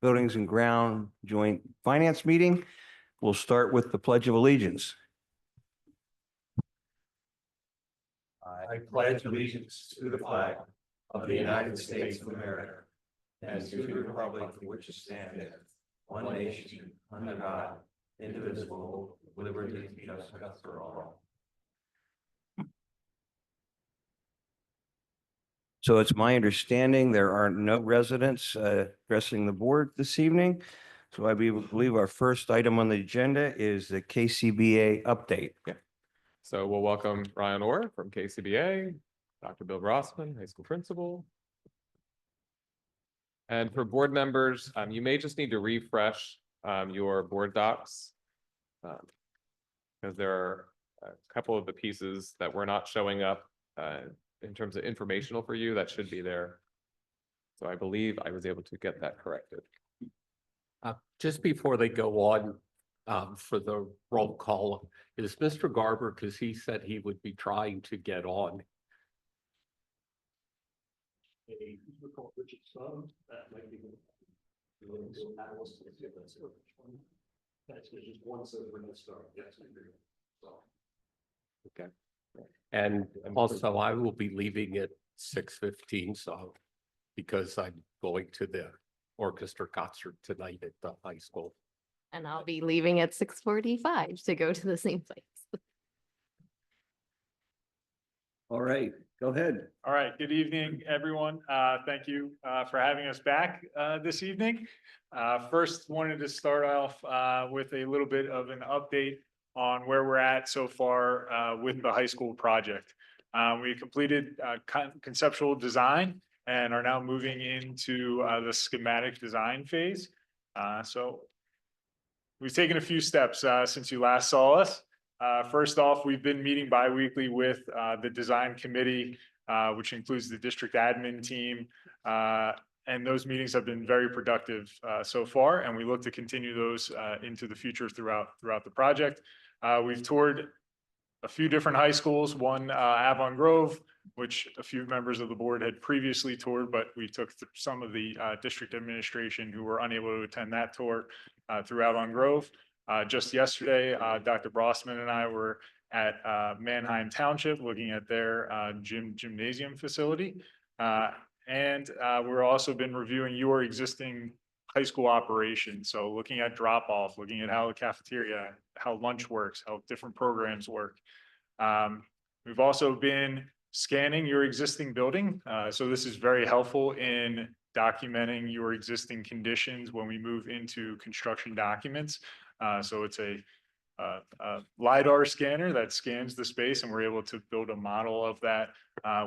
Buildings and Ground Joint Finance Meeting. We'll start with the Pledge of Allegiance. I pledge allegiance to the flag of the United States of America and to the republic for which it stands, one nation, under God, indivisible, with liberty and justice for all. So it's my understanding there are no residents addressing the board this evening. So I believe our first item on the agenda is the KCBA update. So we'll welcome Ryan Orr from KCBA, Dr. Bill Rossman, high school principal. And for board members, you may just need to refresh your board docs because there are a couple of the pieces that were not showing up in terms of informational for you that should be there. So I believe I was able to get that corrected. Just before they go on for the roll call, is Mr. Garber, because he said he would be trying to get on. Okay. And also I will be leaving at 6:15, so because I'm going to the orchestra concert tonight at the high school. And I'll be leaving at 6:45 to go to the same place. All right, go ahead. All right, good evening, everyone. Thank you for having us back this evening. First, wanted to start off with a little bit of an update on where we're at so far with the high school project. We completed conceptual design and are now moving into the schematic design phase. So we've taken a few steps since you last saw us. First off, we've been meeting bi-weekly with the design committee, which includes the district admin team. And those meetings have been very productive so far, and we look to continue those into the future throughout the project. We've toured a few different high schools, one Avon Grove, which a few members of the board had previously toured, but we took some of the district administration who were unable to attend that tour through Avon Grove. Just yesterday, Dr. Brossman and I were at Manheim Township looking at their gymnasium facility. And we're also been reviewing your existing high school operations. So looking at drop off, looking at how the cafeteria, how lunch works, how different programs work. We've also been scanning your existing building. So this is very helpful in documenting your existing conditions when we move into construction documents. So it's a LiDAR scanner that scans the space, and we're able to build a model of that,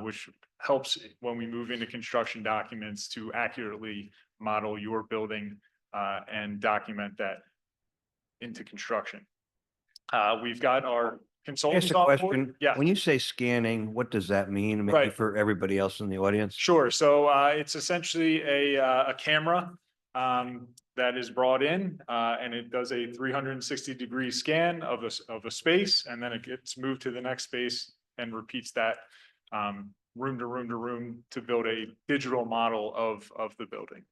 which helps when we move into construction documents to accurately model your building and document that into construction. We've got our consultants Ask a on question. board. Yeah. When you say scanning, what does that mean? Maybe Right. for everybody else in the audience? Sure. So it's essentially a camera that is brought in and it does a 360-degree scan of a space, and then it gets moved to the next space and repeats that room to room to room to build a digital model of the building.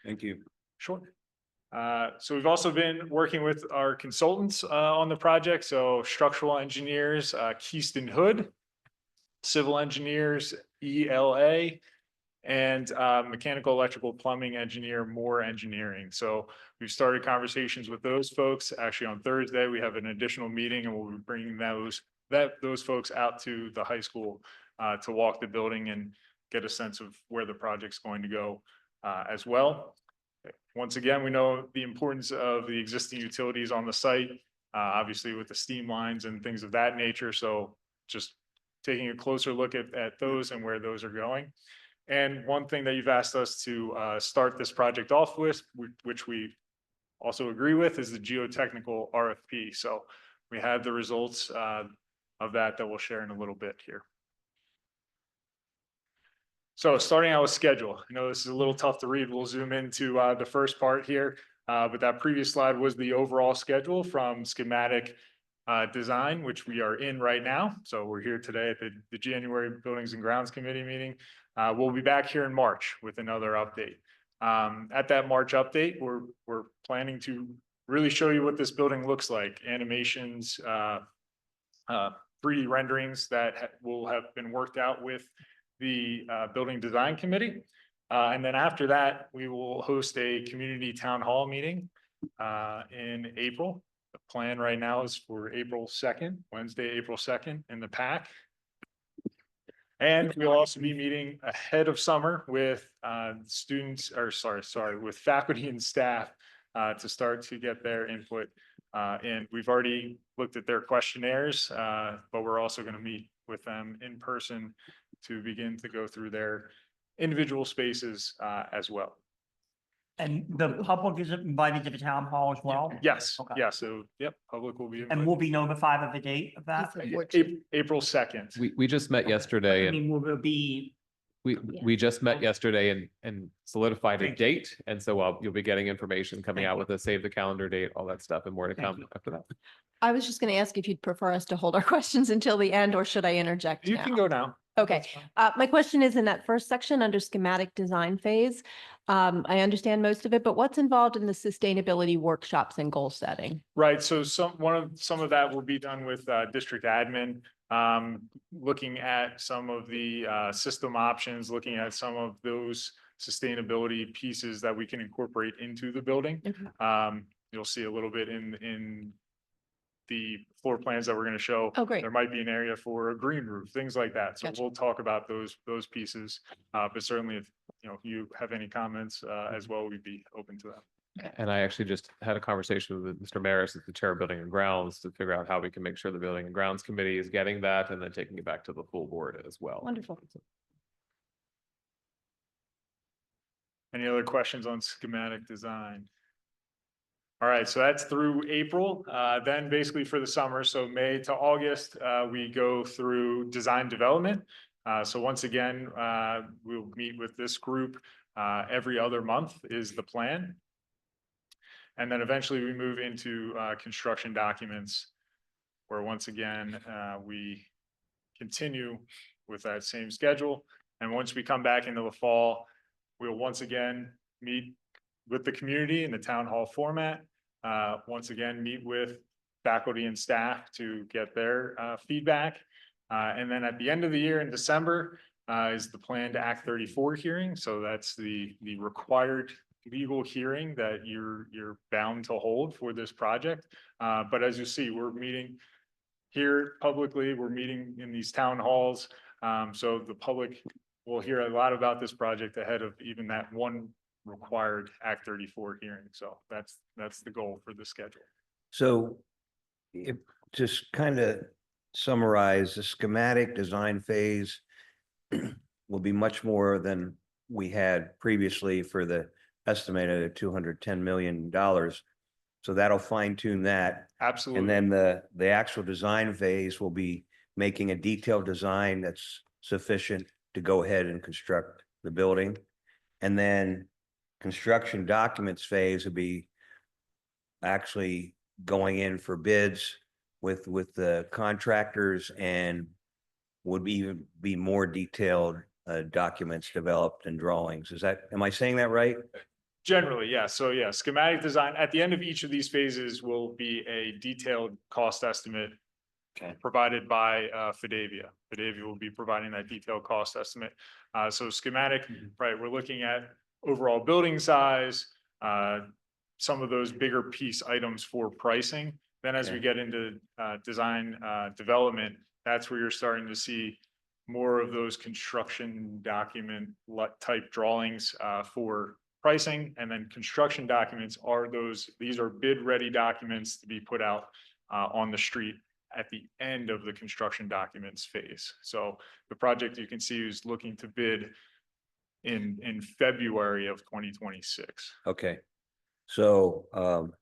Thank you. Sure. So we've also been working with our consultants on the project. So structural engineers, Keystone Hood, civil engineers, ELA, and mechanical, electrical, plumbing engineer, Moore Engineering. So we've started conversations with those folks. Actually, on Thursday, we have an additional meeting, and we'll be bringing those folks out to the high school to walk the building and get a sense of where the project's going to go as well. Once again, we know the importance of the existing utilities on the site, obviously with the steam lines and things of that nature. So just taking a closer look at those and where those are going. And one thing that you've asked us to start this project off with, which we also agree with, is the geotechnical RFP. So we have the results of that we'll share in a little bit here. So starting out with schedule, I know this is a little tough to read. We'll zoom into the first part here, but that previous slide was the overall schedule from schematic design, which we are in right now. So we're here today at the January Buildings and Grounds Committee meeting. We'll be back here in March with another update. At that March update, we're planning to really show you what this building looks like, animations, 3D renderings that will have been worked out with the building design committee. And then after that, we will host a community town hall meeting in April. The plan right now is for April 2nd, Wednesday, April 2nd in the PAC. And we'll also be meeting ahead of summer with students, or sorry, with faculty and staff to start to get their input. And we've already looked at their questionnaires, but we're also going to meet with them in person to begin to go through their individual spaces as well. And the public is invited to the town hall as well? Yes, Okay. yeah, so, yep, public will be. And we'll be notified of the date of that? April 2nd. We just met yesterday I and mean, will there be, we just met yesterday and solidified a Thank you. date. And so you'll be getting information coming Thank out with a save the calendar date, all that stuff, and more to Thank come you. after that. I was just going to ask if you'd prefer us to hold our questions until the end, or should I interject You now? can go now. Okay. My question is in that first section under schematic design phase. I understand most of it, but what's involved in the sustainability workshops and goal setting? Right, so some of that will be done with district admin, looking at some of the system options, looking at some of those sustainability pieces that we can incorporate into the building. Okay. You'll see a little bit in the floor plans that we're going to show. Oh, great. There might be an area for a green roof, things like that. So Gotcha. we'll talk about those pieces. But certainly if you have any comments as well, we'd be open to that. And I actually just had a conversation with Mr. Merris at the Chair of Building and Grounds to figure out how we can make sure the Building and Grounds Committee is getting that and then taking it back to the full board as well. Wonderful. Any other questions on schematic design? All right, so that's through April, then basically for the summer, so May to August, we go through design development. So once again, we'll meet with this group every other month is the plan. And then eventually we move into construction documents, where once again, we continue with that same schedule. And once we come back into the fall, we'll once again meet with the community in the town hall format. Once again, meet with faculty and staff to get their feedback. And then at the end of the year in December is the planned Act 34 hearing. So that's the required legal hearing that you're bound to hold for this project. But as you see, we're meeting here publicly, we're meeting in these town halls. So the public will hear a lot about this project ahead of even that one required Act 34 hearing. So that's the goal for the schedule. So if just kind of summarize, the schematic design phase will be much more than we had previously for the estimated $210 million. So that'll fine tune that. Absolutely. And then the actual design phase will be making a detailed design that's sufficient to go ahead and construct the building. And then construction documents phase would be actually going in for bids with the contractors, and would even be more detailed documents developed and drawings. Am I saying that right? Generally, yeah. So yeah, schematic design, at the end of each of these phases will be a detailed cost estimate provided by Fidavia. Fidavia will be providing that detailed cost estimate. So schematic, right, we're looking at overall building size, some of those bigger piece items for pricing. Then as we get into design development, that's where you're starting to see more of those construction document type drawings for pricing. And then construction documents are these are bid ready documents to be put out on the street at the end of the construction documents phase. So the project you can see is looking to bid in February of 2026. Okay. So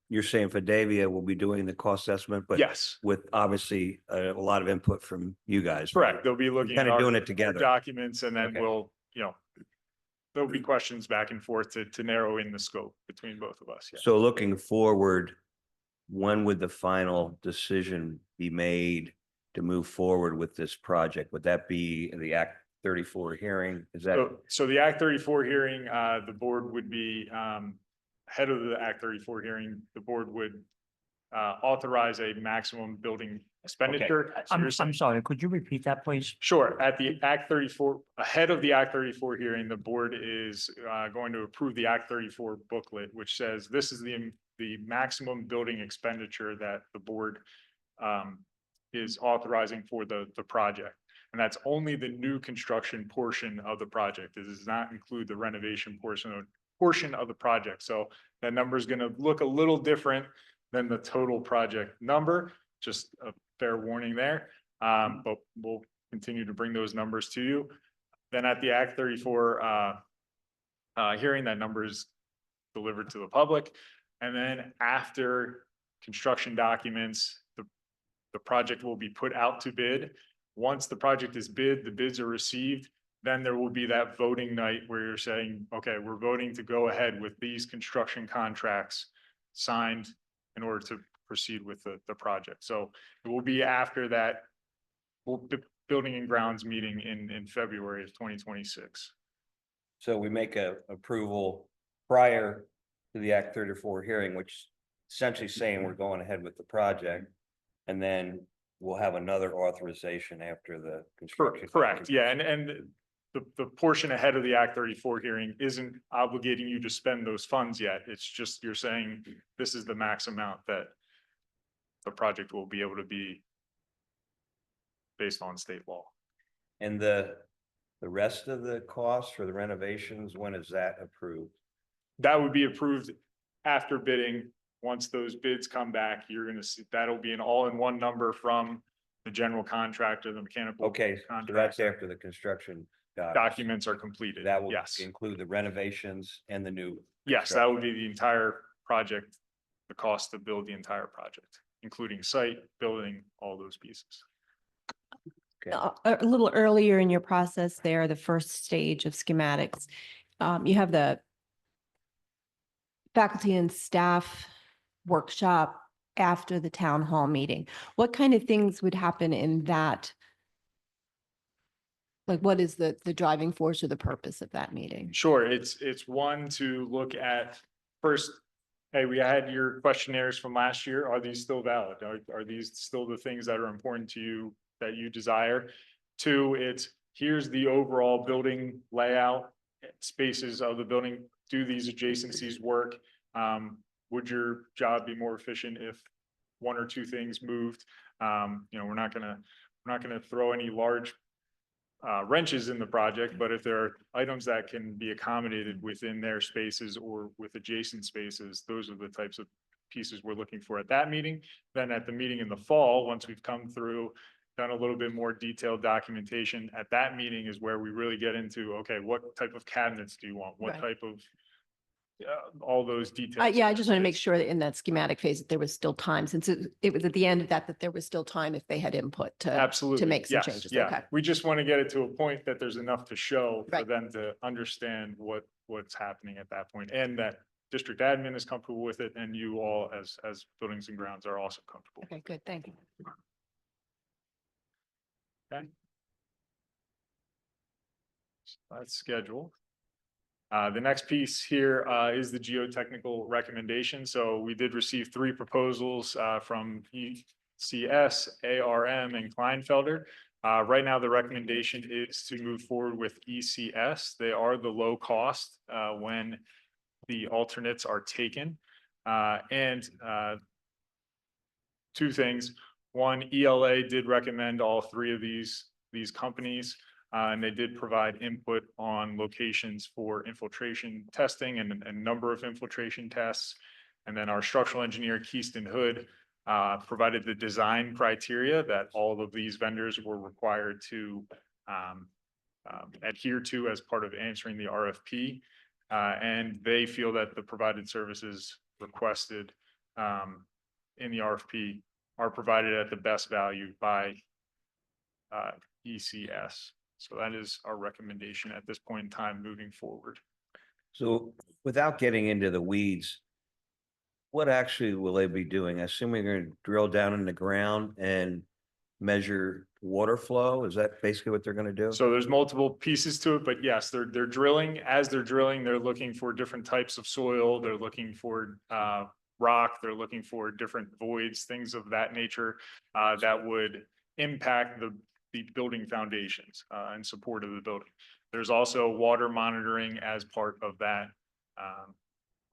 you're saying Fidavia will be doing the cost estimate, but Yes, with obviously a lot of input from you guys. correct. They'll be looking Kind at of our doing it together. documents, and then Okay. we'll, there'll be questions back and forth to narrow in the scope between both of us. Yeah. So looking forward, when would the final decision be made to move forward with this project? Would that be the Act 34 hearing? Is that, So the Act 34 hearing, the board would be, head of the Act 34 hearing, the board would authorize a maximum building expenditure. So you're I'm saying- sorry, could you repeat that, please? Sure, at the Act 34, ahead of the Act 34 hearing, the board is going to approve the Act 34 booklet, which says this is the maximum building expenditure that the board is authorizing for the project. And that's only the new construction portion of the project. It does not include the renovation portion of the project. So that number is going to look a little different than the total project number, just a fair warning there. But we'll continue to bring those numbers to you. Then at the Act 34 hearing, that number is delivered to the public. And then after construction documents, the project will be put out to bid. Once the project is bid, the bids are received, then there will be that voting night where you're saying, okay, we're voting to go ahead with these construction contracts signed in order to proceed with the project. So it will be after that building and grounds meeting in February of 2026. so we make a approval prior to the Act 34 hearing, which essentially saying we're going ahead with the project. And then we'll have another authorization after the construction. Correct, yeah, and the portion ahead of the Act 34 hearing isn't obligating you to spend those funds yet. It's just you're saying this is the max amount that the project will be able to be based on state law. And the rest of the costs for the renovations, when is that approved? That would be approved after bidding. Once those bids come back, you're gonna see, that'll be an all-in-one number from the general contractor, the mechanical. Okay, so that's contractor. after the construction Documents are completed. That will Yes, include the renovations and the new. yes, that would be the entire project, the cost to build the entire project, including site, building, all those pieces. Okay. A little earlier in your process there, the first stage of schematics, you have the faculty and staff workshop after the town hall meeting. What kind of things would happen in that? Like, what is the driving force or the purpose of that meeting? Sure, it's one to look at first, hey, we had your questionnaires from last year. Are these still valid? Are these still the things that are important to you that you desire? Two, it's here's the overall building layout, spaces of the building. Do these adjacencies work? Would your job be more efficient if one or two things moved? We're not gonna throw any large wrenches in the project, but if there are items that can be accommodated within their spaces or with adjacent spaces, those are the types of pieces we're looking for at that meeting. Then at the meeting in the fall, once we've come through, done a little bit more detailed documentation, at that meeting is where we really get into, okay, what type of cabinets do you want? What Right. type of, all those details. Yeah, I just want to make sure that in that schematic phase, that there was still time, since it was at the end of that there was still time if they had input to. Absolutely. make some Yes, changes. yeah. Okay. We just want to get it to a point that there's enough to show for Right. them to understand what's happening at that point, and that district admin is comfortable with it, and you all as buildings and grounds are also comfortable. Okay, good, thank you. Okay. That's scheduled. The next piece here is the geotechnical recommendation. So we did receive 3 proposals from ECS, ARM, and Kleinfelder. Right now, the recommendation is to move forward with ECS. They are the low cost when the alternates are taken. And 2 things. One, ELA did recommend all 3 of these companies. And they did provide input on locations for infiltration testing and a number of infiltration tests. And then our structural engineer, Keyston Hood, provided the design criteria that all of these vendors were required to adhere to as part of answering the RFP. And they feel that the provided services requested in the RFP are provided at the best value by ECS. So that is our recommendation at this point in time moving forward. So without getting into the weeds, what actually will they be doing? I assume we're going to drill down in the ground and measure water flow? Is that basically what they're gonna do? So there's multiple pieces to it, but yes, they're drilling. As they're drilling, they're looking for different types of soil. They're looking for rock. They're looking for different voids, things of that nature that would impact the building foundations in support of the building. There's also water monitoring as part of that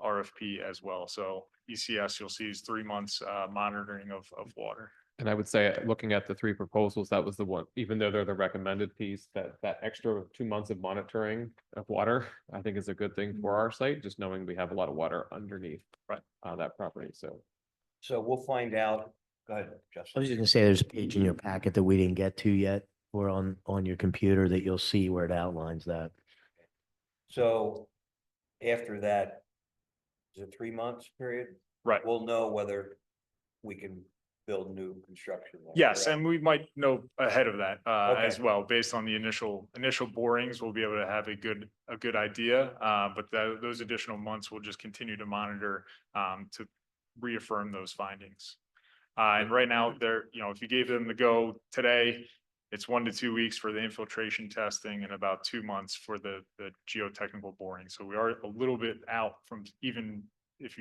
RFP as well. So ECS, you'll see is 3 months monitoring of water. And I would say, looking at the 3 proposals, that was the one, even though they're the recommended piece, that extra 2 months of monitoring of water, I think is a good thing for our site, just knowing we have a lot of water underneath. Right. That property, so. So we'll find out. Go ahead, I Justin. was just gonna say, there's a page in your packet that we didn't get to yet, or on your computer that you'll see where it outlines that. So after that, is it 3 months period? Right. We'll know whether we can build new construction. there, Yes, correct? and we might know ahead of that as Okay. well, based on the initial borings, we'll be able to have a good idea. But those additional months will just continue to monitor to reaffirm those findings. And right now, they're, if you gave them the go today, it's 1 to 2 weeks for the infiltration testing and about 2 months for the geotechnical boring. So we are a little bit out from, even if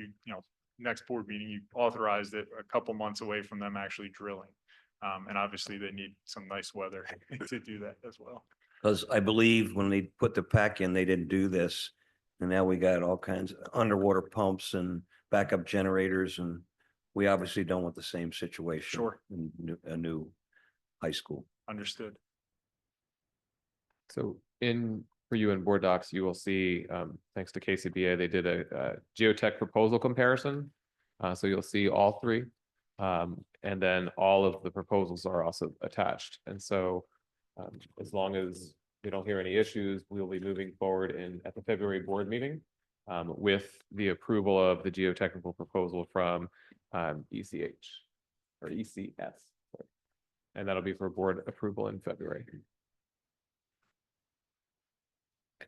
next board meeting, you authorized it, a couple months away from them actually drilling. And obviously they need some nice weather to do that as well. Because I believe when they put the pack in, they didn't do this. And now we got all kinds of underwater pumps and backup generators, and we obviously don't want the same situation. Sure. In a new high school. Understood. So for you in board docs, you will see, thanks to KCBA, they did a geotech proposal comparison. So you'll see all 3. And then all of the proposals are also attached. And so as long as we don't hear any issues, we'll be moving forward at the February board meeting with the approval of the geotechnical proposal from ECH or ECS. Sorry. And that'll be for board approval in February.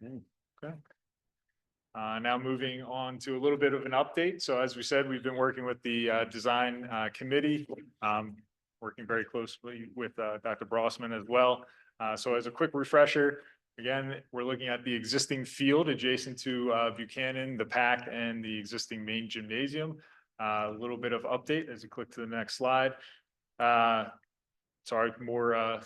Okay. Now moving on to a little bit of an update. So as we said, we've been working with the design committee, working very closely with Dr. Brossman as well. So as a quick refresher, again, we're looking at the existing field adjacent to Buchanan, the PAC, and the existing main gymnasium. A little bit of update as you click to the next slide. Sorry, more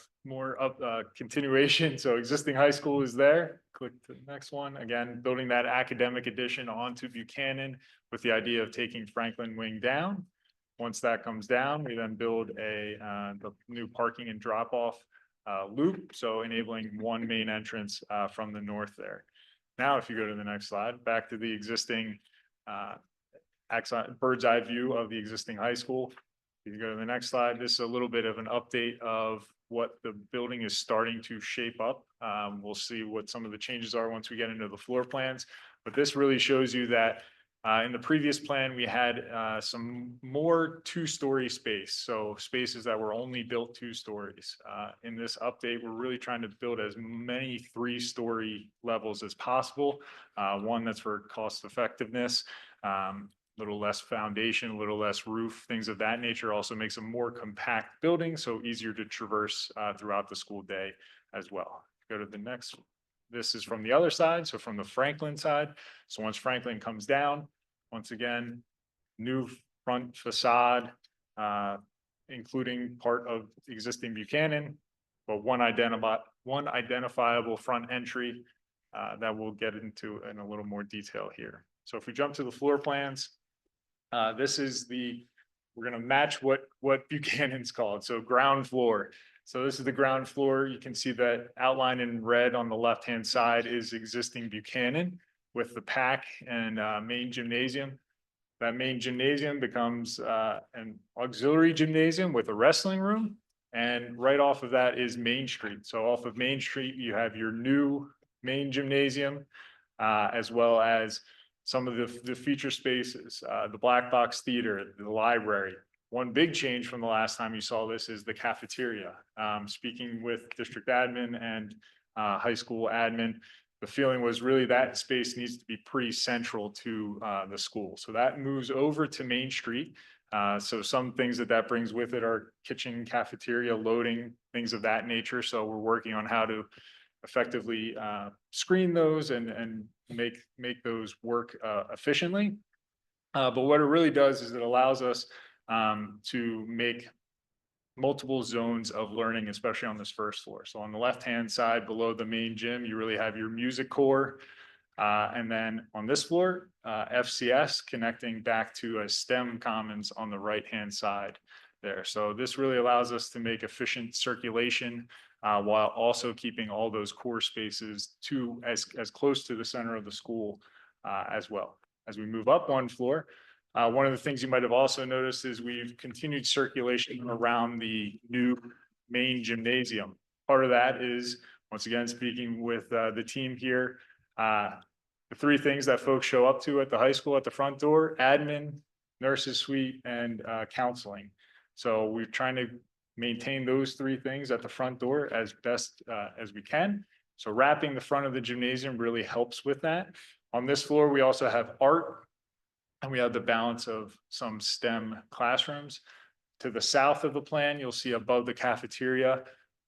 continuation. So existing high school is there. Click to the next one. Again, building that academic addition onto Buchanan with the idea of taking Franklin Wing down. Once that comes down, we then build the new parking and drop off loop. So enabling one main entrance from the north there. Now, if you go to the next slide, back to the existing bird's eye view of the existing high school. If you go to the next slide, this is a little bit of an update of what the building is starting to shape up. We'll see what some of the changes are once we get into the floor plans, but this really shows you that in the previous plan, we had some more 2-story space. So spaces that were only built 2 stories. In this update, we're really trying to build as many 3-story levels as possible. One that's for cost effectiveness. Little less foundation, a little less roof, things of that nature also makes a more compact building, so easier to traverse throughout the school day as well. Go to the next. This is from the other side, so from the Franklin side. So once Franklin comes down, once again, new front facade, including part of existing Buchanan, but one identifiable front entry that we'll get into in a little more detail here. So if we jump to the floor plans, this is we're going to match what Buchanan's called. So ground floor. So this is the ground floor. You can see that outline in red on the left-hand side is existing Buchanan with the PAC and main gymnasium. That main gymnasium becomes an auxiliary gymnasium with a wrestling room. And right off of that is Main Street. So off of Main Street, you have your new main gymnasium, as well as some of the feature spaces, the black box theater, the library. One big change from the last time you saw this is the cafeteria. Speaking with district admin and high school admin, the feeling was really that space needs to be pretty central to the school. So that moves over to Main Street. So some things that brings with it are kitchen, cafeteria, loading, things of that nature. So we're working on how to effectively screen those and make those work efficiently. But what it really does is it allows us to make multiple zones of learning, especially on this first floor. So on the left-hand side below the main gym, you really have your music core. And then on this floor, FCS connecting back to a STEM commons on the right-hand side there. So this really allows us to make efficient circulation while also keeping all those core spaces to as close to the center of the school as well. As we move up one floor, one of the things you might have also noticed is we've continued circulation around the new main gymnasium. Part of that is, once again, speaking with the team here, the three things that folks show up to at the high school at the front door: admin, nurses suite, and counseling. So we're trying to maintain those three things at the front door as best as we can. So wrapping the front of the gymnasium really helps with that. On this floor, we also have art, and we have the balance of some STEM classrooms. To the south of the plan, you'll see above the cafeteria,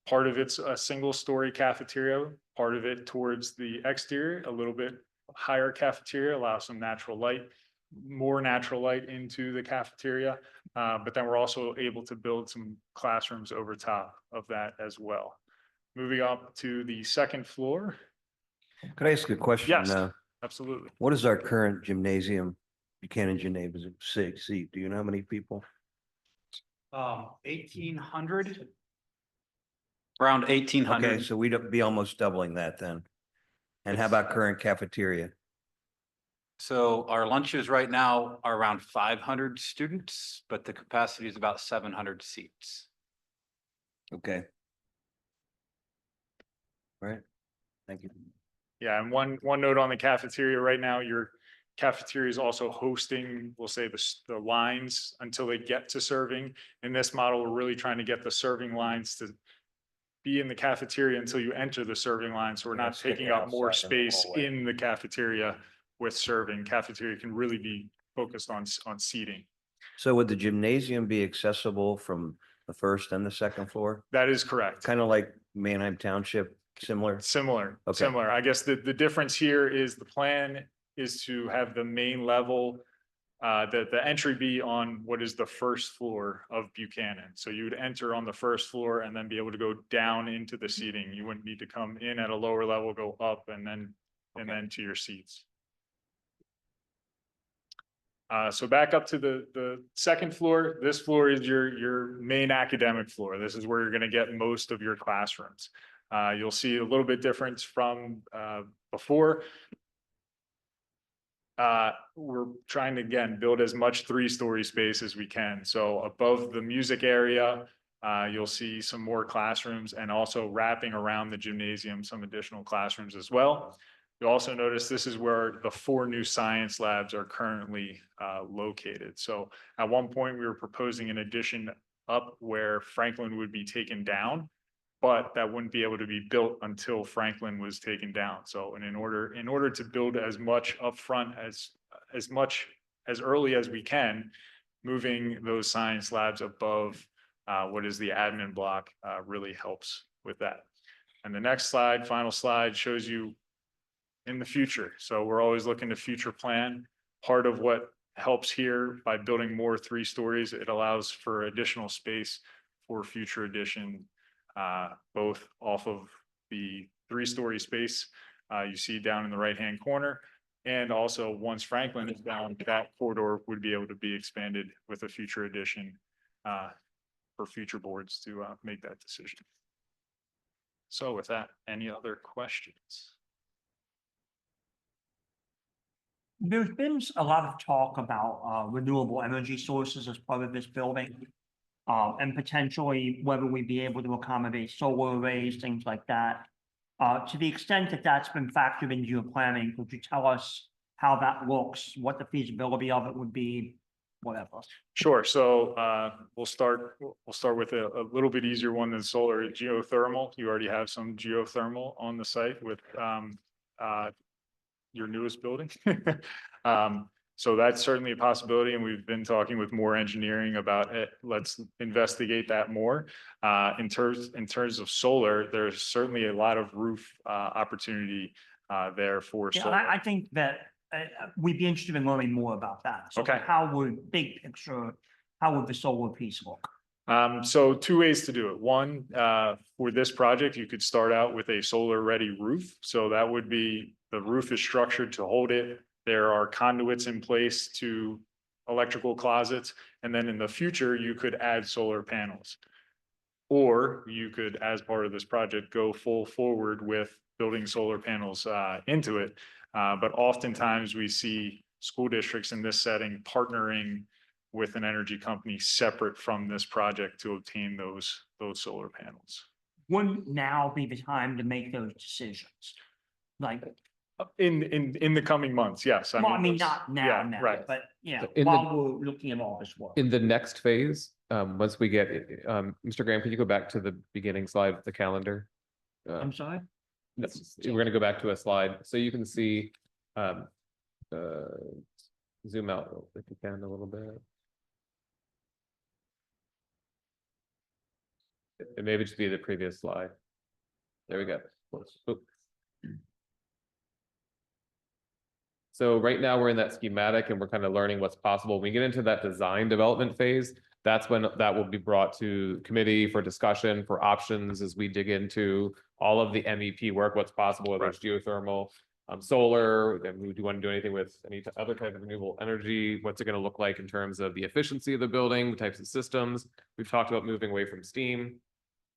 part of it's a single-story cafeteria, part of it towards the exterior, a little bit higher cafeteria, allows some natural light, more natural light into the cafeteria. But then we're also able to build some classrooms over top of that as well. Moving up to the second floor. Could I ask a question? Yes, absolutely. What is our current gymnasium, Buchanan Gymnasium, seat? Do you know how many people? 1,800. Around 1,800. Okay, so we'd be almost doubling that then. And how about current cafeteria? So our lunches right now are around 500 students, but the capacity is about 700 seats. Okay. All right, thank you. Yeah, and one note on the cafeteria right now, your cafeteria is also hosting, we'll say, the lines until they get to serving. In this model, we're really trying to get the serving lines to be in the cafeteria until you enter the serving line. So we're not taking up more space in the cafeteria with serving. Cafeteria can really be focused on seating. So would the gymnasium be accessible from the first and the second floor? That is correct. Kind of like Manheim Township, similar? Similar, Okay. similar. I guess the difference here is the plan is to have the main level, the entry be on what is the first floor of Buchanan. So you would enter on the first floor and then be able to go down into the seating. You wouldn't need to come in at a lower level, go up and then to your seats. So back up to the second floor. This floor is your main academic floor. This is where you're going to get most of your classrooms. You'll see a little bit difference from before. We're trying to, again, build as much three-story space as we can. So above the music area, you'll see some more classrooms, and also wrapping around the gymnasium, some additional classrooms as well. You'll also notice this is where the 4 new science labs are currently located. So at one point we were proposing an addition up where Franklin would be taken down, but that wouldn't be able to be built until Franklin was taken down. So in order to build as much upfront as much as early as we can, moving those science labs above what is the admin block really helps with that. And the next slide, final slide, shows you in the future. So we're always looking to future plan. Part of what helps here by building more 3 stories, it allows for additional space for future addition, both off of the 3-story space you see down in the right-hand corner. And also once Franklin is down, that corridor would be able to be expanded with a future addition for future boards to make that decision. So with that, any other questions? There's been a lot of talk about renewable energy sources as part of this building. And potentially whether we'd be able to accommodate solar arrays, things like that. To the extent that that's been factored into your planning, could you tell us how that looks, what the feasibility of it would be, whatever? Sure. So we'll start with a little bit easier one than solar. Geothermal. You already have some geothermal on the site with your newest building. So that's certainly a possibility, and we've been talking with more engineering about it. Let's investigate that more. In terms of solar, there's certainly a lot of roof opportunity there for Yeah, solar. I think that we'd be interested in learning more about that. So Okay. how would, big picture, how would the solar piece look? So two ways to do it. One, for this project, you could start out with a solar ready roof. So that would be, the roof is structured to hold it. There are conduits in place to electrical closets. And then in the future, you could add solar panels. Or you could, as part of this project, go full forward with building solar panels into it. But oftentimes we see school districts in this setting partnering with an energy company separate from this project to obtain those solar panels. Wouldn't now be the time to make those decisions? Like, In the coming months, yes. well, I mean, those- not now, yeah, now, right. but yeah, In the- while we're looking at all this work. In the next phase, once we get, Mr. Graham, can you go back to the beginning slide of the calendar? I'm sorry? No, we're gonna go back to a slide, so you can see, zoom out if you can a little bit. It maybe just be the previous slide. There we go. Oop. So right now we're in that schematic and we're kind of learning what's possible. When we get into that design development phase, that's when that will be brought to committee for discussion, for options as we dig into all of the MEP work, what's possible, whether it's geothermal, solar, and we do want to do anything with any other type of renewable energy. What's it going to look like in terms of the efficiency of the building, the types of systems? We've talked about moving away from steam.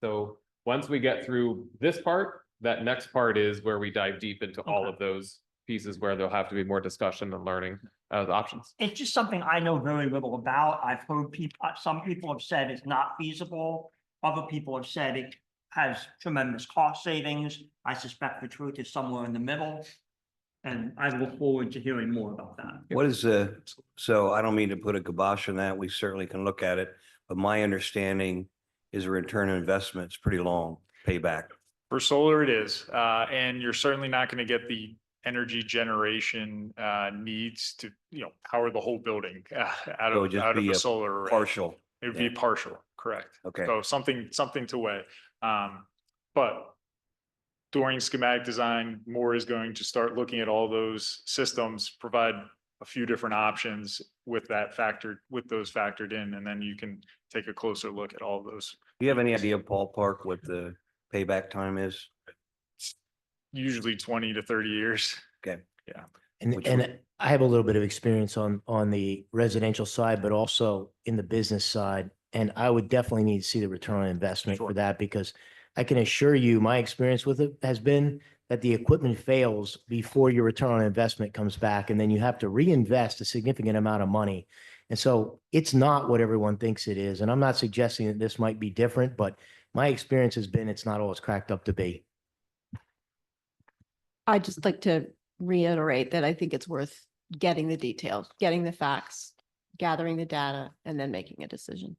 So once we get through this part, that next part is where we dive deep into all of those pieces where there'll have to be more discussion and learning options. It's just something I know very little about. I've heard people, some people have said it's not feasible. Other people have said it has tremendous cost savings. I suspect the truth is somewhere in the middle. And I look forward to hearing more about that. What is so I don't mean to put a kibosh on that. We certainly can look at it. But my understanding is a return on investment is pretty long payback. For solar, it is, and you're certainly not going to get the energy generation needs to, power the whole building out So of it'd just be a a solar array. Partial. It would be partial, correct. Okay. So something to weigh. But during schematic design, more is going to start looking at all those systems, provide a few different options with those factored in, and then you can take a closer look at all those. Do you have any idea ballpark what the payback time is? Usually 20 to 30 years. Okay. Yeah. Which And I have a little bit of experience on the residential side, but also in the business side. And I would definitely need to see the return on investment Sure. for that, because I can assure you, my experience with it has been that the equipment fails before your return on investment comes back, and then you have to reinvest a significant amount of money. And so it's not what everyone thinks it is. And I'm not suggesting that this might be different, but my experience has been it's not all it's cracked up to be. I'd just like to reiterate that I think it's worth getting the details, getting the facts, gathering the data, and then making a decision.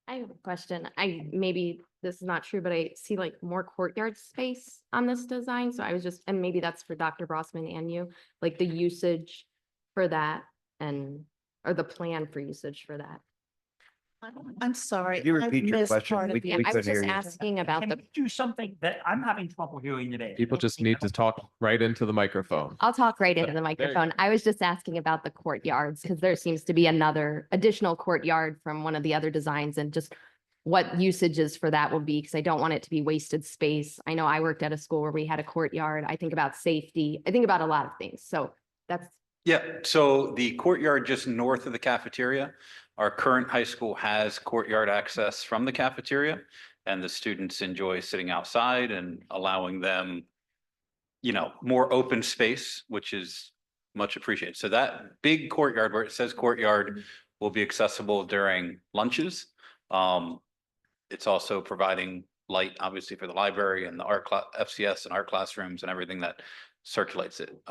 I have a question. Maybe this is not true, but I see like more courtyard space on this design. So I was just, and maybe that's for Dr. Brossman and you, like the usage for that or the plan for usage for that. I'm sorry. Could you I repeat your missed question? part of We- the Yeah, we I was couldn't just hear you. asking about Can the, we do something that I'm having trouble hearing today? People just need to talk right into the microphone. I'll talk right into the There you go. microphone. I was just asking about the courtyards because there seems to be another additional courtyard from one of the other designs and just what usages for that will be, because I don't want it to be wasted space. I know I worked at a school where we had a courtyard. I think about safety. I think about a lot of things. So that's, Yeah, so the courtyard just north of the cafeteria, our current high school has courtyard access from the cafeteria. And the students enjoy sitting outside and allowing them, more open space, which is much appreciated. So that big courtyard where it says courtyard will be accessible during lunches. It's also providing light, obviously, for the library and the FCS and art classrooms and everything that circulates it.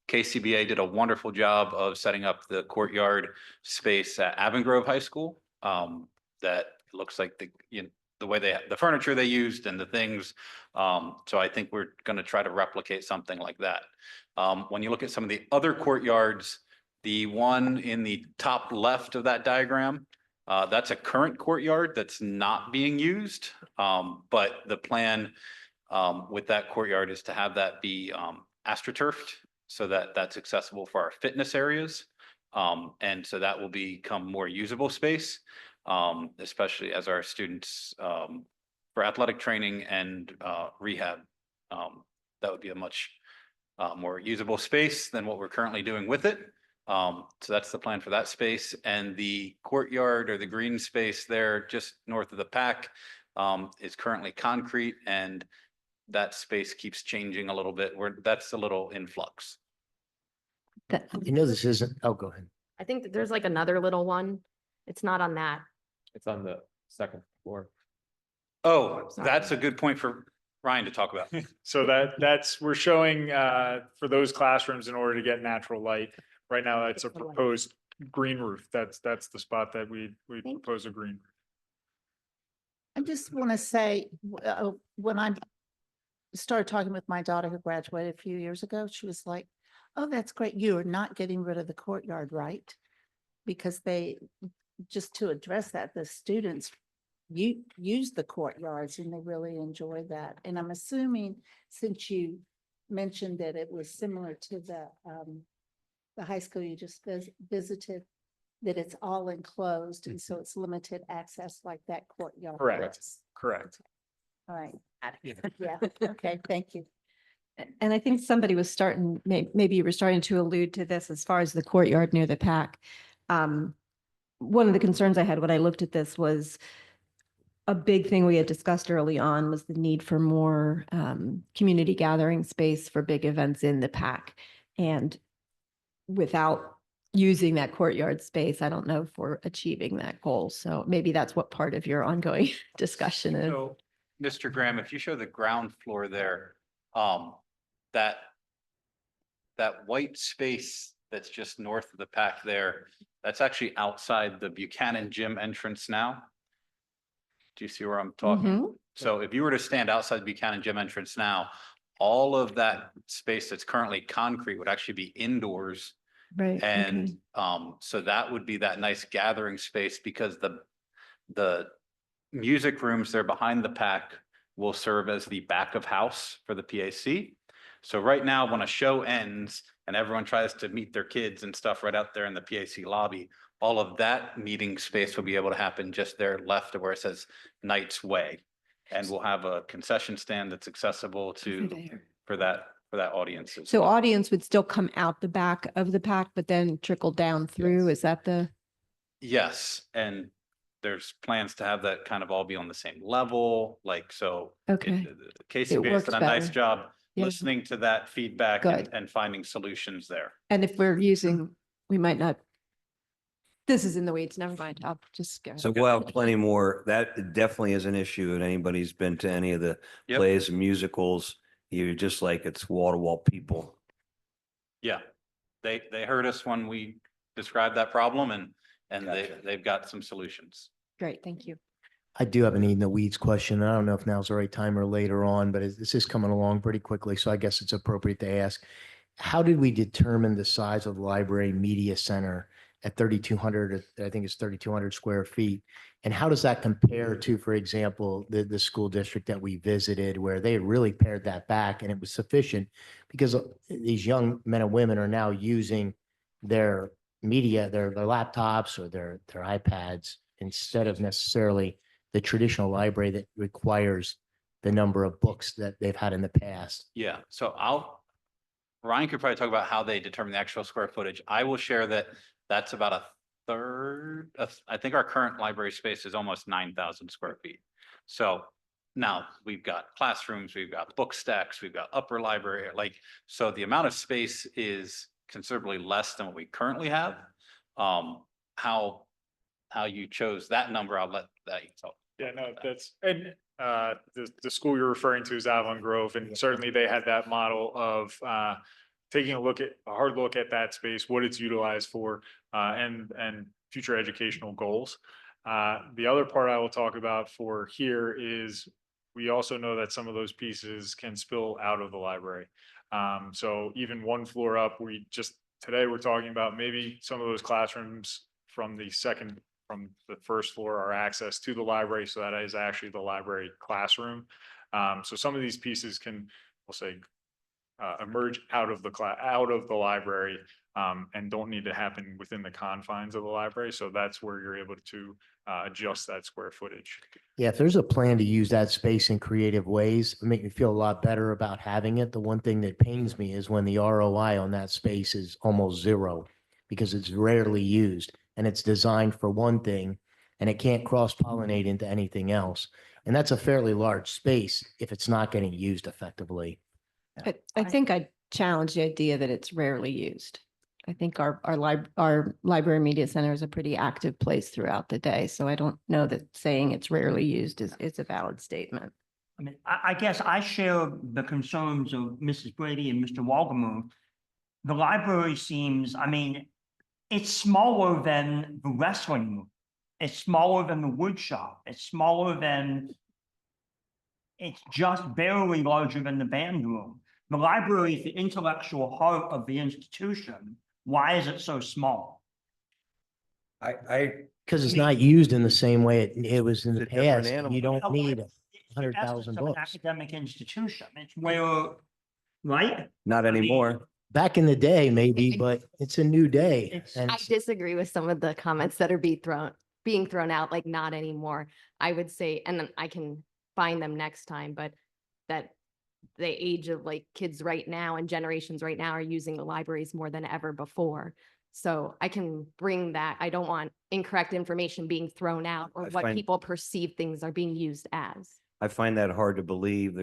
KCBA did a wonderful job of setting up the courtyard space at Avon Grove High School. That looks like the the way the furniture they used and the things. So I think we're going to try to replicate something like that. When you look at some of the other courtyards, the one in the top left of that diagram, that's a current courtyard that's not being used. But the plan with that courtyard is to have that be astroturfed so that that's accessible for our fitness areas. And so that will become more usable space, especially as our students for athletic training and rehab. That would be a much more usable space than what we're currently doing with it. So that's the plan for that space. And the courtyard or the green space there just north of the PAC is currently concrete, and that space keeps changing a little bit. That's a little in flux. You know, this isn't, oh, go ahead. I think that there's like another little one. It's not on that. It's on the second floor. Oh, that's a good point for Ryan to talk about. So we're showing for those classrooms in order to get natural light. Right now, that's a proposed green roof. That's the spot that we propose a green. I just want to say, when I started talking with my daughter who graduated a few years ago, she was like, "Oh, that's great. You are not getting rid of the courtyard, right?" Because just to address that, the students use the courtyards and they really enjoy that. And I'm assuming, since you mentioned that it was similar to the high school you just visited, that it's all enclosed and so it's limited access like that courtyard. Correct. was. Correct. All right. Yeah. Okay. Thank you. And I think somebody was starting, maybe you were starting to allude to this as far as the courtyard near the PAC. One of the concerns I had when I looked at this was a big thing we had discussed early on was the need for more community gathering space for big events in the PAC. And without using that courtyard space, I don't know if we're achieving that goal. So maybe that's what part of your ongoing discussion is. So, Mr. Graham, if you show the ground floor there, that white space that's just north of the PAC there, that's actually outside the Buchanan Gym entrance now. Do you see where I'm talking? Mhm. So if you were to stand outside the Buchanan Gym entrance now, all of that space that's currently concrete would actually be indoors. Right. And okay. so that would be that nice gathering space, because the music rooms there behind the PAC will serve as the back of house for the PAC. So right now, when a show ends and everyone tries to meet their kids and stuff right out there in the PAC lobby, all of that meeting space will be able to happen just there left of where it says Knight's Way. And we'll have a concession stand that's accessible for that audience. So audience would still come out the back of the PAC, but then trickle down through. Is that the? Yes, and there's plans to have that kind of all be on the same level, like, so. Okay. KCBA has works done a nice better. job Yeah. listening to that feedback Good. and finding solutions there. And if we're using, we might not. This is in the weeds. Never mind. I'll just go. So we'll have plenty more. That definitely is an issue. And anybody's been to any of the Yep. plays and musicals, you're just like, it's wall to wall people. Yeah, they heard us when we described that problem, and Gotcha. they've got some solutions. Great. Thank you. I do have an in the weeds question. I don't know if now's the right time or later on, but this is coming along pretty quickly, so I guess it's appropriate to ask. How did we determine the size of the library media center at 3,200, I think it's 3,200 square feet? And how does that compare to, for example, the school district that we visited, where they had really pared that back and it was sufficient because these young men and women are now using their media, their laptops or their iPads instead of necessarily the traditional library that requires the number of books that they've had in the past. Yeah, so Ryan could probably talk about how they determine the actual square footage. I will share that that's about a third. I think our current library space is almost 9,000 square feet. So now we've got classrooms, we've got book stacks, we've got upper library, so the amount of space is considerably less than what we currently have. How you chose that number, I'll let that you talk. Yeah, no, and the school you're referring to is Avalon Grove, and certainly they had that model of taking a hard look at that space, what it's utilized for, and future educational goals. The other part I will talk about for here is we also know that some of those pieces can spill out of the library. So even one floor up, today we're talking about maybe some of those classrooms from the first floor are access to the library. So that is actually the library classroom. So some of these pieces can, we'll say, emerge out of the library, and don't need to happen within the confines of the library. So that's where you're able to adjust that square footage. Yeah, if there's a plan to use that space in creative ways, it'll make me feel a lot better about having it. The one thing that pains me is when the ROI on that space is almost zero because it's rarely used and it's designed for one thing and it can't cross-pollinate into anything else. And that's a fairly large space if it's not getting used effectively. I think I challenge the idea that it's rarely used. I think our library media center is a pretty active place throughout the day. So I don't know that saying it's rarely used is a valid statement. I mean, I guess I share the concerns of Mrs. Brady and Mr. Wolgemuth. The library seems, I mean, it's smaller than the wrestling room. It's smaller than the wood shop. It's just barely larger than the band room. The library is the intellectual heart of the institution. Why is it so small? Because it's not used in the same way it was in the It's a different past. animal. You don't need It's the 100,000 essence of an books. academic institution. It's where, right? Not anymore. Back in the day, maybe, but it's a new day. It's- And I disagree with some of the comments that are being thrown out, like not anymore. I would say, and then I can find them next time, but that the age of like kids right now and generations right now are using the libraries more than ever before. So I can bring that. I don't want incorrect information being thrown out or I what find- people perceive things are being used as. I find that hard to believe.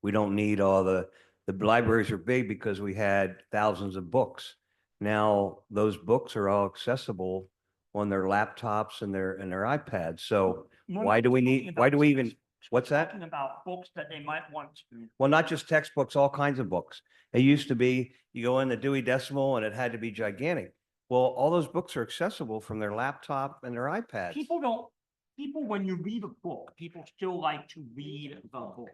We don't need all the libraries are big because we had thousands of books. Now those books are all accessible on their laptops and their iPads. So We're why not do we talking need, why do about we even, textbooks. what's We're that? talking about books that they might want to. Well, not just textbooks, all kinds of books. It used to be, you go in the Dewey Decimal and it had to be gigantic. Well, all those books are accessible from their laptop and their iPads. People, when you read a book, people still like to read the book.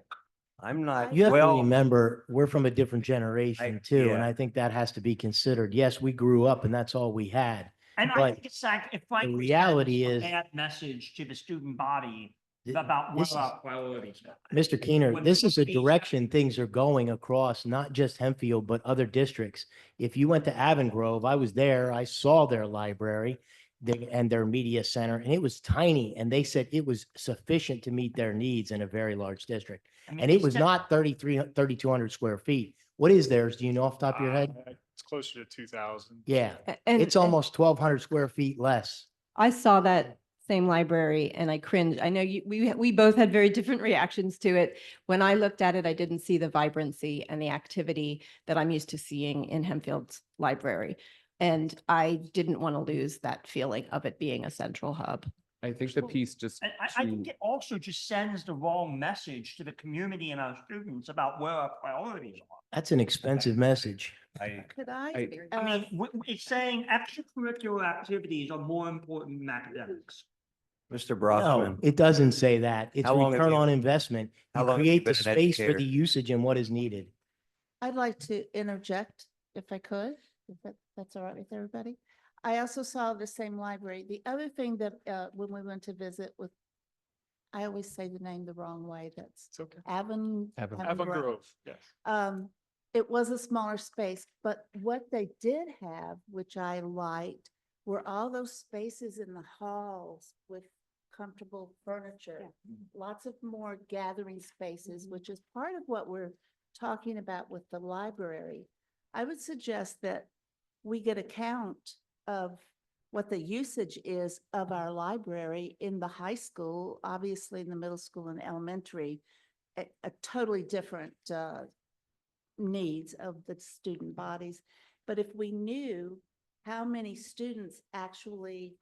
I'm not, you have to well, remember, we're from a different generation too, and yeah. I think that has to be considered. Yes, we grew up and that's all we had. And I But think it's like, if frankly, reality sends a is- bad message to the student body Th- about this what our is- priorities are. Mr. Keener, When this we is a see- direction things are going across, not just Hempfield, but other districts. If you went to Avongrove, I was there, I saw their library and their media center, and it was tiny, and they said it was sufficient to meet their needs in a very large district. I mean, And they it was said- not 3,200 square feet. What is theirs? Do you know off the top of your head? It's closer to 2,000. Yeah, And it's almost 1,200 square feet less. I saw that same library and I cringed. I know we both had very different reactions to it. When I looked at it, I didn't see the vibrancy and the activity that I'm used to seeing in Hempfield's library. And I didn't want to lose that feeling of it being a central hub. I think the piece just And I think it also just sends the wrong message to the community and our students about where our priorities are. That's an expensive message. Could I? I mean, it's saying extracurricular activities are more important than academics. Mr. No, Brockman, it doesn't say that. It's How long have return you- on investment. how You long have you create the been an space for educator? the usage and what is needed. I'd like to interject if I could, if that's all right with everybody. I also saw the same library. The other thing that, when we went to visit with, I always say the name the wrong way. That's It's okay. Avon Avon Grove, yes. It was a smaller space, but what they did have, which I liked, were all those spaces in the halls with comfortable furniture. Lots of more gathering spaces, which is part of what we're talking about with the library. I would suggest that we get a count of what the usage is of our library in the high school, obviously in the middle school and elementary, a totally different needs of the student bodies. But if we knew how many students actually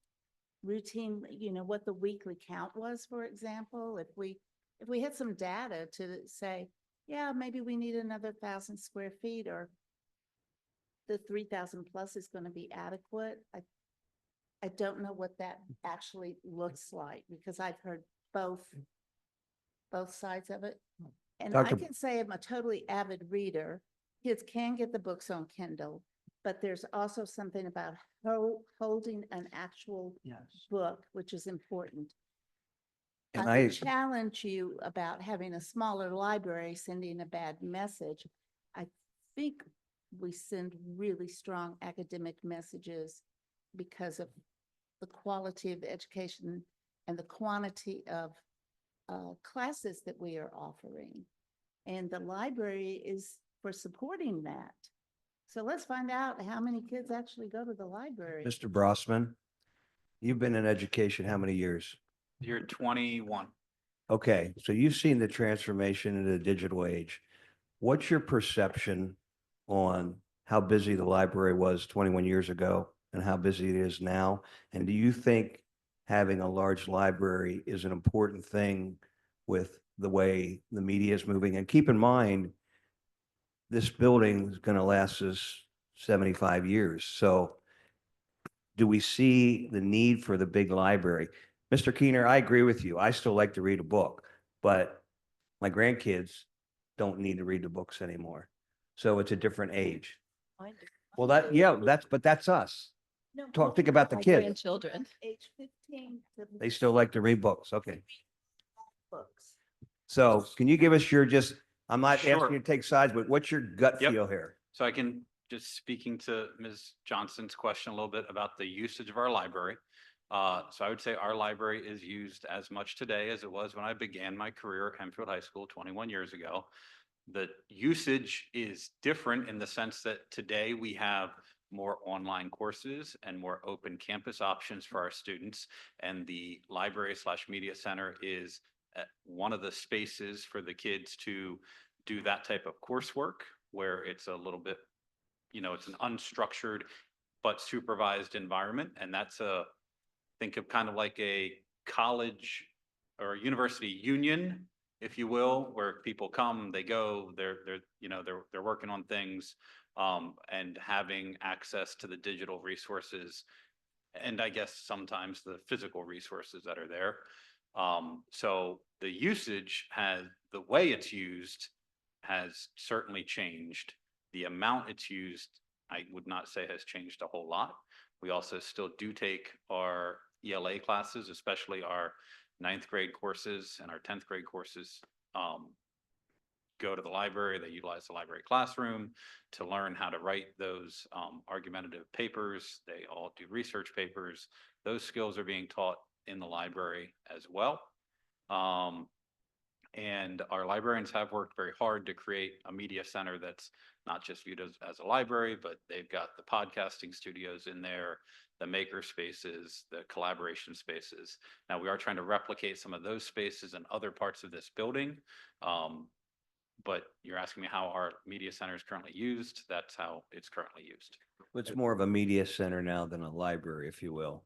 routinely, what the weekly count was, for example, if we had some data to say, yeah, maybe we need another 1,000 square feet, or the 3,000 plus is going to be adequate. I don't know what that actually looks like because I've heard both sides of it. And I Dr. can say I'm a totally avid reader. Kids can get the books on Kindle, but there's also something about holding an actual Yes. book, which is important. And I would challenge you about having a smaller library, sending a bad message. I think we send really strong academic messages because of the quality of the education and the quantity of classes that we are offering. And the library is for supporting that. So let's find out how many kids actually go to the library. Mr. Brossman, you've been in education how many years? You're 21. Okay, so you've seen the transformation into the digital age. What's your perception on how busy the library was 21 years ago and how busy it is now? And do you think having a large library is an important thing with the way the media is moving? And keep in mind, this building is going to last us 75 years. So do we see the need for the big library? Mr. Keener, I agree with you. I still like to read a book, but my grandkids don't need to read the books anymore. So it's a different age. Well, but that's us. Think about the My kids. grandchildren. Age 15 to They still like to read books. Okay. books. So can you give us I'm not Sure. asking you to take sides, but what's your gut Yep. feel here? So I can, just speaking to Ms. Johnson's question a little bit about the usage of our library. So I would say our library is used as much today as it was when I began my career at Hempfield High School 21 years ago. The usage is different in the sense that today we have more online courses and more open campus options for our students. And the library/media center is one of the spaces for the kids to do that type of coursework where it's a little bit, it's an unstructured but supervised environment. And that's think of kind of like a college or university union, if you will, where people come, they go, they're working on things, and having access to the digital resources. And I guess sometimes the physical resources that are there. So the usage the way it's used has certainly changed. The amount it's used, I would not say has changed a whole lot. We also still do take our ELA classes, especially our 9th grade courses and our 10th grade courses, go to the library. They utilize the library classroom to learn how to write those argumentative papers. They all do research papers. Those skills are being taught in the library as well. And our librarians have worked very hard to create a media center that's not just viewed as a library, but they've got the podcasting studios in there, the maker spaces, the collaboration spaces. Now we are trying to replicate some of those spaces in other parts of this building. But you're asking me how our media center is currently used. That's how it's currently used. It's more of a media center now than a library, if you will.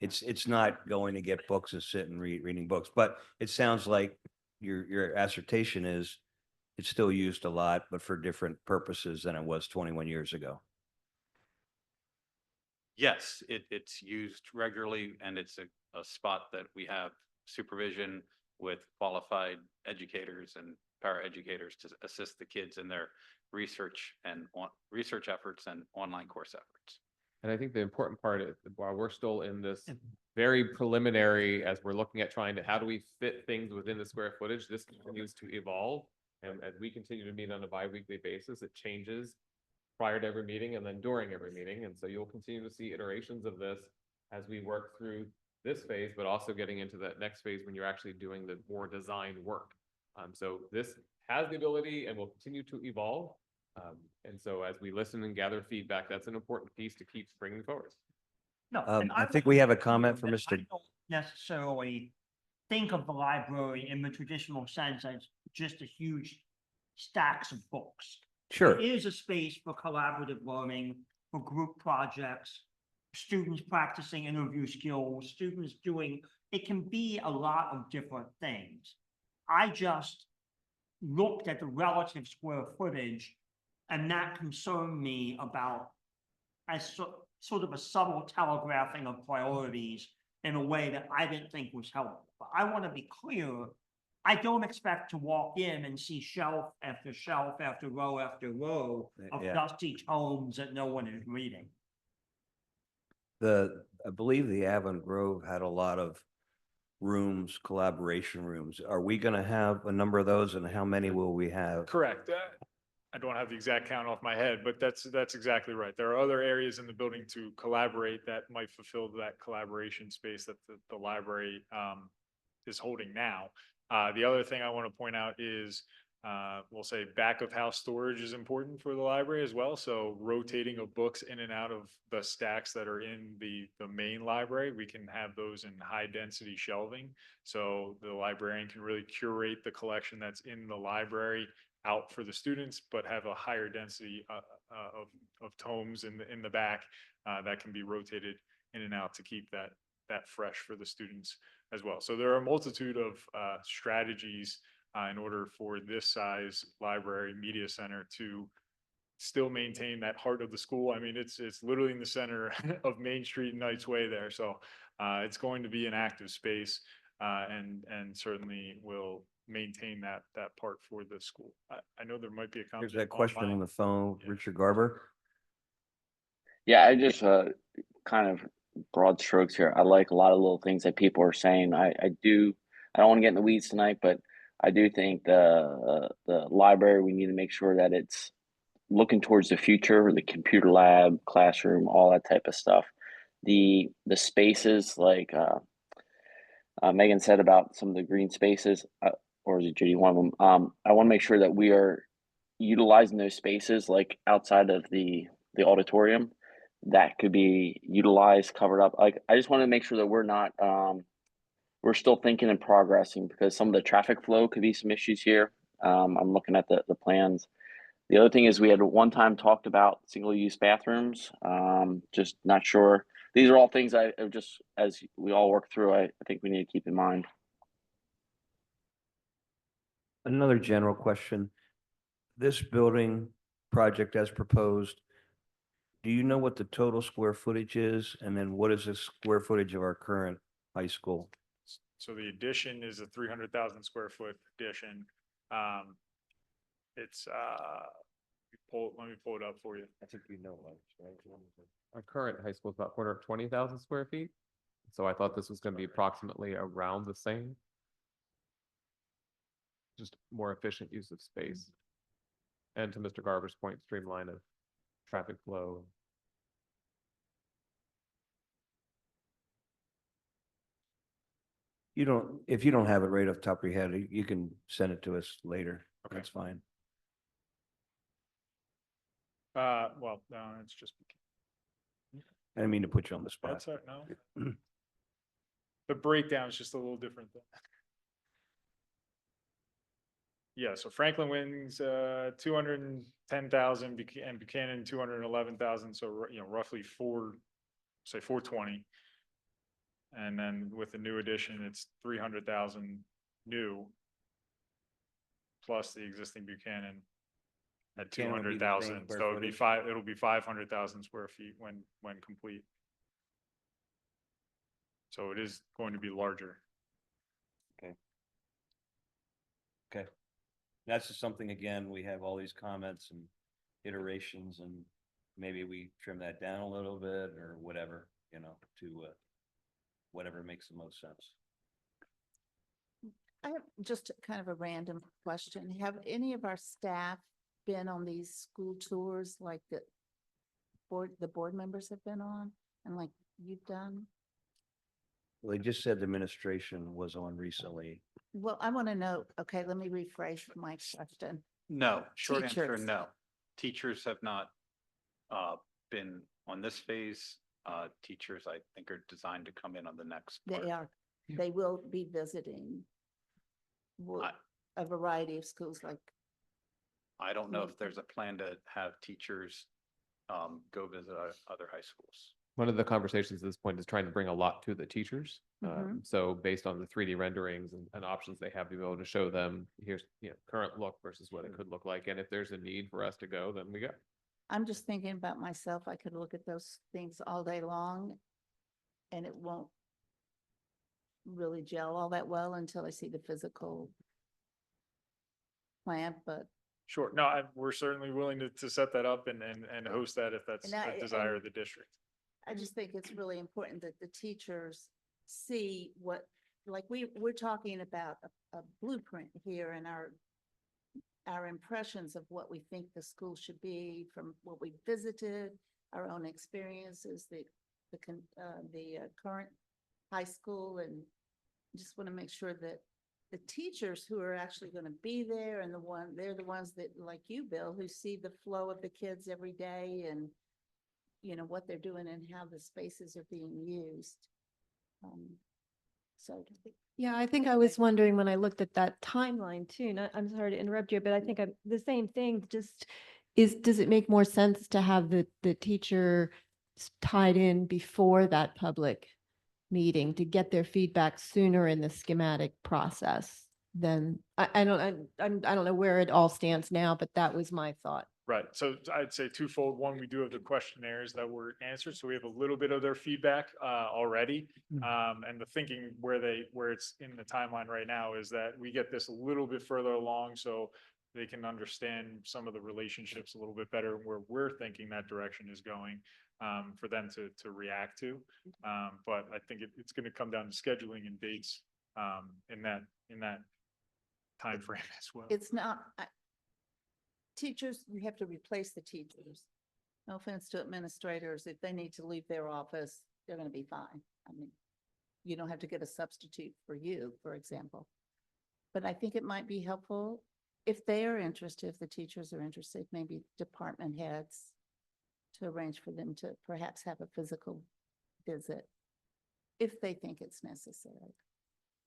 It's not going to get books and sit and reading books, but it sounds like your assertion is it's still used a lot, but for different purposes than it was 21 years ago. Yes, it's used regularly, and it's a spot that we have supervision with qualified educators and paraeducators to assist the kids in their research efforts and online course efforts. And I think the important part is while we're still in this very preliminary, as we're looking at how do we fit things within the square footage, this continues to evolve. And as we continue to meet on a bi-weekly basis, it changes prior to every meeting and then during every meeting. And so you'll continue to see iterations of this as we work through this phase, but also getting into that next phase when you're actually doing the more design work. So this has the ability and will continue to evolve. And so as we listen and gather feedback, that's an important piece to keep bringing forward. No, and I think we have a comment for I Mr. don't necessarily think of the library in the traditional sense as just a huge stacks of books. Sure. It is a space for collaborative learning, for group projects, students practicing interview skills, it can be a lot of different things. I just looked at the relative square footage, and that concerned me about, sort of a subtle telegraphing of priorities in a way that I didn't think was helpful. But I want to be clear, I don't expect to walk in and see shelf after shelf after row of Yeah. dusty tomes that no one is reading. I believe the Avon Grove had a lot of rooms, collaboration rooms. Are we gonna have a number of those, and how many will we have? Correct. I don't have the exact count off my head, but that's exactly right. There are other areas in the building to collaborate that might fulfill that collaboration space that the library is holding now. The other thing I want to point out is we'll say back of house storage is important for the library as well. So rotating of books in and out of the stacks that are in the main library, we can have those in high density shelving. So the librarian can really curate the collection that's in the library out for the students, but have a higher density of tomes in the back that can be rotated in and out to keep that fresh for the students as well. So there are a multitude of strategies in order for this size library media center to still maintain that heart of the school. I mean, it's literally in the center of Main Street and Knights Way there. So it's going to be an active space and certainly will maintain that part for the school. I know there might be a comment. There's that question online. on the phone, Yeah. Richard Garber. Yeah, I just kind of broad strokes here. I like a lot of little things that people are saying. I don't want to get in the weeds tonight, but I do think the library, we need to make sure that it's looking towards the future, the computer lab, classroom, all that type of stuff. The spaces like Megan said about some of the green spaces, or is it Judy, one of them? I want to make sure that we are utilizing those spaces like outside of the auditorium that could be utilized, covered up. Like, I just want to make sure that we're not, we're still thinking and progressing, because some of the traffic flow could be some issues here. I'm looking at the plans. The other thing is we had one time talked about single-use bathrooms. Just not sure. These are all things I just, as we all work through, I think we need to keep in mind. Another general question. This building project as proposed, do you know what the total square footage is? And then what is the square footage of our current high school? So the addition is a 300,000 square foot addition. It's let me pull it up for you. I think you know, right? Our current high school is about 420,000 square feet. So I thought this was going to be approximately around the same. Just more efficient use of space. And to Mr. Garber's point, streamline of traffic flow. If you don't have it right off the top of your head, you can send it to us later. Okay. That's fine. Well, no, it's just. I didn't mean to put you on the spot. That's all right, no. The breakdown is just a little different. Yeah, so Franklin wins 210,000 and Buchanan 211,000. So roughly 420. And then with the new addition, it's 300,000 new plus the existing Buchanan at Buchanan would be the same 200,000. square So it'll be 500,000 square feet when complete. So it is going to be larger. Okay. That's just something, again, we have all these comments and iterations, and maybe we trim that down a little bit or whatever, to whatever makes the most sense. I have just kind of a random question. Have any of our staff been on these school tours like the board members have been on and like you've done? Well, they just said the administration was on recently. Well, I want to know, okay, let me rephrase my question. No, short answer, Teachers. no. Teachers have not been on this phase. Teachers, I think, are designed to come in on the next part. They will be visiting a variety of schools like. I don't know if there's a plan to have teachers go visit other high schools. One of the conversations at this point is trying to bring a lot to the teachers. Mhm. So based on the 3D renderings and options they have to be able to show them, here's current look versus what it could look like. And if there's a need for us to go, then we go. I'm just thinking about myself. I could look at those things all day long and it won't really gel all that well until I see the physical plan, but Sure. No, we're certainly willing to set that up and host that if that's And I- a desire and- of the district. I just think it's really important that the teachers see what, like, we're talking about a blueprint here and our impressions of what we think the school should be from what we visited, our own experiences, the current high school, and just want to make sure that the teachers who are actually going to be there and they're the ones that, like you, Bill, who see the flow of the kids every day and, you know, what they're doing and how the spaces are being used. So Yeah, I think I was wondering when I looked at that timeline too, and I'm sorry to interrupt you, but I think the same thing, just does it make more sense to have the teacher tied in before that public meeting to get their feedback sooner in the schematic process? Then I don't know where it all stands now, but that was my thought. Right. So I'd say twofold. One, we do have the questionnaires that were answered, so we have a little bit of their feedback already. And the thinking where it's in the timeline right now is that we get this a little bit further along so they can understand some of the relationships a little bit better where we're thinking that direction is going for them to react to. But I think it's going to come down to scheduling and dates in that time frame as well. it's not, teachers, you have to replace the teachers. No offense to administrators, if they need to leave their office, they're going to be fine. I mean, you don't have to get a substitute for you, for example. But I think it might be helpful if they are interested, if the teachers are interested, maybe department heads to arrange for them to perhaps have a physical visit if they think it's necessary.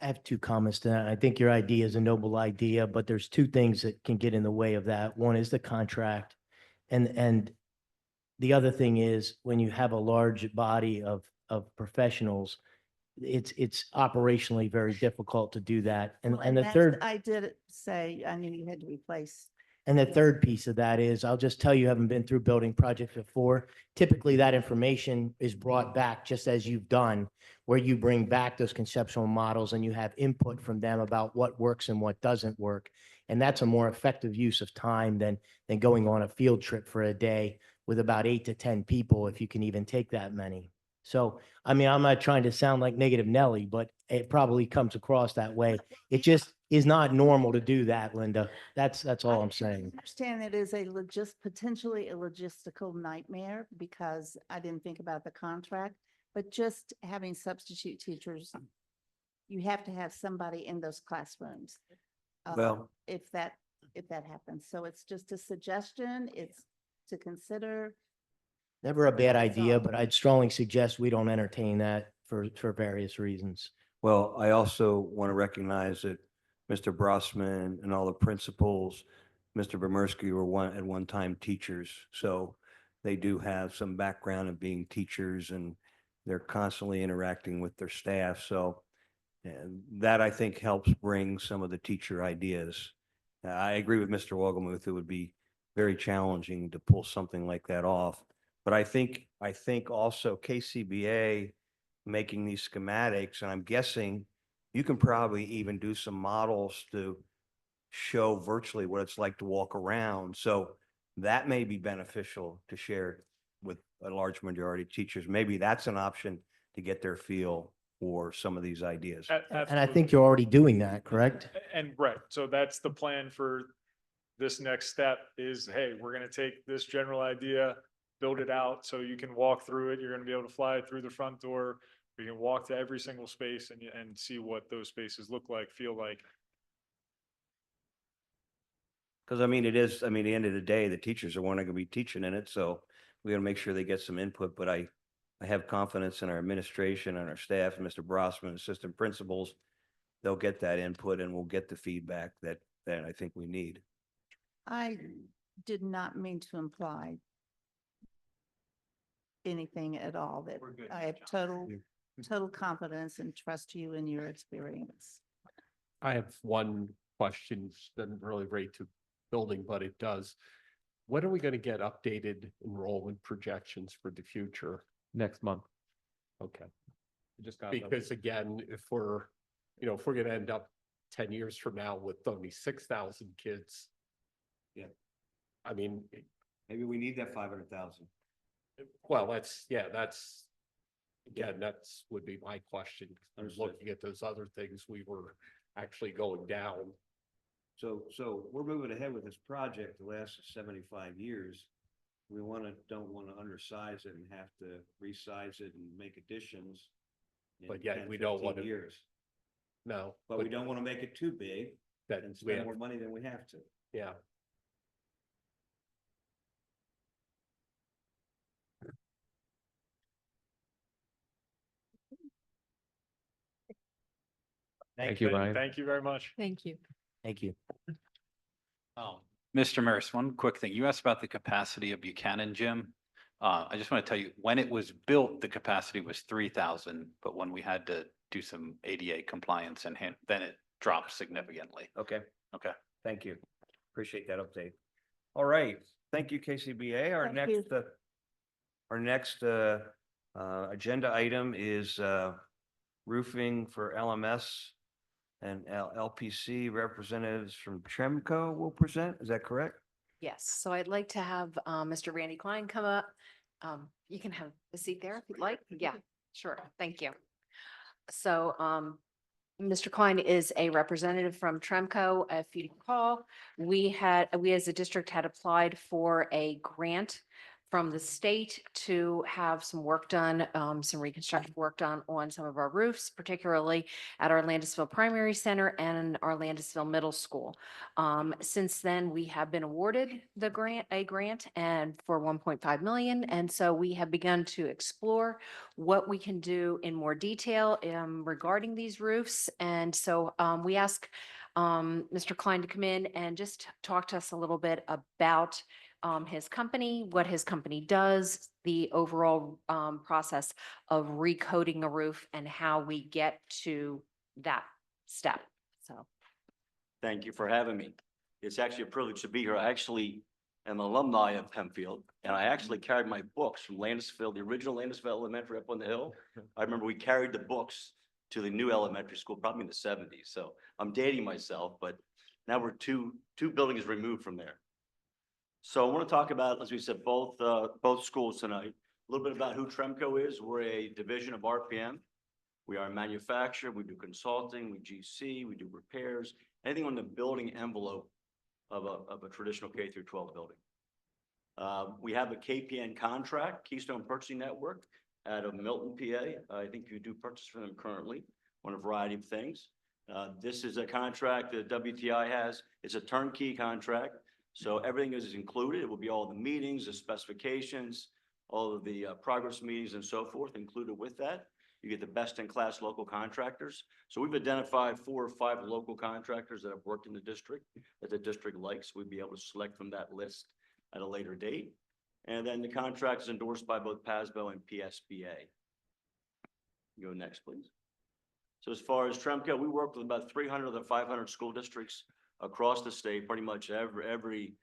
I have two comments to that. I think your idea is a noble idea, but there's two things that can get in the way of that. One is the contract. And the other thing is when you have a large body of professionals, it's operationally very difficult to do that. And Well, the that's- third, I did say, I knew you had to replace. and the third piece of that is, I'll just tell you, having been through building projects before, typically that information is brought back just as you've done, where you bring back those conceptual models and you have input from them about what works and what doesn't work. And that's a more effective use of time than going on a field trip for a day with about 8 to 10 people, if you can even take that many. So, I mean, I'm not trying to sound like negative Nelly, but it probably comes across that way. It just is not normal to do that, Linda. That's all I'm saying. I understand it is potentially a logistical nightmare because I didn't think about the contract, but just having substitute teachers, you have to have somebody in those classrooms. Well- If that happens. So it's just a suggestion. It's to consider. Never a bad That's idea, all. but I'd strongly suggest we don't entertain that for various reasons. Well, I also want to recognize that Mr. Brossman and all the principals, Mr. Bomersky were at one time teachers. So they do have some background in being teachers and they're constantly interacting with their staff. So and that I think helps bring some of the teacher ideas. I agree with Mr. Wolgemuth. It would be very challenging to pull something like that off. But I think also KCBA making these schematics, and I'm guessing you can probably even do some models to show virtually what it's like to walk around. So that may be beneficial to share with a large majority of teachers. Maybe that's an option to get their feel for some of these ideas. And I think you're already doing that, correct? And right, so that's the plan for this next step is, hey, we're gonna take this general idea, build it out so you can walk through it. You're gonna be able to fly through the front door. You can walk to every single space and see what those spaces look like, feel like. Because I mean, at the end of the day, the teachers are going to be teaching in it. So we got to make sure they get some input, but I have confidence in our administration and our staff, and Mr. Brossman, assistant principals. They'll get that input and we'll get the feedback that I think we need. I did not mean to imply anything at all that We're good. I have total confidence and trust you in your experience. I have one question, doesn't really relate to building, but it does. when are we gonna get updated enrollment projections for the future? Next month. Okay, We just got them. because again, if we're gonna end up 10 years from now with only 6,000 kids. Yeah. I mean, Maybe we need that 500,000. well, that's would be my question. Understood. Looking at those other things, we were actually going down. So we're moving ahead with this project to last 75 years. We don't want to undersize it and have to resize it and make additions. in But yet 10, we don't 15 wanna- Years, No. but we don't want to make it too big That and we spend have, more money than we have to. yeah. Thank you, Ryan. Thank you very much. Thank you. Thank you. Mr. Merris, one quick thing. You asked about the capacity of Buchanan Gym. I just want to tell you, when it was built, the capacity was 3,000, but when we had to do some ADA compliance then it dropped significantly. Okay, Okay. thank you. Appreciate that update. All right, thank you, KCBA. Our Thank you. next agenda item is roofing for LMS and LPC representatives from Tremco will present. Is that correct? Yes, so I'd like to have Mr. Randy Klein come up. You can have a seat there if you'd like. Yeah, sure. Thank you. So Mr. Klein is a representative from Tremco. If you recall, we as a district had applied for a grant from the state to have some work done, some reconstructive work done on some of our roofs, particularly at our Landisville Primary Center and our Landisville Middle School. Since then, we have been awarded a grant and for 1.5 million. And so we have begun to explore what we can do in more detail regarding these roofs. And so we ask Mr. Klein to come in and just talk to us a little bit about his company, what his company does, the overall process of recoating a roof and how we get to that step. So. Thank you for having me. It's actually a privilege to be here. I actually am an alumni of Hempfield, and I actually carried my books from Landisville, the original Landisville Elementary up on the hill. I remember we carried the books to the new elementary school, probably in the 70s. So I'm dating myself, but now we're two buildings removed from there. So I want to talk about, as we said, both schools tonight. A little bit about who Tremco is. We're a division of RPM. We are a manufacturer. We do consulting, we GC, we do repairs, anything on the building envelope of a traditional K through 12 building. We have a KPN contract, Keystone Purchasing Network, out of Milton, PA. I think you do purchase from them currently on a variety of things. This is a contract that WTI has. It's a turnkey contract. So everything is included. It will be all the meetings, the specifications, all of the progress meetings and so forth included with that. You get the best in class local contractors. So we've identified 4 or 5 local contractors that have worked in the district that the district likes. We'd be able to select from that list at a later date. And then the contract is endorsed by both PASBO and PSBA. Go next, please. So as far as Tremco, we work with about 300 of the 500 school districts across the state, pretty much every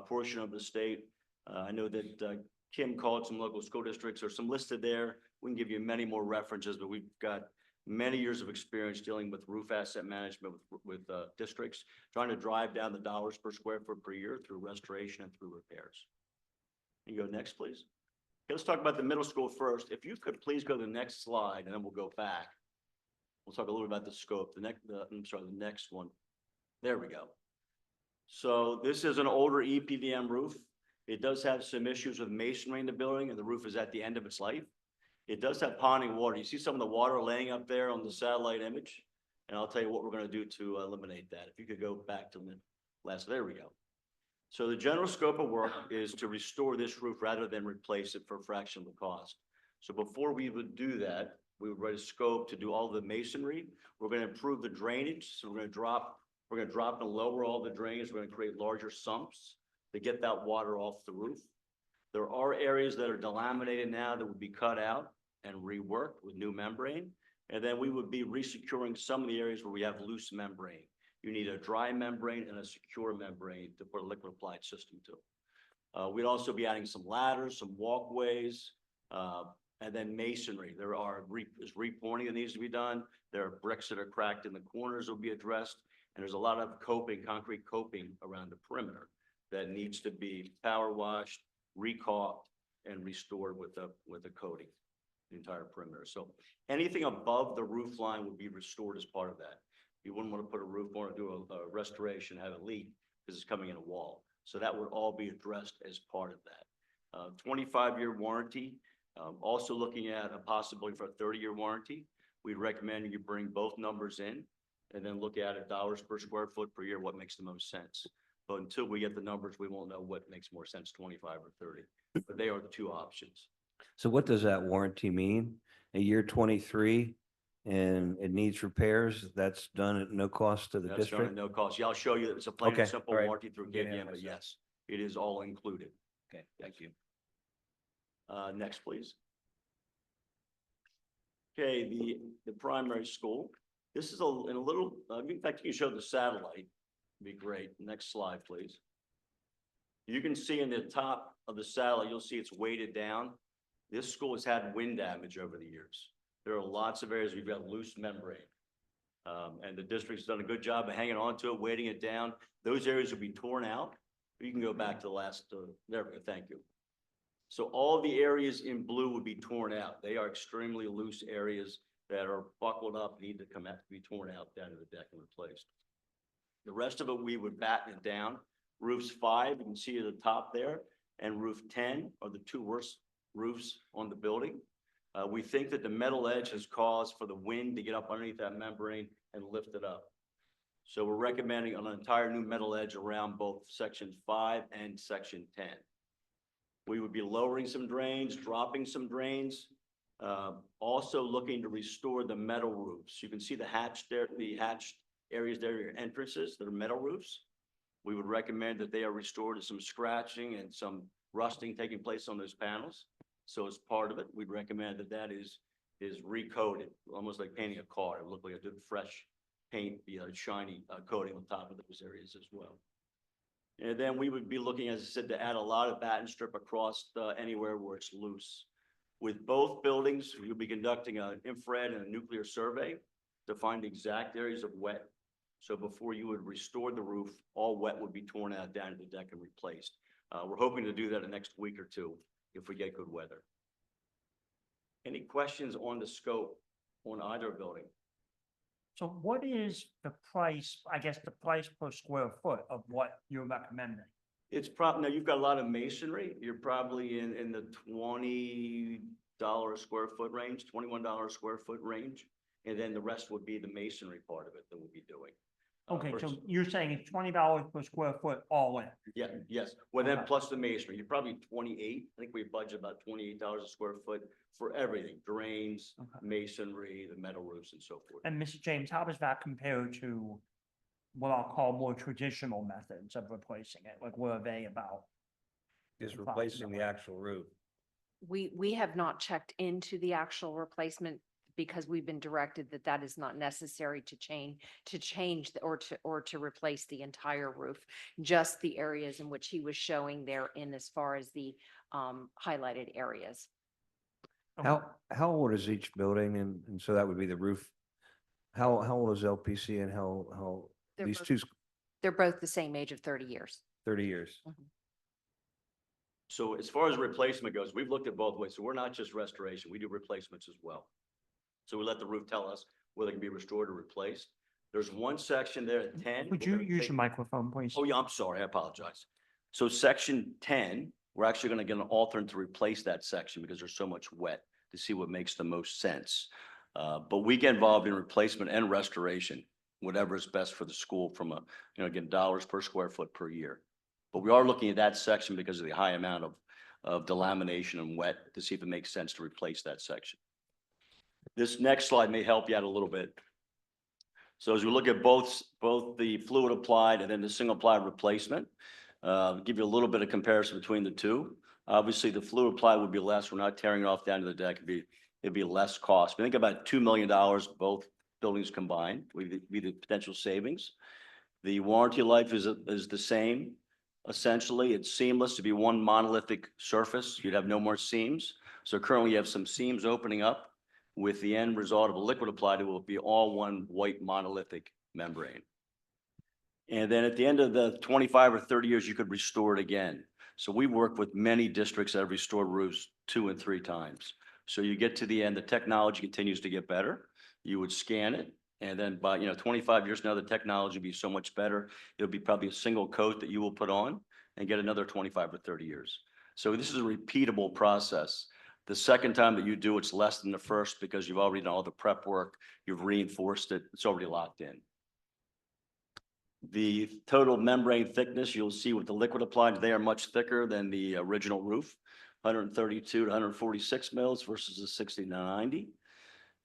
portion of the state. I know that Kim called some local school districts. There's some listed there. We can give you many more references, but we've got many years of experience dealing with roof asset management with districts, trying to drive down the dollars per square foot per year through restoration and through repairs. You go next, please. Okay, let's talk about the middle school first. If you could please go to the next slide, and then we'll go back. We'll talk a little bit about the scope. The next one. There we go. So this is an older EPDM roof. It does have some issues with masonry in the building, and the roof is at the end of its life. It does have ponding water. You see some of the water laying up there on the satellite image, and I'll tell you what we're going to do to eliminate that. If you could go back to the last, there we go. So the general scope of work is to restore this roof rather than replace it for a fraction of the cost. So before we would do that, we would write a scope to do all the masonry. We're going to improve the drainage. So we're going to drop and lower all the drains. We're going to create larger sumps to get that water off the roof. There are areas that are delaminated now that would be cut out and reworked with new membrane. And then we would be resecuring some of the areas where we have loose membrane. You need a dry membrane and a secure membrane to put a liquid applied system to. We'd also be adding some ladders, some walkways, and then masonry. There's re-pouring that needs to be done. There are bricks that are cracked in the corners will be addressed. And there's a lot of coping, concrete coping around the perimeter that needs to be power washed, recaulked, and restored with a coating, the entire perimeter. So anything above the roof line would be restored as part of that. You wouldn't want to put a roof on or do a restoration, have it leak because it's coming in a wall. So that would all be addressed as part of that. 25-year warranty. Also looking at a possibility for a 30-year warranty. We'd recommend you bring both numbers in and then look at it dollars per square foot per year, what makes the most sense. But until we get the numbers, we won't know what makes more sense, 25 or 30. But they are the two options. So what does that warranty mean? A year 23 and it needs repairs, that's done at no cost to the That's done at district? no cost. Yeah, I'll show you. It's a plain Okay, and simple all right. warranty through Yeah, KBM, but yes, it is all included. Okay, thank you. Next, please. Okay, the primary school. This is in a little, in fact, you can show the satellite. It'd be great. Next slide, please. You can see in the top of the satellite, you'll see it's weighted down. This school has had wind damage over the years. There are lots of areas we've got loose membrane. And the district's done a good job of hanging on to it, weighting it down. Those areas will be torn out. You can go back to the last, there we go, thank you. So all the areas in blue would be torn out. They are extremely loose areas that are buckled up, need to come out, to be torn out down to the deck and replaced. The rest of it, we would batten it down. Roofs 5, you can see at the top there, and roof 10 are the two worst roofs on the building. We think that the metal edge has caused for the wind to get up underneath that membrane and lift it up. So we're recommending an entire new metal edge around both section 5 and section 10. We would be lowering some drains, dropping some drains, also looking to restore the metal roofs. You can see the hatched there, the hatched areas there, your entrances that are metal roofs. We would recommend that they are restored to some scratching and some rusting taking place on those panels. So as part of it, we'd recommend that that is recoated, almost like painting a car. It would look like a good fresh paint, shiny coating on top of those areas as well. And then we would be looking, as I said, to add a lot of batten strip across anywhere where it's loose. With both buildings, we'll be conducting an infrared and a nuclear survey to find exact areas of wet. So before you would restore the roof, all wet would be torn out down to the deck and replaced. We're hoping to do that in the next week or two if we get good weather. Any questions on the scope on either building? So what is the price, I guess, the price per square foot of what you're recommending? It's probably, now you've got a lot of masonry. You're probably in the $20 square foot range, $21 square foot range. And then the rest would be the masonry part of it that we'll be doing. Okay, so you're saying it's $20 per square foot all in? Yeah, yes. Well, then Okay. plus the masonry, you're probably 28. I think we budget about $28 a square foot for everything, drains, Okay. masonry, the metal roofs and so forth. And Mr. James, how does that compare to what I'll call more traditional methods of replacing it? Like, what are they about? Is replacing the actual roof. We have not checked into the actual replacement because we've been directed that that is not necessary to change or to replace the entire roof, just the areas in which he was showing there in as far as the highlighted areas. How old is each building? And so that would be the roof. How old is LPC and how They're these both- two, They're both the same age of 30 years. 30 years? So as far as replacement goes, we've looked at both ways. So we're not just restoration, we do replacements as well. So we let the roof tell us whether it can be restored or replaced. There's one section there at 10. Would we're you gonna use take- your microphone, please? Oh, yeah, I'm sorry, I apologize. So section 10, we're actually gonna get an alternate to replace that section because there's so much wet to see what makes the most sense. But we get involved in replacement and restoration, whatever is best for the school from again, dollars per square foot per year. But we are looking at that section because of the high amount of delamination and wet to see if it makes sense to replace that section. This next slide may help you out a little bit. So as we look at both the fluid applied and then the single ply replacement, give you a little bit of comparison between the two. Obviously, the fluid applied would be less. We're not tearing it off down to the deck. It'd be less cost. We think about $2 million, both buildings combined, would be the potential savings. The warranty life is the same. Essentially, it's seamless to be one monolithic surface. You'd have no more seams. So currently you have some seams opening up with the end result of a liquid applied, it will be all one white monolithic membrane. And then at the end of the 25 or 30 years, you could restore it again. So we work with many districts that have restored roofs 2 and 3 times. So you get to the end, the technology continues to get better. You would scan it. And then by, 25 years now, the technology will be so much better. It'll be probably a single coat that you will put on and get another 25 or 30 years. So this is a repeatable process. The second time that you do, it's less than the first because you've already done all the prep work. You've reinforced it. It's already locked in. The total membrane thickness, you'll see with the liquid applied, they are much thicker than the original roof, 132 to 146 mils versus the 60 to 90.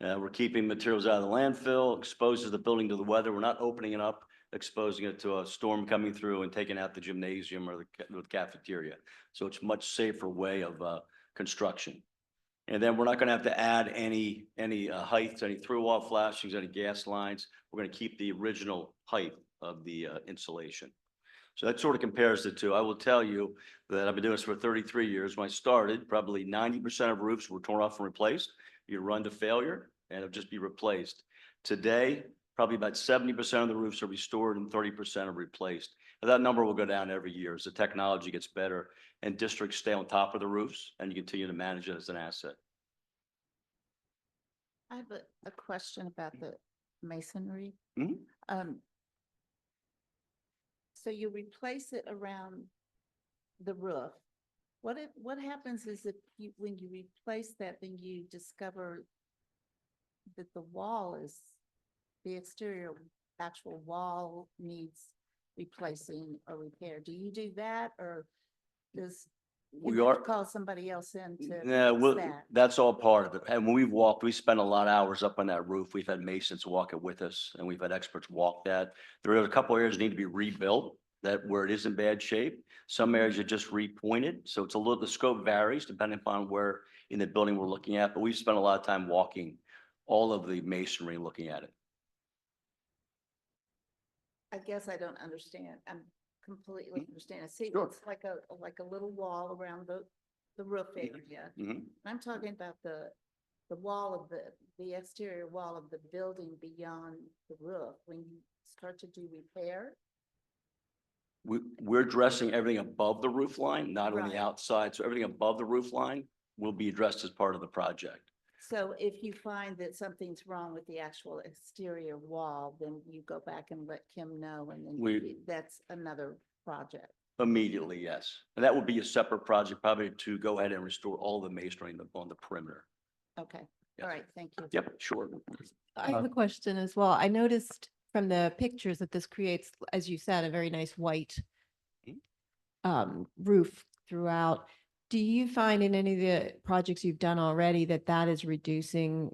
We're keeping materials out of the landfill, exposes the building to the weather. We're not opening it up, exposing it to a storm coming through and taking out the gymnasium or the cafeteria. So it's a much safer way of construction. And then we're not going to have to add any heights, any through-wall flashings, any gas lines. We're going to keep the original height of the insulation. So that sort of compares the two. I will tell you that I've been doing this for 33 years. When I started, probably 90% of roofs were torn off and replaced. You run to failure and it'll just be replaced. Today, probably about 70% of the roofs are restored and 30% are replaced. And that number will go down every year as the technology gets better and districts stay on top of the roofs and you continue to manage it as an asset. I have a question about the masonry. Mhm. So you replace it around the roof. What happens is if you, when you replace that, then you discover that the exterior actual wall needs replacing or repair. Do you do that or does? We you have are- to Call somebody else in to Yeah, fix that? that's all part of it. And when we've walked, we spend a lot of hours up on that roof. We've had masons walk it with us and we've had experts walk that. There are a couple areas that need to be rebuilt that where it is in bad shape. Some areas are just repointed. So it's a little, the scope varies depending upon where in the building we're looking at, but we've spent a lot of time walking all of the masonry, looking at it. I guess I don't understand. I'm completely understand. See, Sure. it's like a little wall around the roof area. Mhm. I'm talking about the wall of the exterior wall of the building beyond the roof. When you start to do repair, We're addressing everything above the roof line, not on the Right. outside. So everything above the roof line will be addressed as part of the project. so if you find that something's wrong with the actual exterior wall, then you go back and let Kim know, and then that's another project. Immediately, yes. And that would be a separate project, probably to go ahead and restore all the masonry on the perimeter. Okay, Yes. all right, thank you. Yep, sure. I have a question as well. I noticed from the pictures that this creates, as you said, a very nice white roof throughout. Do you find in any of the projects you've done already that is reducing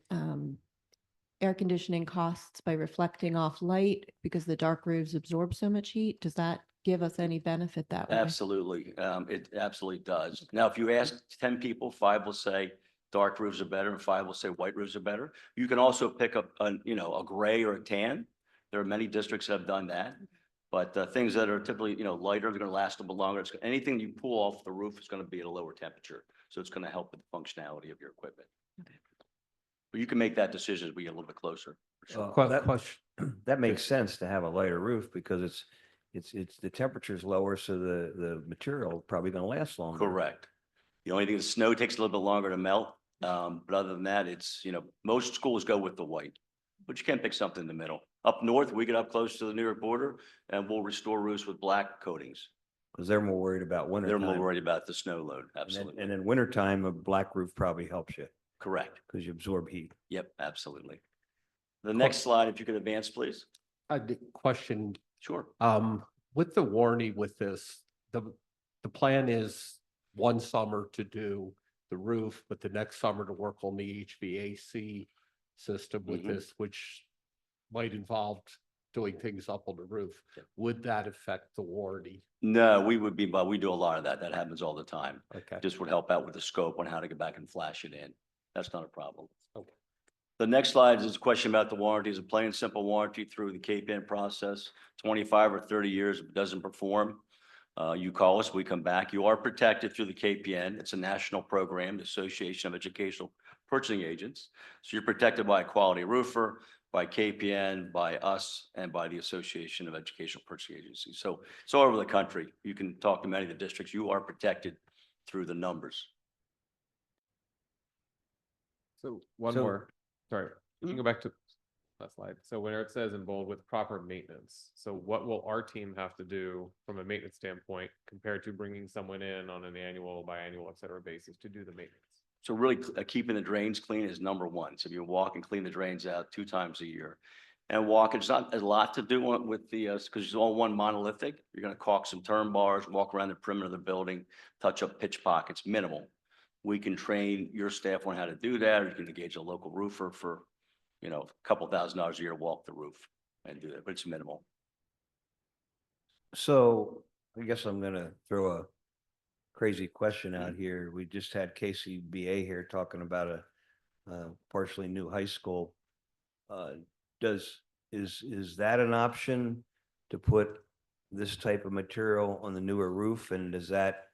air conditioning costs by reflecting off light because the dark roofs absorb so much heat? Does that give us any benefit that way? Absolutely. It absolutely does. Now, if you ask 10 people, 5 will say dark roofs are better and 5 will say white roofs are better. You can also pick up a gray or a tan. There are many districts that have done that. But things that are typically, lighter, they're going to last a little longer. Anything you pull off the roof is going to be at a lower temperature. So it's going to help with the functionality of your equipment. But you can make that decision as we get a little bit closer. for sure. That makes sense to have a lighter roof because it's the temperature's lower, so the material probably gonna last longer. Correct. The only thing is snow takes a little bit longer to melt. But other than that, it's, most schools go with the white, but you can pick something in the middle. Up north, we get up close to the New York border and we'll restore roofs with black coatings. Because they're more worried about winter They're time. more worried about the snow load. And Absolutely. then wintertime, a black roof probably helps you Correct. because you absorb heat. Yep, absolutely. The next slide, if you could advance, please. Question, Sure. with the warranty with this, the plan is one summer to do the roof, but the next summer to work on the HVAC system with Mhm. this, which might involve doing things up on the roof. Would that affect the warranty? No, but we do a lot of that. That happens all the time. Okay. Just would help out with the scope on how to get back and flash it in. That's not a problem. Okay. The next slide is a question about the warranty. It's a plain and simple warranty through the KPN process. 25 or 30 years, if it doesn't perform, You call us, we come back. You are protected through the KPN. It's a national program, the Association of Educational Purchasing Agents. So you're protected by a quality roofer, by KPN, by us, and by the Association of Educational Purchasing Agencies. So it's all over the country. You can talk to many of the districts. You are protected through the numbers. So one So- more, sorry, you can go back to that slide. So where it says in bold with proper maintenance, so what will our team have to do from a maintenance standpoint compared to bringing someone in on an annual, biannual, et cetera, basis to do the maintenance? So really keeping the drains clean is number one. So you walk and clean the drains out 2 times a year. And walk, it's not a lot to do with the, because it's all one monolithic. You're gonna caulk some turn bars, walk around the perimeter of the building, touch up pitch pockets, minimal. We can train your staff on how to do that, or you can engage a local roofer for, a couple $1,000s a year to walk the roof and do that, but it's minimal. So I guess I'm gonna throw a crazy question out here. We just had KCBA here talking about a partially new high school. Is that an option to put this type of material on the newer roof, and does that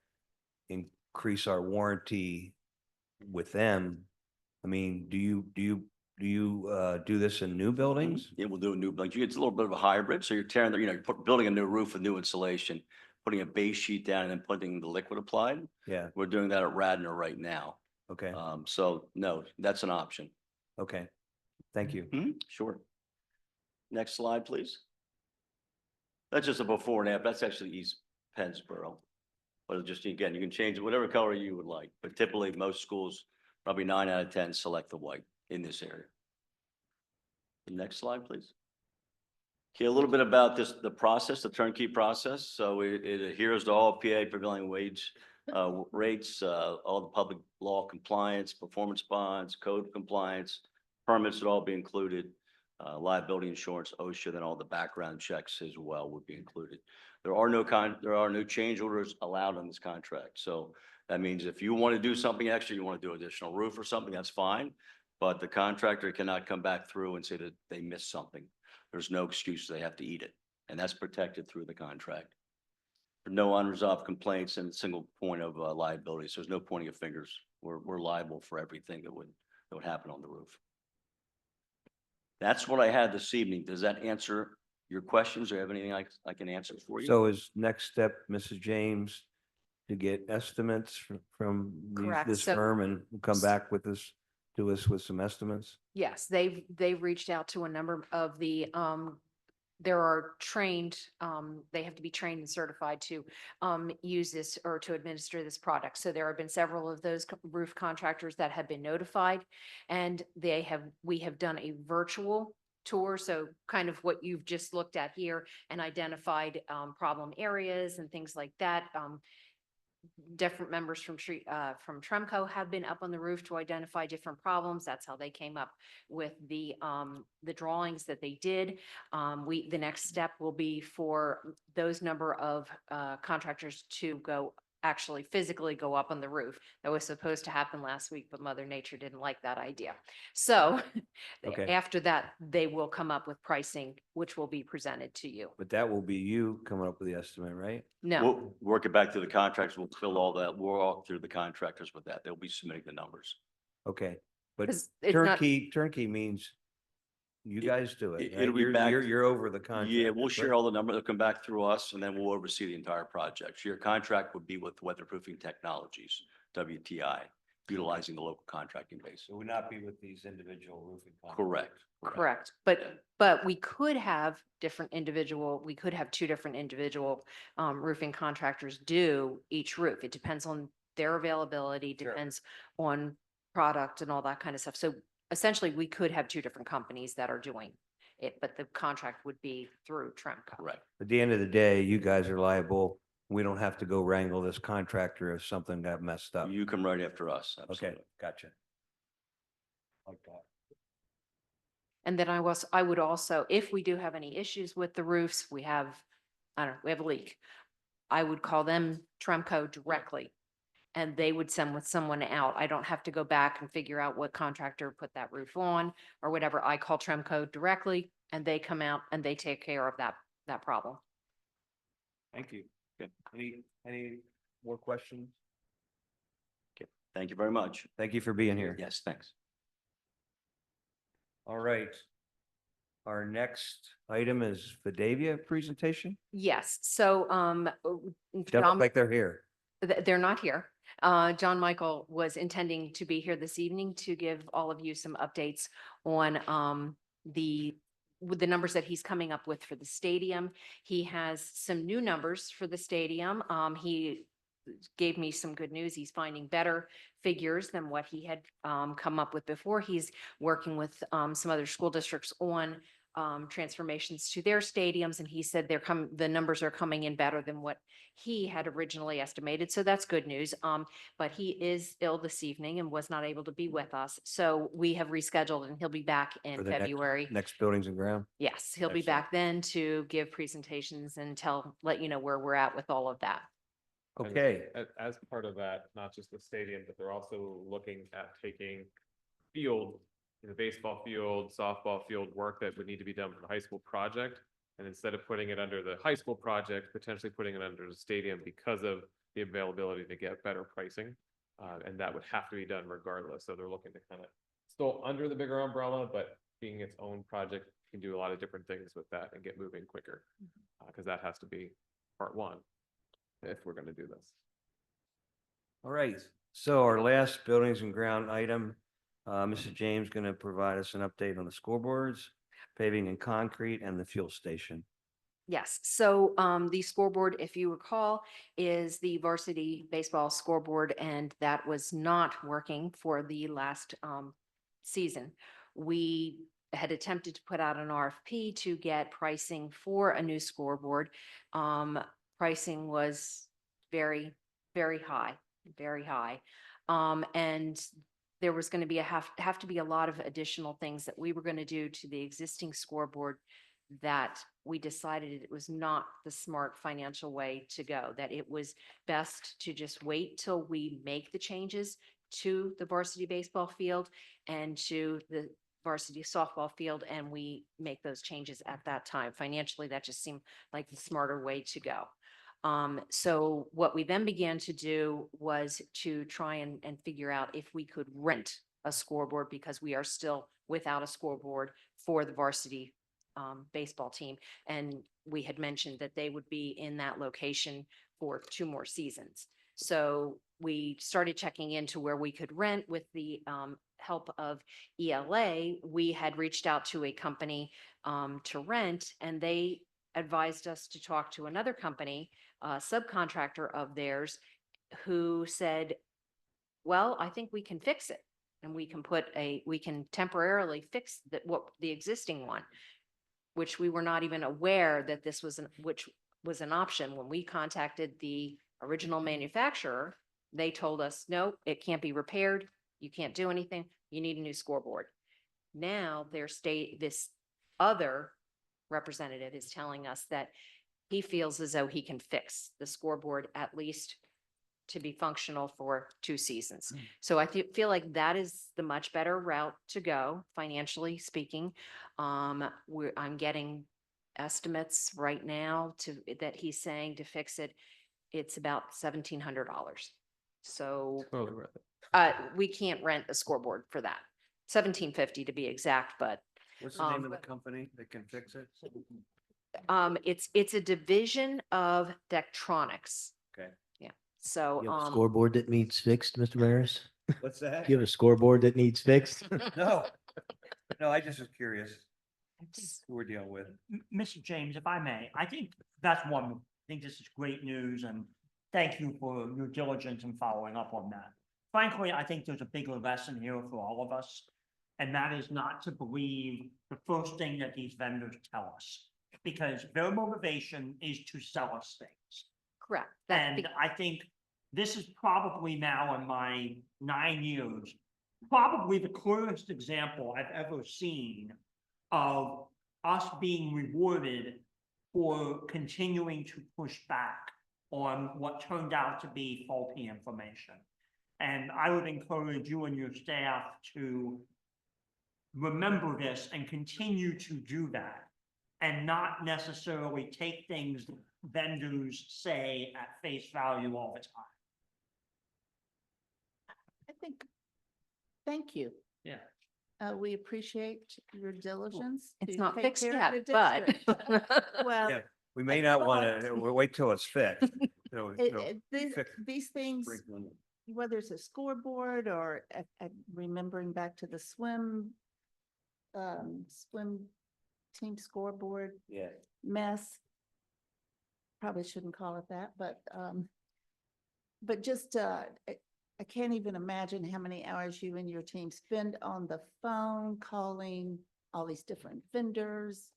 increase our warranty with them? I mean, do you do this in new buildings? Yeah, we'll do a new, like, it's a little bit of a hybrid. So you're tearing, you're building a new roof with new insulation, putting a base sheet down and then putting the liquid applied. Yeah, We're doing that at Radnor right now. okay, So no, that's an option. okay. Thank you. Sure. Next slide, please. That's just a before and after. That's actually East Pennsboro. But just, again, you can change it whatever color you would like, but typically most schools, probably 9 out of 10 select the white in this area. The next slide, please. Okay, a little bit about the process, the turnkey process. So it adheres to all PA prevailing wage rates, all the public law compliance, performance bonds, code compliance, permits would all be included. Liability insurance, OSHA, then all the background checks as well would be included. There are no change orders allowed on this contract. So that means if you want to do something extra, you want to do additional roof or something, that's fine. But the contractor cannot come back through and say that they missed something. There's no excuse, they have to eat it. And that's protected through the contract. No unresolved complaints and single point of liability. So there's no pointing of fingers. We're liable for everything that would happen on the roof. That's what I had this evening. Does that answer your questions, or have anything I can answer for you? So is next step, Mrs. James, to get estimates from Correct. this So- firm and come back with us with some estimates? Yes, they've reached out to a number of the, there are trained, they have to be trained and certified to use this or to administer this product. So there have been several of those roof contractors that have been notified, and we have done a virtual tour. So kind of what you've just looked at here, and identified problem areas and things like that. Different members from Tremco have been up on the roof to identify different problems. That's how they came up with the drawings that they did. The next step will be for those number of contractors to actually physically go up on the roof. That was supposed to happen last week, but Mother Nature didn't like that idea. So Okay. after that, they will come up with pricing, which will be presented to you. But that will be you coming up with the estimate, right? No, We'll work it back to the contractors. We'll fill all that. We'll walk through the contractors with that. They'll be submitting the numbers. Okay, but 'cause it's not- turnkey means you guys do it. it'll right? be back- You're over the contract. Yeah, we'll share right? all the numbers. They'll come back through us, and then we'll oversee the entire project. So your contract would be with Weatherproofing Technologies, WTI, utilizing the local contracting base. It would not be with these individual roofing. Correct. correct. But we could have we could have 2 different individual roofing contractors do each roof. It depends on their availability, Sure. depends on product and all that kind of stuff. So essentially, we could have 2 different companies that are doing it, but the contract would be through Tremco. Correct. At the end of the day, you guys are liable. We don't have to go wrangle this contractor if something got messed up. You come right after us. Okay, Absolutely. gotcha. Like that. And then I would also, if we do have any issues with the roofs, we have a leak. I would call them Tremco directly, and they would send with someone out. I don't have to go back and figure out what contractor put that roof on or whatever. I call Tremco directly, and they come out and they take care of that problem. Thank you. Any more questions? Thank you very much. Thank you for being here. Yes, thanks. All right. Our next item is Vidavia presentation. Yes, so, Don't John- look like they're here. They're not here. John Michael was intending to be here this evening to give all of you some updates on with the numbers that he's coming up with for the stadium. He has some new numbers for the stadium. He gave me some good news. He's finding better figures than what he had come up with before. He's working with some other school districts on transformations to their stadiums, and he said the numbers are coming in better than what he had originally estimated. So that's good news. But he is ill this evening and was not able to be with us. So we have rescheduled, and he'll be back for in the next- February. Next buildings and ground. Yes, he'll be Excellent. back then to give presentations and let you know where we're at with all of that. And Okay, As part of that, not just the stadium, but they're also looking at taking field, the baseball field, softball field work that would need to be done for the high school project. And instead of putting it under the high school project, potentially putting it under the stadium because of the availability to get better pricing. And that would have to be done regardless. So they're looking to kind of still under the bigger umbrella, but being its own project, can do a lot of different things with that and get moving quicker. Because that has to be part one if we're going to do this. all right. So our last buildings and ground item, Mrs. James going to provide us an update on the scoreboards, paving and concrete, and the fuel station. Yes, so the scoreboard, if you recall, is the varsity baseball scoreboard, and that was not working for the last season. We had attempted to put out an RFP to get pricing for a new scoreboard. Pricing was very, very high, very high. And there was going to be have to be a lot of additional things that we were going to do to the existing scoreboard that we decided it was not the smart financial way to go, that it was best to just wait till we make the changes to the varsity baseball field and to the varsity softball field, and we make those changes at that time. Financially, that just seemed like the smarter way to go. So what we then began to do was to try and figure out if we could rent a scoreboard, because we are still without a scoreboard for the varsity baseball team. And we had mentioned that they would be in that location for 2 more seasons. So we started checking into where we could rent with the help of ELA. We had reached out to a company to rent, and they advised us to talk to another company, a subcontractor of theirs, who said, well, I think we can fix it. And we can temporarily fix the existing one, which we were not even aware that this was which was an option. When we contacted the original manufacturer, they told us, no, it can't be repaired. You can't do anything. You need a new scoreboard. Now this other representative is telling us that he feels as though he can fix the scoreboard at least to be functional for 2 seasons. So I feel like that is the much better route to go, financially speaking. I'm getting estimates right now that he's saying to fix it, it's about $1,700. So we can't rent a scoreboard for that. $1,750 to be exact, but What's the name of the company that can fix it? it's a division of Daktronics. Okay. Yeah. So You have a scoreboard that needs fixed, Mr. Maris? What's that? You have a scoreboard that needs fixed? No, no, I just was curious who we're dealing with. Mr. James, if I may, I think that's wonderful. I think this is great news, and thank you for your diligence in following up on that. Frankly, I think there's a bigger lesson here for all of us, and that is not to believe the first thing that these vendors tell us, because their motivation is to sell us things. correct. And I think this is probably now in my 9 years, probably the clearest example I've ever seen of us being rewarded for continuing to push back on what turned out to be faulty information. And I would encourage you and your staff to remember this and continue to do that. and not necessarily take things that vendors say at face value all the time. I think, thank you. Yeah. We appreciate your diligence. It's to not take fixed care of yet, the but. district. Well, Yeah, we may not want to, we'll wait till it's fixed. these Fix- things, sprinkle. whether it's a scoreboard or remembering back to the swim team scoreboard Yeah. mess. Probably shouldn't call it that, but just, I can't even imagine how many hours you and your team spend on the phone calling all these different vendors.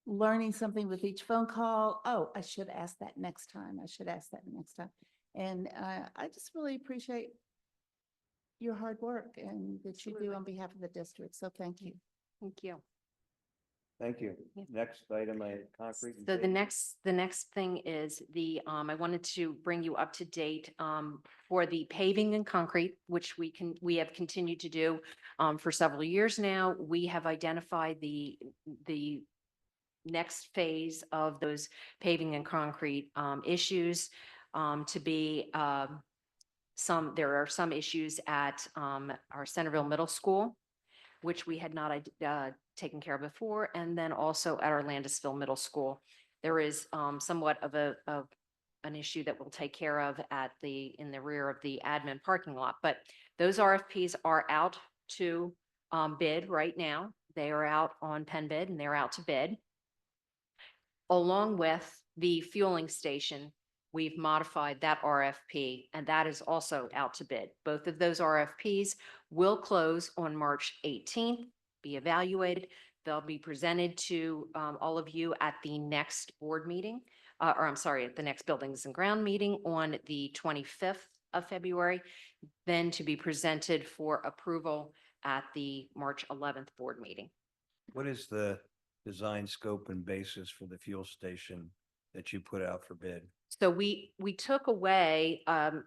Learning something with each phone call. Oh, I should ask that next time. I should ask that next time. And I just really appreciate your hard work and that you do on behalf of the district. So thank you. Thank you. Thank you. Yeah. Next item, concrete. and So the paving. next thing is I wanted to bring you up to date, for the paving and concrete, which we have continued to do, for several years now. We have identified the next phase of those paving and concrete, issues, to be, there are some issues at, our Centerville Middle School, which we had not taken care of before, and then also at our Landisville Middle School. There is somewhat of an issue that we'll take care of in the rear of the admin parking lot. But those RFPs are out to bid right now. They are out on Penn Bid and they're out to bid. Along with the fueling station, we've modified that RFP and that is also out to bid. Both of those RFPs will close on March 18th, be evaluated. They'll be presented to all of you at the next board meeting, at the next Buildings and Ground meeting on the 25th of February, then to be presented for approval at the March 11th board meeting. What is the design scope and basis for the fuel station that you put out for bid? So we took away,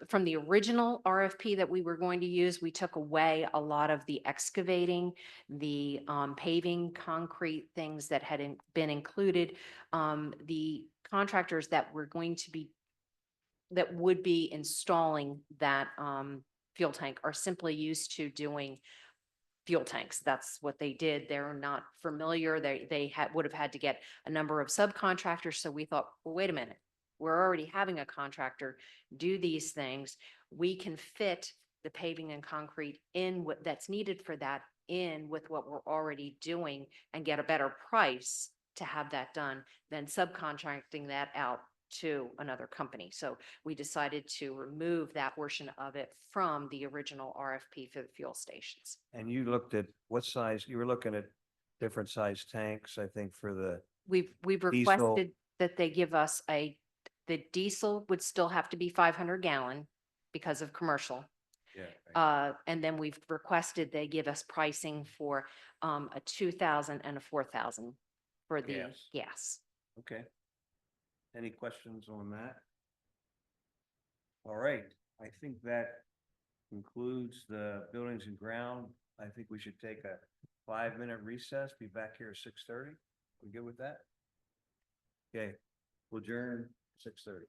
from the original RFP that we were going to use, we took away a lot of the excavating, the paving, concrete things that had been included. The contractors that would be installing that fuel tank are simply used to doing fuel tanks. That's what they did. They're not familiar. They would have had to get a number of subcontractors. So we thought, well, wait a minute. We're already having a contractor do these things. We can fit the paving and concrete in that's needed for that in with what we're already doing and get a better price to have that done than subcontracting that out to another company. So we decided to remove that portion of it from the original RFP for the fuel stations. And you looked at what size, you were looking at different size tanks, I think, for the, We've Diesel. requested that they give us the diesel would still have to be 500 gallon because of commercial. yeah. And then we've requested they give us pricing for a 2,000 and a 4,000 for the Gas. gas. Okay. Any questions on that? All right, I think that concludes the buildings and ground. I think we should take a 5-minute recess, be back here at 6:30. We good with that? Okay, we'll adjourn 6:30.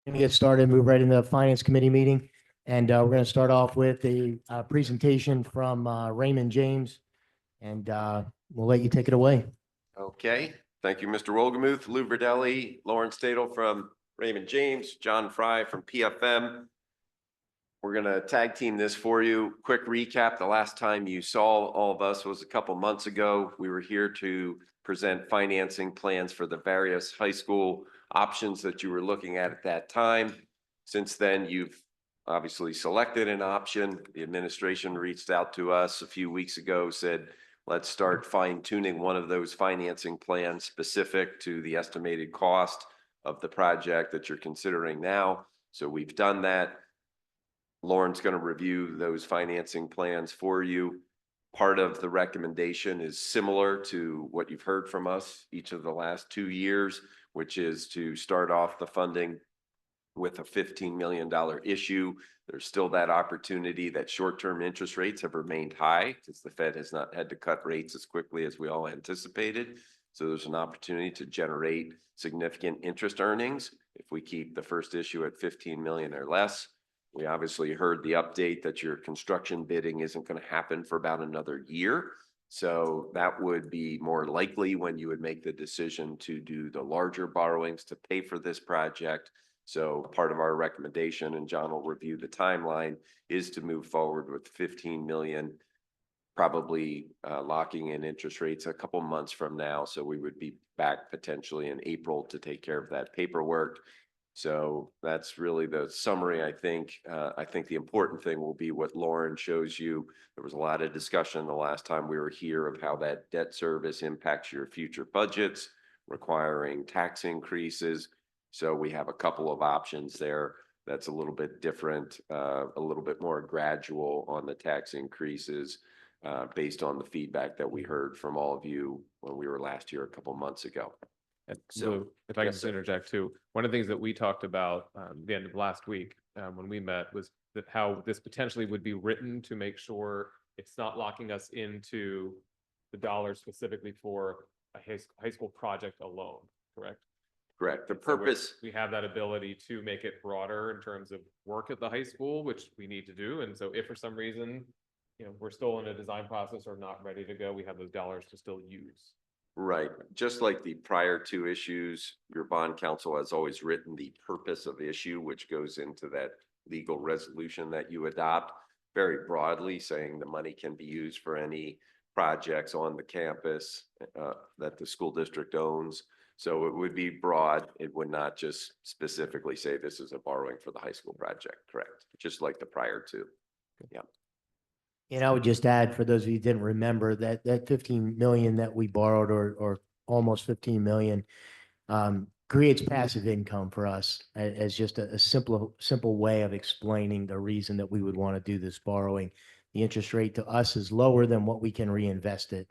Going to get started, move right into the Finance Committee meeting. And we're going to start off with a presentation from Raymond James. And we'll let you take it away. Okay, thank you, Mr. Wolgemuth, Lou Verdelli, Lauren Stadel from Raymond James, John Fry from PFM. We're going to tag team this for you. Quick recap. The last time you saw all of us was a couple months ago. We were here to present financing plans for the various high school options that you were looking at that time. Since then, you've obviously selected an option. The administration reached out to us a few weeks ago, said, let's start fine tuning one of those financing plans specific to the estimated cost of the project that you're considering now. So we've done that. Lauren's going to review those financing plans for you. Part of the recommendation is similar to what you've heard from us each of the last 2 years, which is to start off the funding with a $15 million issue. There's still that opportunity that short-term interest rates have remained high because the Fed has not had to cut rates as quickly as we all anticipated. So there's an opportunity to generate significant interest earnings if we keep the first issue at 15 million or less. We obviously heard the update that your construction bidding isn't going to happen for about another year. So that would be more likely when you would make the decision to do the larger borrowings to pay for this project. So part of our recommendation, and John will review the timeline, is to move forward with 15 million, probably locking in interest rates a couple months from now. So we would be back potentially in April to take care of that paperwork. So that's really the summary, I think. I think the important thing will be what Lauren shows you. There was a lot of discussion the last time we were here of how that debt service impacts your future budgets, requiring tax increases. So we have a couple of options there that's a little bit different, a little bit more gradual on the tax increases based on the feedback that we heard from all of you when we were last here a couple months ago. So if I can just interject too, one of the things that we talked about the end of last week when we met was that how this potentially would be written to make sure it's not locking us into the dollars specifically for a high school project alone, correct? Correct. The So purpose. we have that ability to make it broader in terms of work at the high school, which we need to do. And so if for some reason, we're still in a design process or not ready to go, we have those dollars to still use. Right. Just like the prior two issues, your bond counsel has always written the purpose of issue, which goes into that legal resolution that you adopt very broadly, saying the money can be used for any projects on the campus that the school district owns. So it would be broad. It would not just specifically say this is a borrowing for the high school project. Correct. Just like the prior two. Yeah. And I would just add, for those of you who didn't remember, that 15 million that we borrowed, or almost 15 million, creates passive income for us as just a simple way of explaining the reason that we would want to do this borrowing. The interest rate to us is lower than what we can reinvest it.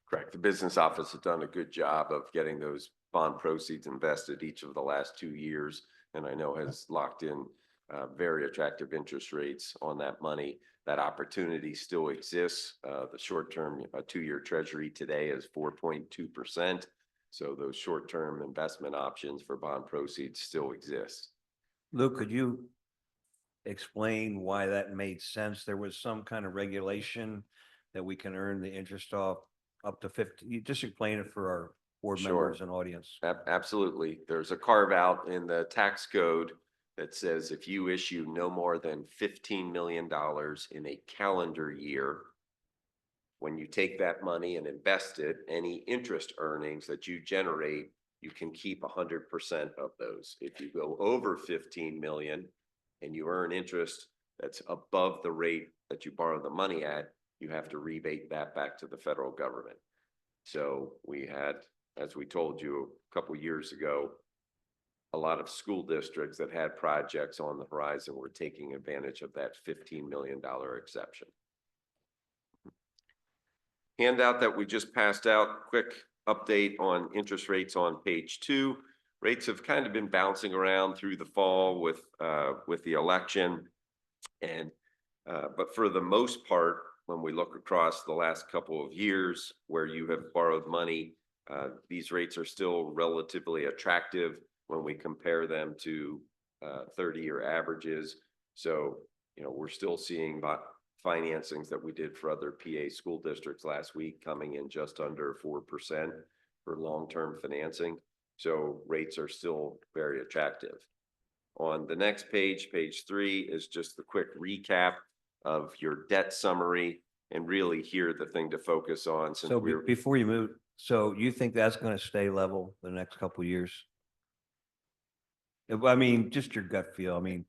Correct. The business office has done a good job of getting those bond proceeds invested each of the last 2 years, and I know has locked in very attractive interest rates on that money. That opportunity still exists. The short-term 2-year treasury today is 4.2%. So those short-term investment options for bond proceeds still exist. Luke, could you explain why that made sense? There was some kind of regulation that we can earn the interest off up to 50. You just explain it for our board members and audience. Absolutely. There's a carve out in the tax code that says if you issue no more than $15 million in a calendar year, when you take that money and invest it, any interest earnings that you generate, you can keep 100% of those. If you go over 15 million and you earn interest that's above the rate that you borrow the money at, you have to rebate that back to the federal government. So we had, as we told you a couple years ago, a lot of school districts that had projects on the horizon were taking advantage of that $15 million exception. Handout that we just passed out, quick update on interest rates on page 2. Rates have kind of been bouncing around through the fall with the election. And but for the most part, when we look across the last couple of years where you have borrowed money, these rates are still relatively attractive. when we compare them to 30-year averages. So, we're still seeing financings that we did for other PA school districts last week coming in just under 4% for long-term financing. So rates are still very attractive. On the next page, page 3, is just the quick recap of your debt summary, and really here the thing to focus on. Since So before you move, so you think that's going to stay level the next couple of years? I mean, just your gut feel. I mean,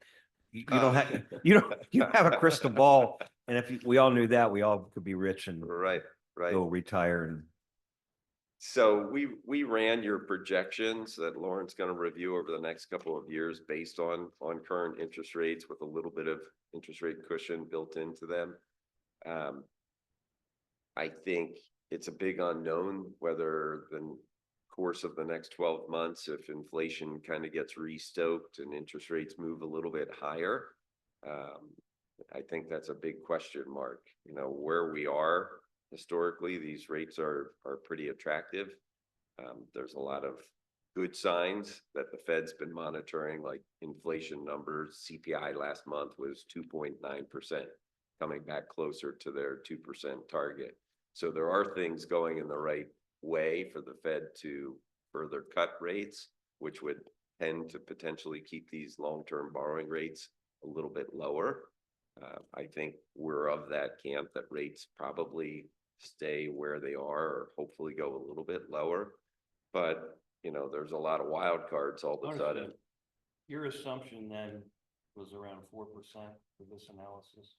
you don't have, you don't have a crystal ball. And if we all knew that, we all could be rich and right. go retire. And so we ran your projections that Lauren's going to review over the next couple of years based on current interest rates with a little bit of interest rate cushion built into them. I think it's a big unknown whether the course of the next 12 months, if inflation kind of gets restoked and interest rates move a little bit higher. I think that's a big question mark. Where we are historically, these rates are pretty attractive. There's a lot of good signs that the Fed's been monitoring, like inflation numbers. CPI last month was 2.9%, coming back closer to their 2% target. So there are things going in the right way for the Fed to further cut rates, which would tend to potentially keep these long-term borrowing rates a little bit lower. I think we're of that camp that rates probably stay where they are or hopefully go a little bit lower. But, there's a lot of wild cards all of a sudden. Your assumption then was around 4% for this analysis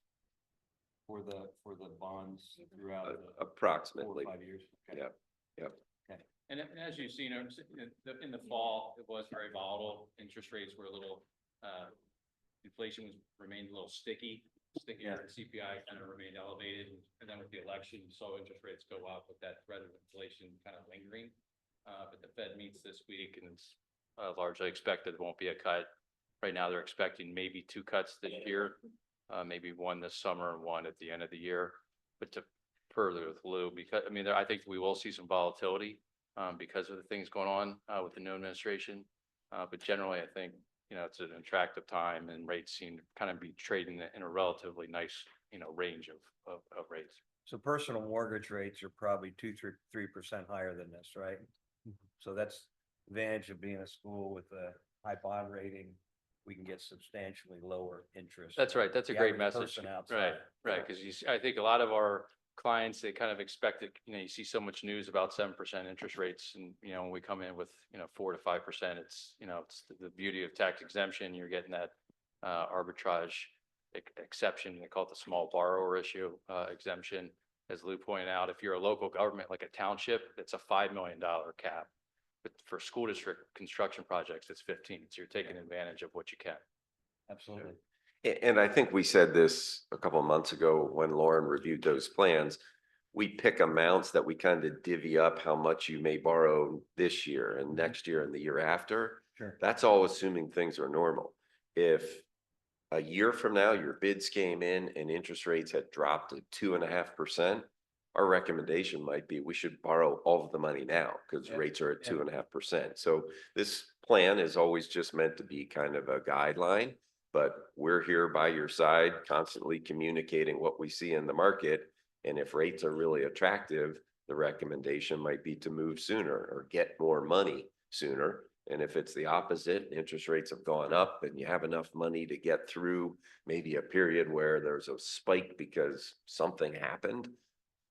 for the bonds throughout approximately 4 or 5 years. Okay. Yep. Okay. And as you've seen, in the fall, it was very volatile. Interest rates were a little, inflation remained a little stickier. CPI kind of remained elevated. And then with the election, you saw interest rates go up with that threat of inflation kind of lingering. But the Fed meets this week and it's largely expected there won't be a cut. Right now, they're expecting maybe 2 cuts this year, maybe 1 this summer and 1 at the end of the year. But to further with Lou, because I think we will see some volatility because of the things going on with the new administration. But generally, I think it's an attractive time, and rates seem to kind of be trading in a relatively nice range of rates. so personal mortgage rates are probably 2-3% higher than this, right? So that's the advantage of being a school with a high bond rating. We can get substantially lower interest. That's right. That's a The great average message. person outside. Right. Because I think a lot of our clients, they kind of expect it, you see so much news about 7% interest rates. And, when we come in with, 4 to 5%, it's, it's the beauty of tax exemption. You're getting that arbitrage exception. They call it the small borrower issue exemption. As Lou pointed out, if you're a local government, like a township, it's a $5 million cap. But for school district construction projects, it's 15. So you're taking advantage of what you can. Absolutely. And I think we said this a couple of months ago when Lauren reviewed those plans. We pick amounts that we kind of divvy up how much you may borrow this year and next year and the year after. Sure. That's all assuming things are normal. If a year from now your bids came in and interest rates had dropped to 2.5%, our recommendation might be we should borrow all of the money now because rates are at 2.5%. So this plan is always just meant to be kind of a guideline, but we're here by your side, constantly communicating what we see in the market. And if rates are really attractive, the recommendation might be to move sooner or get more money sooner. And if it's the opposite, interest rates have gone up and you have enough money to get through maybe a period where there's a spike because something happened,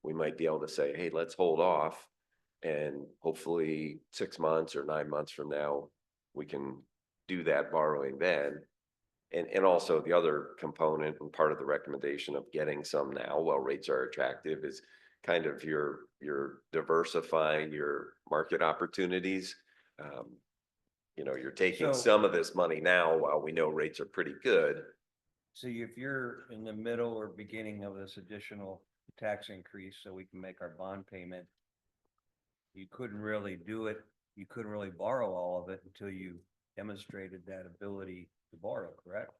we might be able to say, hey, let's hold off. And hopefully 6 months or 9 months from now, we can do that borrowing then. And also the other component and part of the recommendation of getting some now while rates are attractive is kind of you're diversifying your market opportunities. You're taking some of this money now while we know rates are pretty good. So if you're in the middle or beginning of this additional tax increase so we can make our bond payment, you couldn't really do it. You couldn't really borrow all of it until you demonstrated that ability to borrow, correct?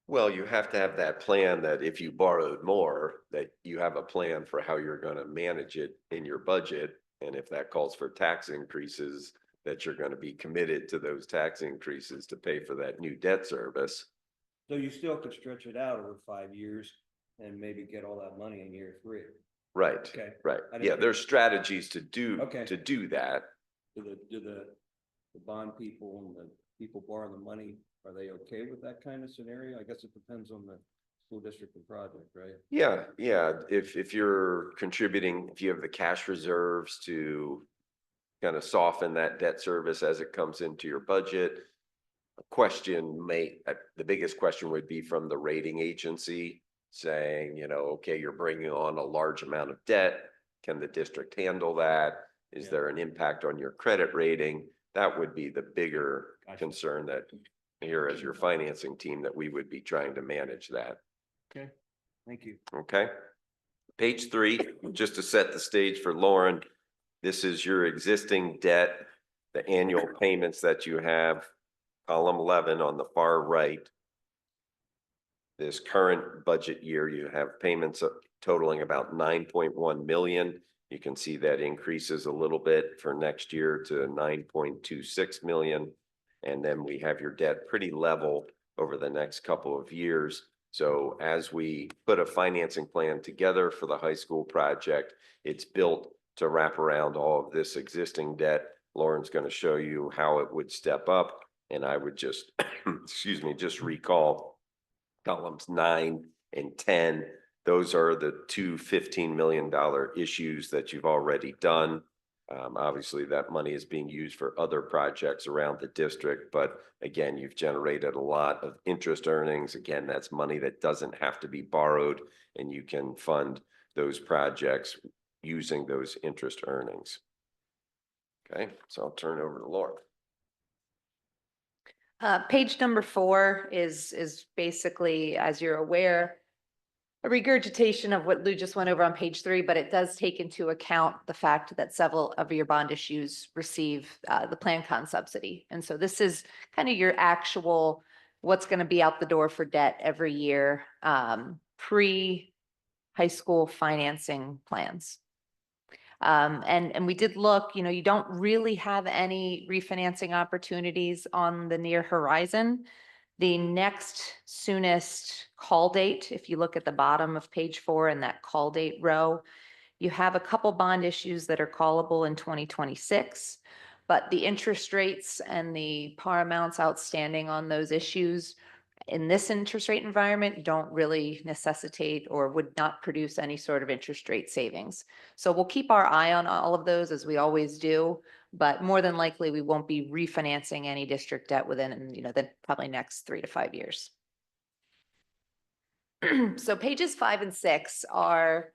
Well, you have to have that plan that if you borrowed more, that you have a plan for how you're going to manage it in your budget. And if that calls for tax increases, that you're going to be committed to those tax increases to pay for that new debt service. So you still could stretch it out over 5 years and maybe get all that money in year 3. Right, Okay. right. I didn't Yeah, think- there's strategies to do, Okay. to do that. Do the bond people and the people borrowing the money, are they okay with that kind of scenario? I guess it depends on the school district and project, right? Yeah, yeah. If you're contributing, if you have the cash reserves to kind of soften that debt service as it comes into your budget. The biggest question would be from the rating agency saying, okay, you're bringing on a large amount of debt. Can the district handle that? Is there an impact on your credit rating? That would be the bigger concern that here as your financing team that we would be trying to manage that. Okay, thank you. Okay. Page 3, just to set the stage for Lauren, this is your existing debt, the annual payments that you have, column 11 on the far right. This current budget year, you have payments totaling about 9.1 million. You can see that increases a little bit for next year to 9.26 million. And then we have your debt pretty level over the next couple of years. So as we put a financing plan together for the high school project, it's built to wrap around all of this existing debt. Lauren's going to show you how it would step up. And I would just, excuse me, just recall columns 9 and 10. Those are the two $15 million issues that you've already done. Obviously, that money is being used for other projects around the district. But again, you've generated a lot of interest earnings. Again, that's money that doesn't have to be borrowed, and you can fund those projects using those interest earnings. Okay, so I'll turn it over to Laura. Page number 4 is basically, as you're aware, a regurgitation of what Lou just went over on page 3, but it does take into account the fact that several of your bond issues receive the PlanCon subsidy. And so this is kind of your actual, what's going to be out the door for debt every year, pre-high school financing plans. And we did look, you don't really have any refinancing opportunities on the near horizon. The next soonest call date, if you look at the bottom of page 4 in that call date row, you have a couple bond issues that are callable in 2026, but the interest rates and the par amounts outstanding on those issues in this interest rate environment don't really necessitate or would not produce any sort of interest rate savings. So we'll keep our eye on all of those as we always do, but more than likely we won't be refinancing any district debt within, the probably next 3 to 5 years. So pages 5 and 6 are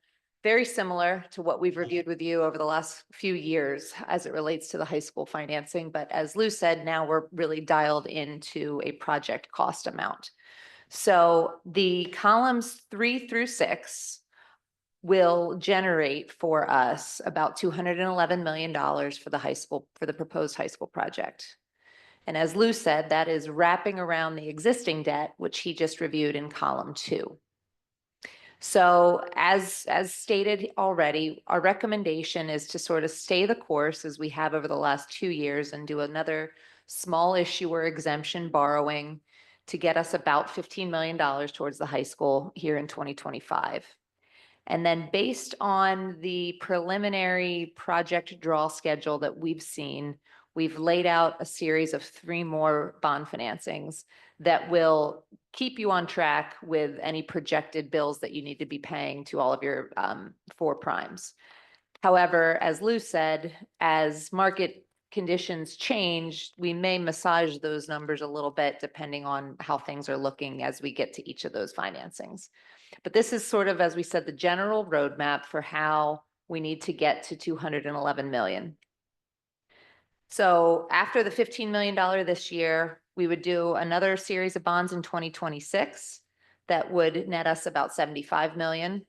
very similar to what we've reviewed with you over the last few years as it relates to the high school financing. But as Lou said, now we're really dialed into a project cost amount. So the columns 3 through 6 will generate for us about $211 million for the high school, for the proposed high school project. And as Lou said, that is wrapping around the existing debt, which he just reviewed in column 2. So as stated already, our recommendation is to sort of stay the course as we have over the last 2 years and do another small issuer exemption borrowing to get us about $15 million towards the high school here in 2025. And then based on the preliminary project draw schedule that we've seen, we've laid out a series of 3 more bond financings that will keep you on track with any projected bills that you need to be paying to all of your 4 primes. However, as Lou said, as market conditions change, we may massage those numbers a little bit depending on how things are looking as we get to each of those financings. But this is sort of, as we said, the general roadmap for how we need to get to $211 million. So after the $15 million this year, we would do another series of bonds in 2026 that would net us about $75 million,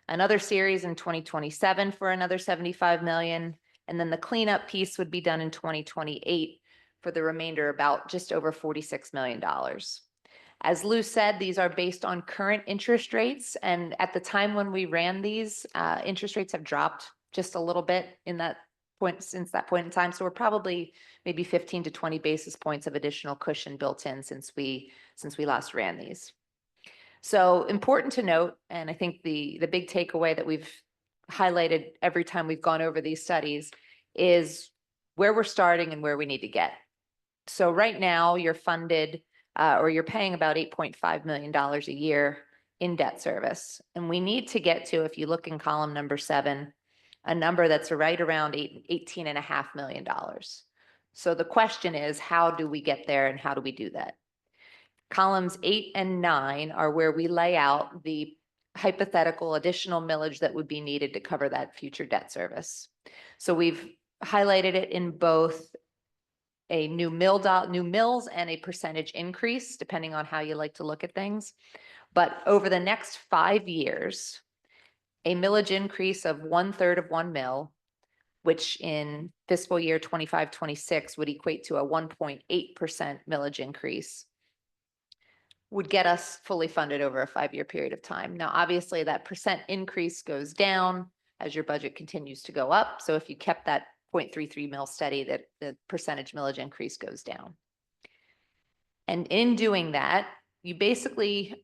another series in 2027 for another $75 million, and then the cleanup piece would be done in 2028 for the remainder, about just over $46 million. As Lou said, these are based on current interest rates, and at the time when we ran these, interest rates have dropped just a little bit in that since that point in time. So we're probably maybe 15 to 20 basis points of additional cushion built in since we last ran these. So important to note, and I think the big takeaway that we've highlighted every time we've gone over these studies is where we're starting and where we need to get. So right now you're funded or you're paying about $8.5 million a year in debt service. And we need to get to, if you look in column number 7, a number that's right around $18.5 million. So the question is, how do we get there and how do we do that? Columns 8 and 9 are where we lay out the hypothetical additional millage that would be needed to cover that future debt service. So we've highlighted it in both a new mills and a percentage increase, depending on how you like to look at things. But over the next 5 years, a millage increase of 1/3 of 1 mil, which in fiscal year 25-26 would equate to a 1.8% millage increase, would get us fully funded over a 5-year period of time. Now, obviously, that percent increase goes down as your budget continues to go up. So if you kept that 0.33 mil steady, that the percentage millage increase goes down. And in doing that, you basically,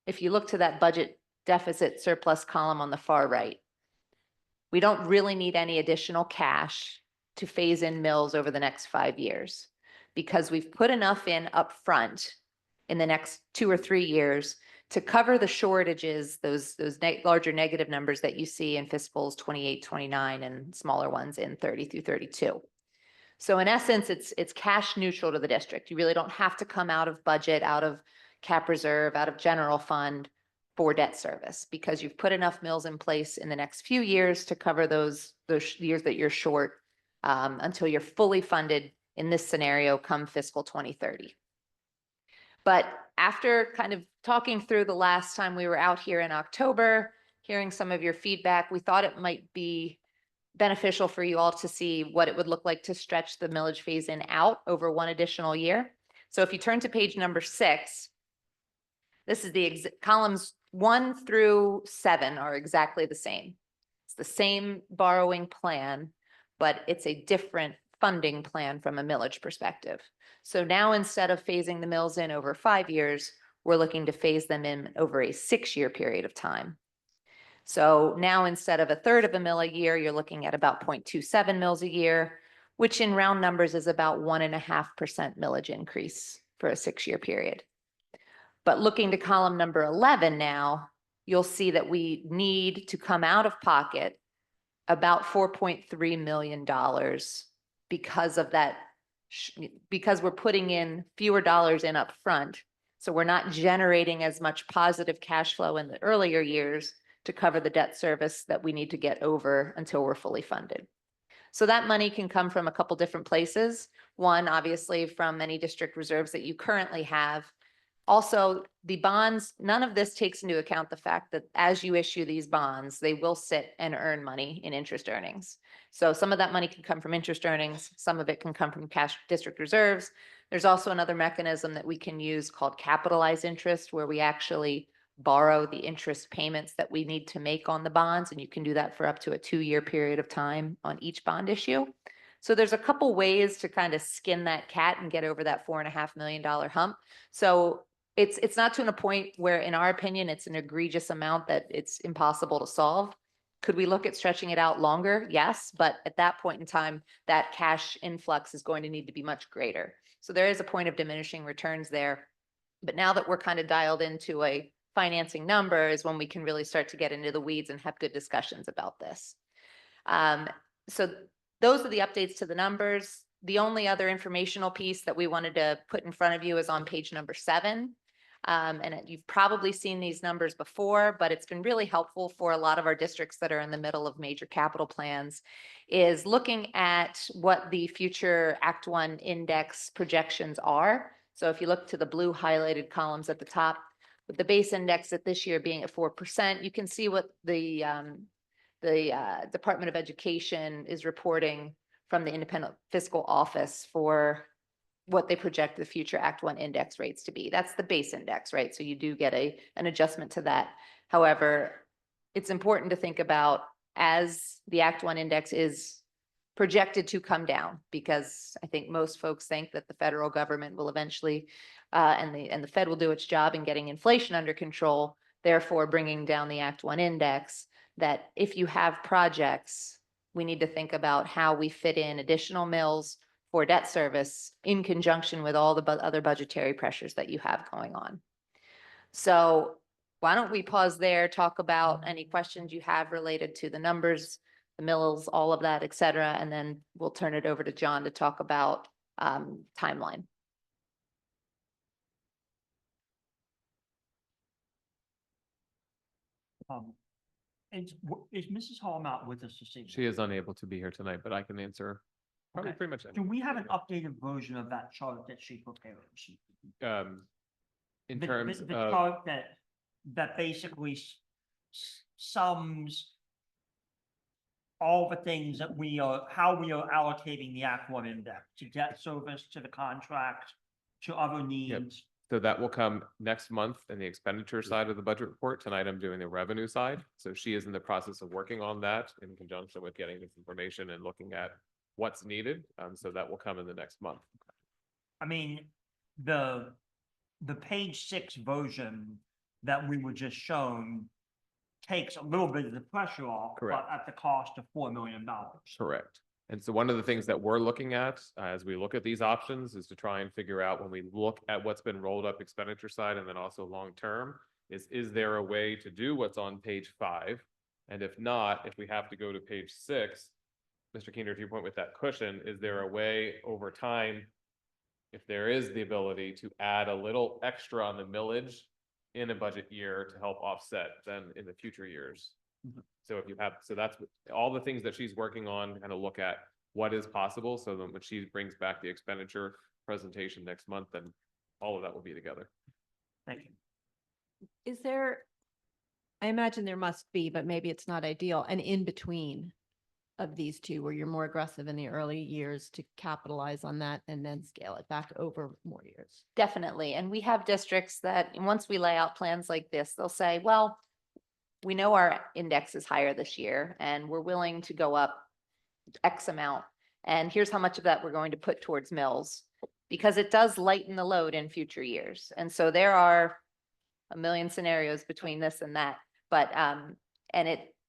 if you look to that budget deficit surplus column on the far right, we don't really need any additional cash to phase in mills over the next 5 years because we've put enough in upfront in the next 2 or 3 years to cover the shortages, those larger negative numbers that you see in fiscals 28, 29, and smaller ones in 30 through 32. So in essence, it's cash neutral to the district. You really don't have to come out of budget, out of cap reserve, out of general fund for debt service because you've put enough mills in place in the next few years to cover those years that you're short until you're fully funded in this scenario come fiscal 2030. But after kind of talking through the last time we were out here in October, hearing some of your feedback, we thought it might be beneficial for you all to see what it would look like to stretch the millage phase in out over 1 additional year. So if you turn to page number 6, this is the columns 1 through 7 are exactly the same. It's the same borrowing plan, but it's a different funding plan from a millage perspective. So now instead of phasing the mills in over 5 years, we're looking to phase them in over a 6-year period of time. So now instead of 1/3 of a mill a year, you're looking at about 0.27 mills a year, which in round numbers is about 1.5% millage increase for a 6-year period. But looking to column number 11 now, you'll see that we need to come out of pocket about $4.3 million because of that, because we're putting in fewer dollars in up front. So we're not generating as much positive cash flow in the earlier years to cover the debt service that we need to get over until we're fully funded. So that money can come from a couple different places. One, obviously, from any district reserves that you currently have. Also, the bonds, none of this takes into account the fact that as you issue these bonds, they will sit and earn money in interest earnings. So some of that money can come from interest earnings, some of it can come from cash district reserves. There's also another mechanism that we can use called capitalized interest, where we actually borrow the interest payments that we need to make on the bonds, and you can do that for up to a 2-year period of time on each bond issue. So there's a couple ways to kind of skin that cat and get over that $4.5 million hump. So it's not to a point where, in our opinion, it's an egregious amount that it's impossible to solve. Could we look at stretching it out longer? Yes, but at that point in time, that cash influx is going to need to be much greater. So there is a point of diminishing returns there. But now that we're kind of dialed into a financing number is when we can really start to get into the weeds and have good discussions about this. So those are the updates to the numbers. The only other informational piece that we wanted to put in front of you is on page number 7. And you've probably seen these numbers before, but it's been really helpful for a lot of our districts that are in the middle of major capital plans, is looking at what the future Act 1 index projections are. So if you look to the blue highlighted columns at the top, with the base index at this year being at 4%, you can see what the Department of Education is reporting from the Independent Fiscal Office for what they project the future Act 1 index rates to be. That's the base index, right? So you do get an adjustment to that. However, it's important to think about, as the Act 1 index is projected to come down because I think most folks think that the federal government will eventually, and the Fed will do its job in getting inflation under control, therefore bringing down the Act 1 index, that if you have projects, we need to think about how we fit in additional mills for debt service in conjunction with all the other budgetary pressures that you have going on. So why don't we pause there, talk about any questions you have related to the numbers, the mills, all of that, et cetera, and then we'll turn it over to John to talk about timeline. Is Mrs. Hall out with us this evening? She is unable to be here tonight, but I can answer probably Okay. pretty much. Do we have an updated version of that chart that she prepared? In The- terms the of, chart that basically sums all the things that how we are allocating the Act 1 index to debt service, to the contract, to other needs. so that will come next month in the expenditure side of the budget report. Tonight, I'm doing the revenue side. So she is in the process of working on that in conjunction with getting this information and looking at what's needed. So that will come in the next month. I mean, the page 6 version that we were just shown takes a little bit of the pressure off, Correct. but at the cost of $4 million. Correct. And so one of the things that we're looking at as we look at these options is to try and figure out, when we look at what's been rolled up expenditure side and then also long-term, is there a way to do what's on page 5? And if not, if we have to go to page 6, Mr. Keener, to your point with that cushion, is there a way over time, if there is the ability to add a little extra on the millage in a budget year to help offset then in the future years? So if you have, so that's all the things that she's working on, kind of look at what is possible. So that when she brings back the expenditure presentation next month, then all of that will be together. Thank you. Is there, I imagine there must be, but maybe it's not ideal, an in-between of these two where you're more aggressive in the early years to capitalize on that and then scale it back over more years. Definitely. And we have districts that, once we lay out plans like this, they'll say, well, we know our index is higher this year and we're willing to go up X amount. And here's how much of that we're going to put towards mills, because it does lighten the load in future years. And so there are a million scenarios between this and that, but,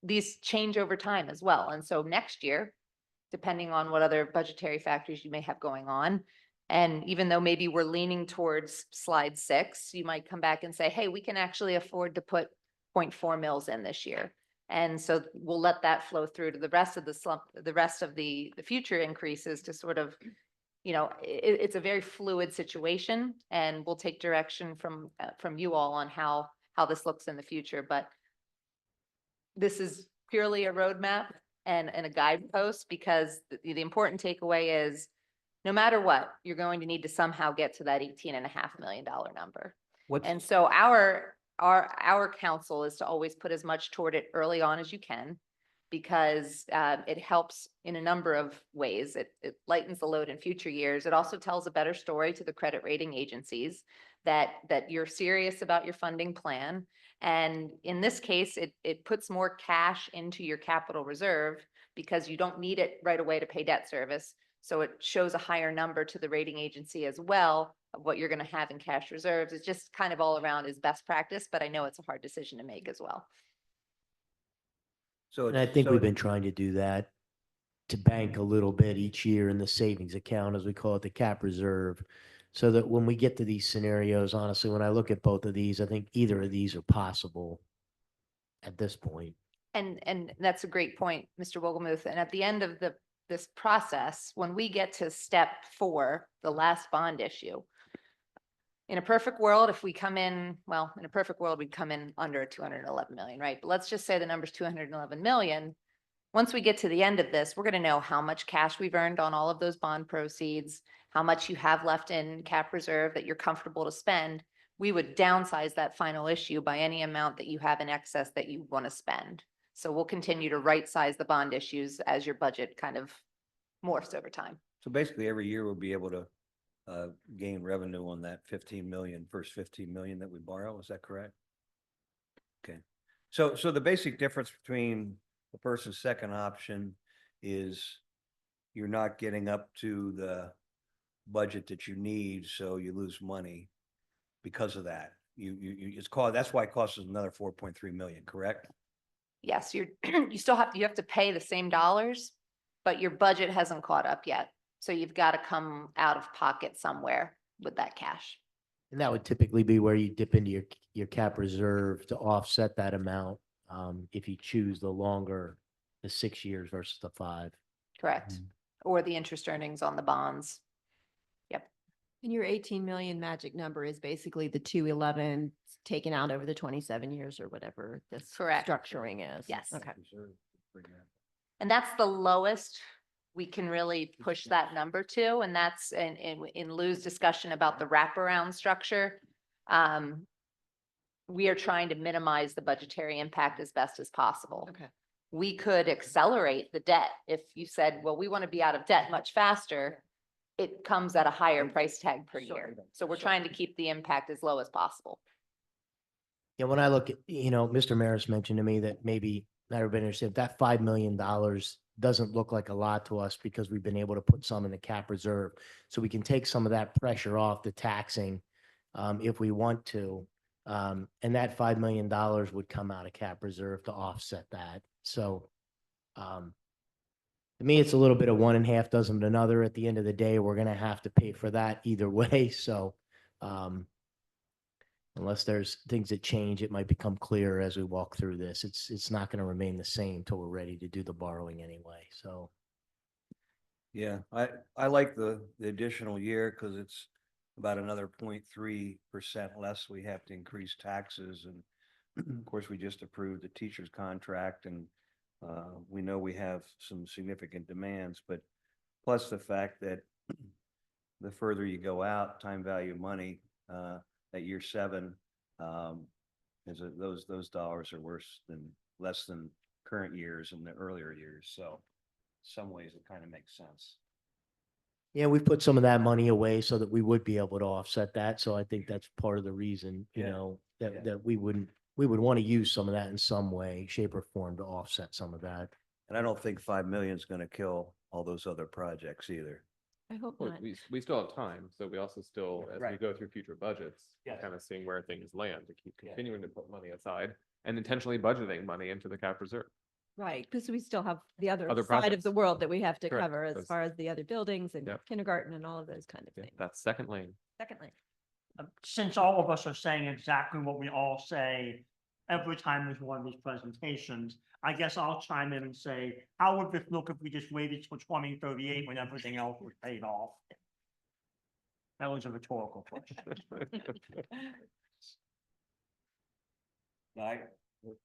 these change over time as well. And so next year, depending on what other budgetary factors you may have going on, and even though maybe we're leaning towards slide 6, you might come back and say, hey, we can actually afford to put 0.4 mills in this year. And so we'll let that flow through to the rest of the future increases to sort of, it's a very fluid situation, and we'll take direction from you all on how this looks in the future. But this is purely a roadmap and a guidepost, because the important takeaway is no matter what, you're going to need to somehow get to that $18.5 million number. And so our counsel is to always put as much toward it early on as you can, because it helps in a number of ways. It lightens the load in future years. It also tells a better story to the credit rating agencies that you're serious about your funding plan. And in this case, it puts more cash into your capital reserve because you don't need it right away to pay debt service. So it shows a higher number to the rating agency as well of what you're going to have in cash reserves. It's just kind of all around is best practice, but I know it's a hard decision to make as well. So And I think we've been trying to do that, to bank a little bit each year in the savings account, as we call it, the cap reserve. So that when we get to these scenarios, honestly, when I look at both of these, I think either of these are possible at this point. And that's a great point, Mr. Wolgemuth. And at the end of this process, when we get to step 4, the last bond issue, in a perfect world, if we come in, well, in a perfect world, we'd come in under 211 million, right? But let's just say the number's 211 million. Once we get to the end of this, we're going to know how much cash we've earned on all of those bond proceeds, how much you have left in cap reserve that you're comfortable to spend. We would downsize that final issue by any amount that you have in excess that you want to spend. So we'll continue to right size the bond issues as your budget kind of morphs over time. So basically every year we'll be able to gain revenue on that 15 million, first 15 million that we borrow. Is that correct? Okay. So the basic difference between the first and second option is you're not getting up to the budget that you need, so you lose money because of that. That's why it costs us another 4.3 million, correct? Yes, you're, you have to pay the same dollars, but your budget hasn't caught up yet. So you've got to come out of pocket somewhere with that cash. And that would typically be where you dip into your cap reserve to offset that amount. If you choose the 6 years versus the 5. Correct. Or the interest earnings on the bonds. Yep. And your 18 million magic number is basically the 211 taken out over the 27 years or whatever this Correct. structuring is. Yes. Okay. And that's the lowest we can really push that number to, and that's in Lou's discussion about the wraparound structure. We are trying to minimize the budgetary impact as best as possible. Okay. We could accelerate the debt. If you said, well, we want to be out of debt much faster, it comes at a higher price tag per year. So we're trying to keep the impact as low as possible. Yeah, when I look at, Mr. Maris mentioned to me that maybe not everybody understands that $5 million doesn't look like a lot to us because we've been able to put some in the cap reserve. So we can take some of that pressure off the taxing if we want to. And that $5 million would come out of cap reserve to offset that. So to me, it's a little bit of one and half dozen of another. At the end of the day, we're going to have to pay for that either way. So unless there's things that change, it might become clearer as we walk through this. It's not going to remain the same till we're ready to do the borrowing anyway. So. Yeah, I like the additional year because it's about another 0.3% less. We have to increase taxes. And of course, we just approved the teacher's contract and we know we have some significant demands, but plus the fact that the further you go out, time value of money, at year 7, those dollars are less than current years and the earlier years. So in some ways it kind of makes sense. Yeah, we've put some of that money away so that we would be able to offset that. So I think that's part of the reason, that we would want to use some of that in some way, shape or form to offset some of that. And I don't think 5 million is going to kill all those other projects either. I hope Well, not. we still have time, so we also still, as we Right. go through future budgets, Yes. kind of seeing where things land to keep continuing to put money aside and intentionally budgeting money into the cap reserve. Right, because we still have the other Other side of the projects. world that we have to Correct. cover as Those- far as the other buildings and Yep. kindergarten and all of those kind of Yeah, things. that's second lane. Secondly, Since all of us are saying exactly what we all say every time there's one of these presentations, I guess I'll chime in and say, how would this look if we just waited till 2038 when everything else was paid off? That was a rhetorical question.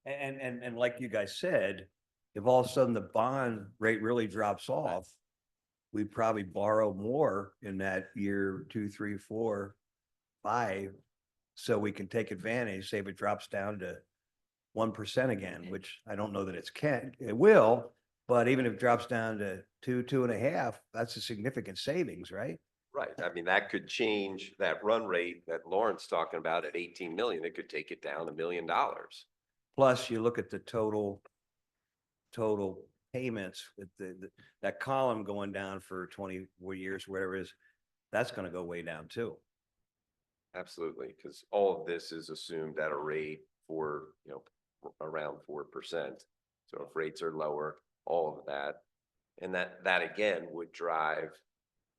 And like you guys said, if all of a sudden the bond rate really drops off, we probably borrow more in that year 2, 3, 4, 5. So we can take advantage, say if it drops down to 1% again, which I don't know that it will, but even if it drops down to 2, 2.5, that's a significant savings, right? Right. I mean, that could change that run rate that Lauren's talking about at 18 million. It could take it down $1 million. Plus you look at the total payments with that column going down for 20 years, whatever it is, that's going to go way down too. Absolutely, because all of this is assumed at a rate for, around 4%. So if rates are lower, all of that, and that again would drive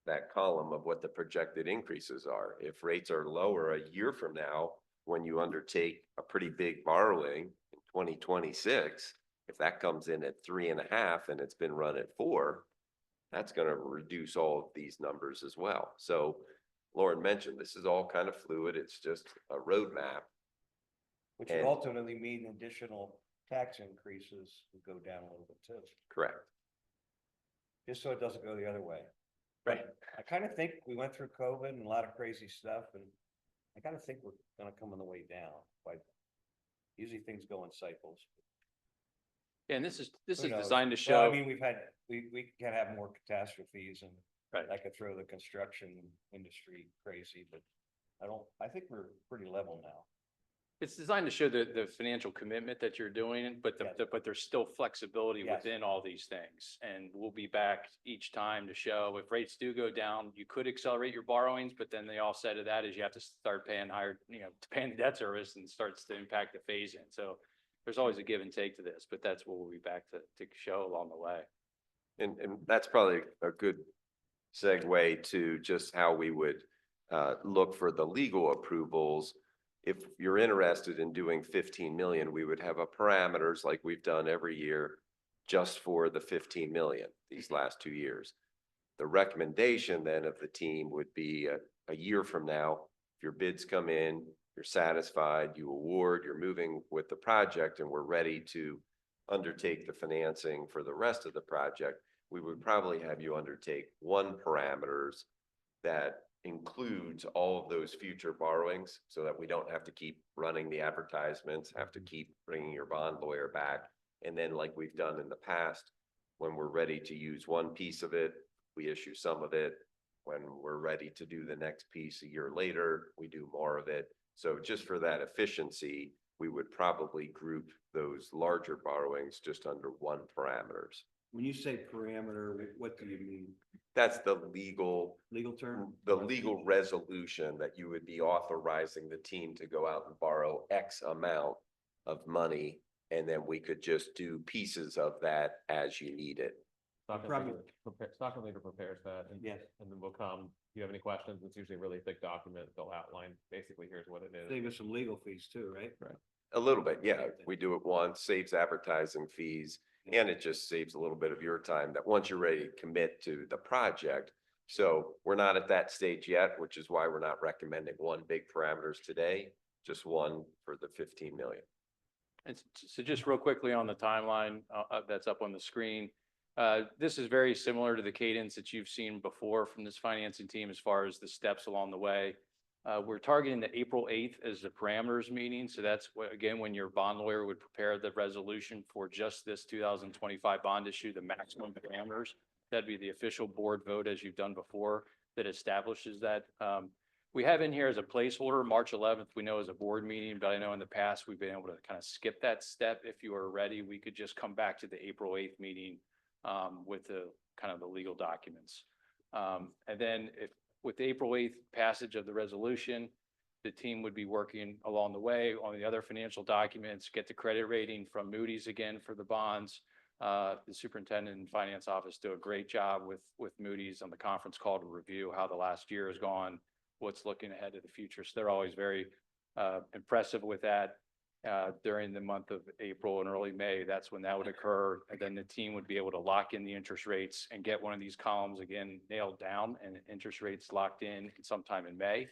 that column of what the projected increases are. If rates are lower a year from now, when you undertake a pretty big borrowing in 2026, if that comes in at 3.5 and it's been run at 4, that's going to reduce all of these numbers as well. So Lauren mentioned, this is all kind of fluid. It's just a roadmap. Which would ultimately mean additional tax increases would go down a little bit too. Correct. Just so it doesn't go the other way. Right. I kind of think we went through COVID and a lot of crazy stuff, and I kind of think we're going to come on the way down. But usually things go in cycles. Yeah, and this is Who knows? designed to Well, show. I mean, we can have more catastrophes and Right. that could throw the construction industry crazy, but I think we're pretty level now. It's designed to show the financial commitment that you're doing, but but there's still flexibility Yes. within all these things. And we'll be back each time to show if rates do go down, you could accelerate your borrowings, but then the offset of that is you have to start paying higher, paying the debt service and starts to impact the phase in. So there's always a give and take to this, but that's what we'll be back to show along the way. And that's probably a good segue to just how we would look for the legal approvals. If you're interested in doing 15 million, we would have a parameters like we've done every year just for the 15 million these last 2 years. The recommendation then of the team would be a year from now, if your bids come in, you're satisfied, you award, you're moving with the project, and we're ready to undertake the financing for the rest of the project, we would probably have you undertake one parameters that includes all of those future borrowings so that we don't have to keep running the advertisements, have to keep bringing your bond lawyer back. And then like we've done in the past, when we're ready to use one piece of it, we issue some of it. When we're ready to do the next piece a year later, we do more of it. So just for that efficiency, we would probably group those larger borrowings just under one parameters. When you say parameter, what do you mean? That's the legal term? The legal resolution that you would be authorizing the team to go out and borrow X amount of money, and then we could just do pieces of that as you need it. Stockton Leader prepares that, and Yes. and then we'll come. If you have any questions, it's usually a really thick document. They'll outline basically here's what it is. Save us some legal fees too, right? Right. A little bit, yeah. We do it once, saves advertising fees, and it just saves a little bit of your time that once you're ready to commit to the project. So we're not at that stage yet, which is why we're not recommending one big parameters today, just one for the 15 million. And so just real quickly on the timeline that's up on the screen. This is very similar to the cadence that you've seen before from this financing team as far as the steps along the way. We're targeting the April 8th as the parameters meeting. So that's again, when your bond lawyer would prepare the resolution for just this 2025 bond issue, the maximum parameters. That'd be the official board vote as you've done before that establishes that. We have in here as a placeholder, March 11th, we know as a board meeting, but I know in the past we've been able to kind of skip that step. If you are ready, we could just come back to the April 8th meeting with the kind of the legal documents. And then with the April 8th passage of the resolution, the team would be working along the way on the other financial documents, get the credit rating from Moody's again for the bonds. The superintendent and finance office do a great job with Moody's on the conference call to review how the last year has gone, what's looking ahead to the future. So they're always very impressive with that. During the month of April and early May, that's when that would occur. And then the team would be able to lock in the interest rates and get one of these columns again nailed down and interest rates locked in sometime in May,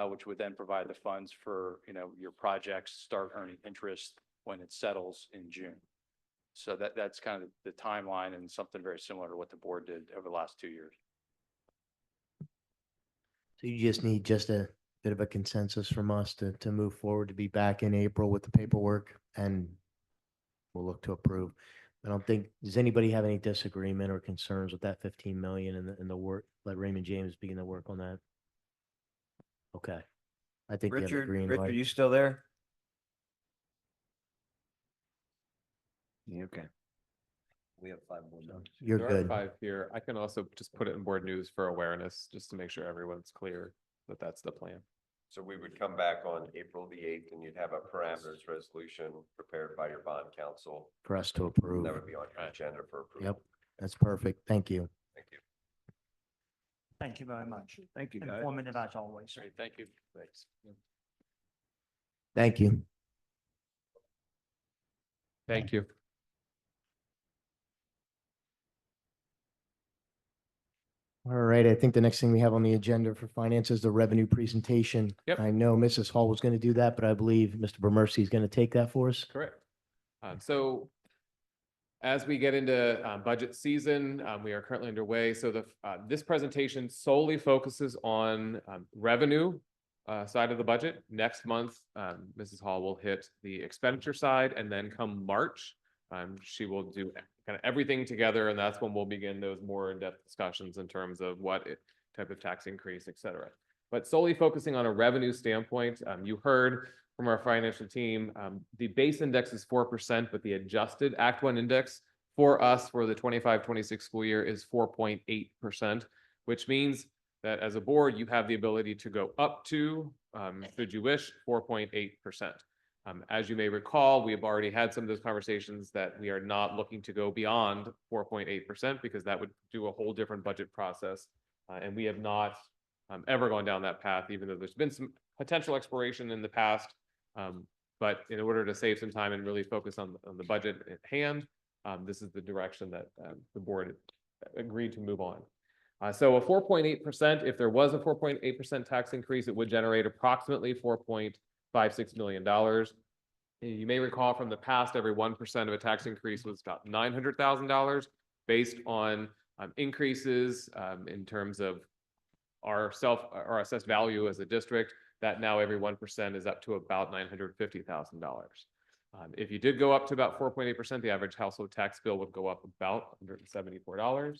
which would then provide the funds for, your projects start earning interest when it settles in June. So that's kind of the timeline and something very similar to what the board did over the last 2 years. So you just need just a bit of a consensus from us to move forward, to be back in April with the paperwork, and we'll look to approve. I don't think, does anybody have any disagreement or concerns with that 15 million and the work, let Raymond James begin the work on that? Okay. I think we have a green Richard, light. you still there? Yeah, okay. We have 5 more minutes. You're There good. are 5 here. I can also just put it in board news for awareness, just to make sure everyone's clear that that's the plan. So we would come back on April the 8th and you'd have a parameters resolution prepared by your bond counsel. For us to approve. That would be on your agenda for approval. Yep, that's perfect. Thank you. Thank you. Thank you very much. Thank you, guys. Informative as always. Great, thank you. Thanks. Thank you. Thank you. All right, I think the next thing we have on the agenda for finance is the revenue presentation. Yep. I know Mrs. Hall was going to do that, but I believe Mr. Merris is going to take that for us. Correct. So as we get into budget season, we are currently underway. So this presentation solely focuses on revenue side of the budget. Next month, Mrs. Hall will hit the expenditure side, and then come March, she will do kind of everything together, and that's when we'll begin those more in-depth discussions in terms of what type of tax increase, et cetera. But solely focusing on a revenue standpoint, you heard from our financial team. The base index is 4%, but the adjusted Act 1 index for us for the 25-26 school year is 4.8%, which means that as a board, you have the ability to go up to, should you wish, 4.8%. As you may recall, we have already had some of those conversations that we are not looking to go beyond 4.8% because that would do a whole different budget process. And we have not ever gone down that path, even though there's been some potential exploration in the past. But in order to save some time and really focus on the budget at hand, this is the direction that the board agreed to move on. So a 4.8%, if there was a 4.8% tax increase, it would generate approximately $4.56 million. You may recall from the past, every 1% of a tax increase was about $900,000 based on increases in terms of our assessed value as a district. That now every 1% is up to about $950,000. If you did go up to about 4.8%, the average household tax bill would go up about $174.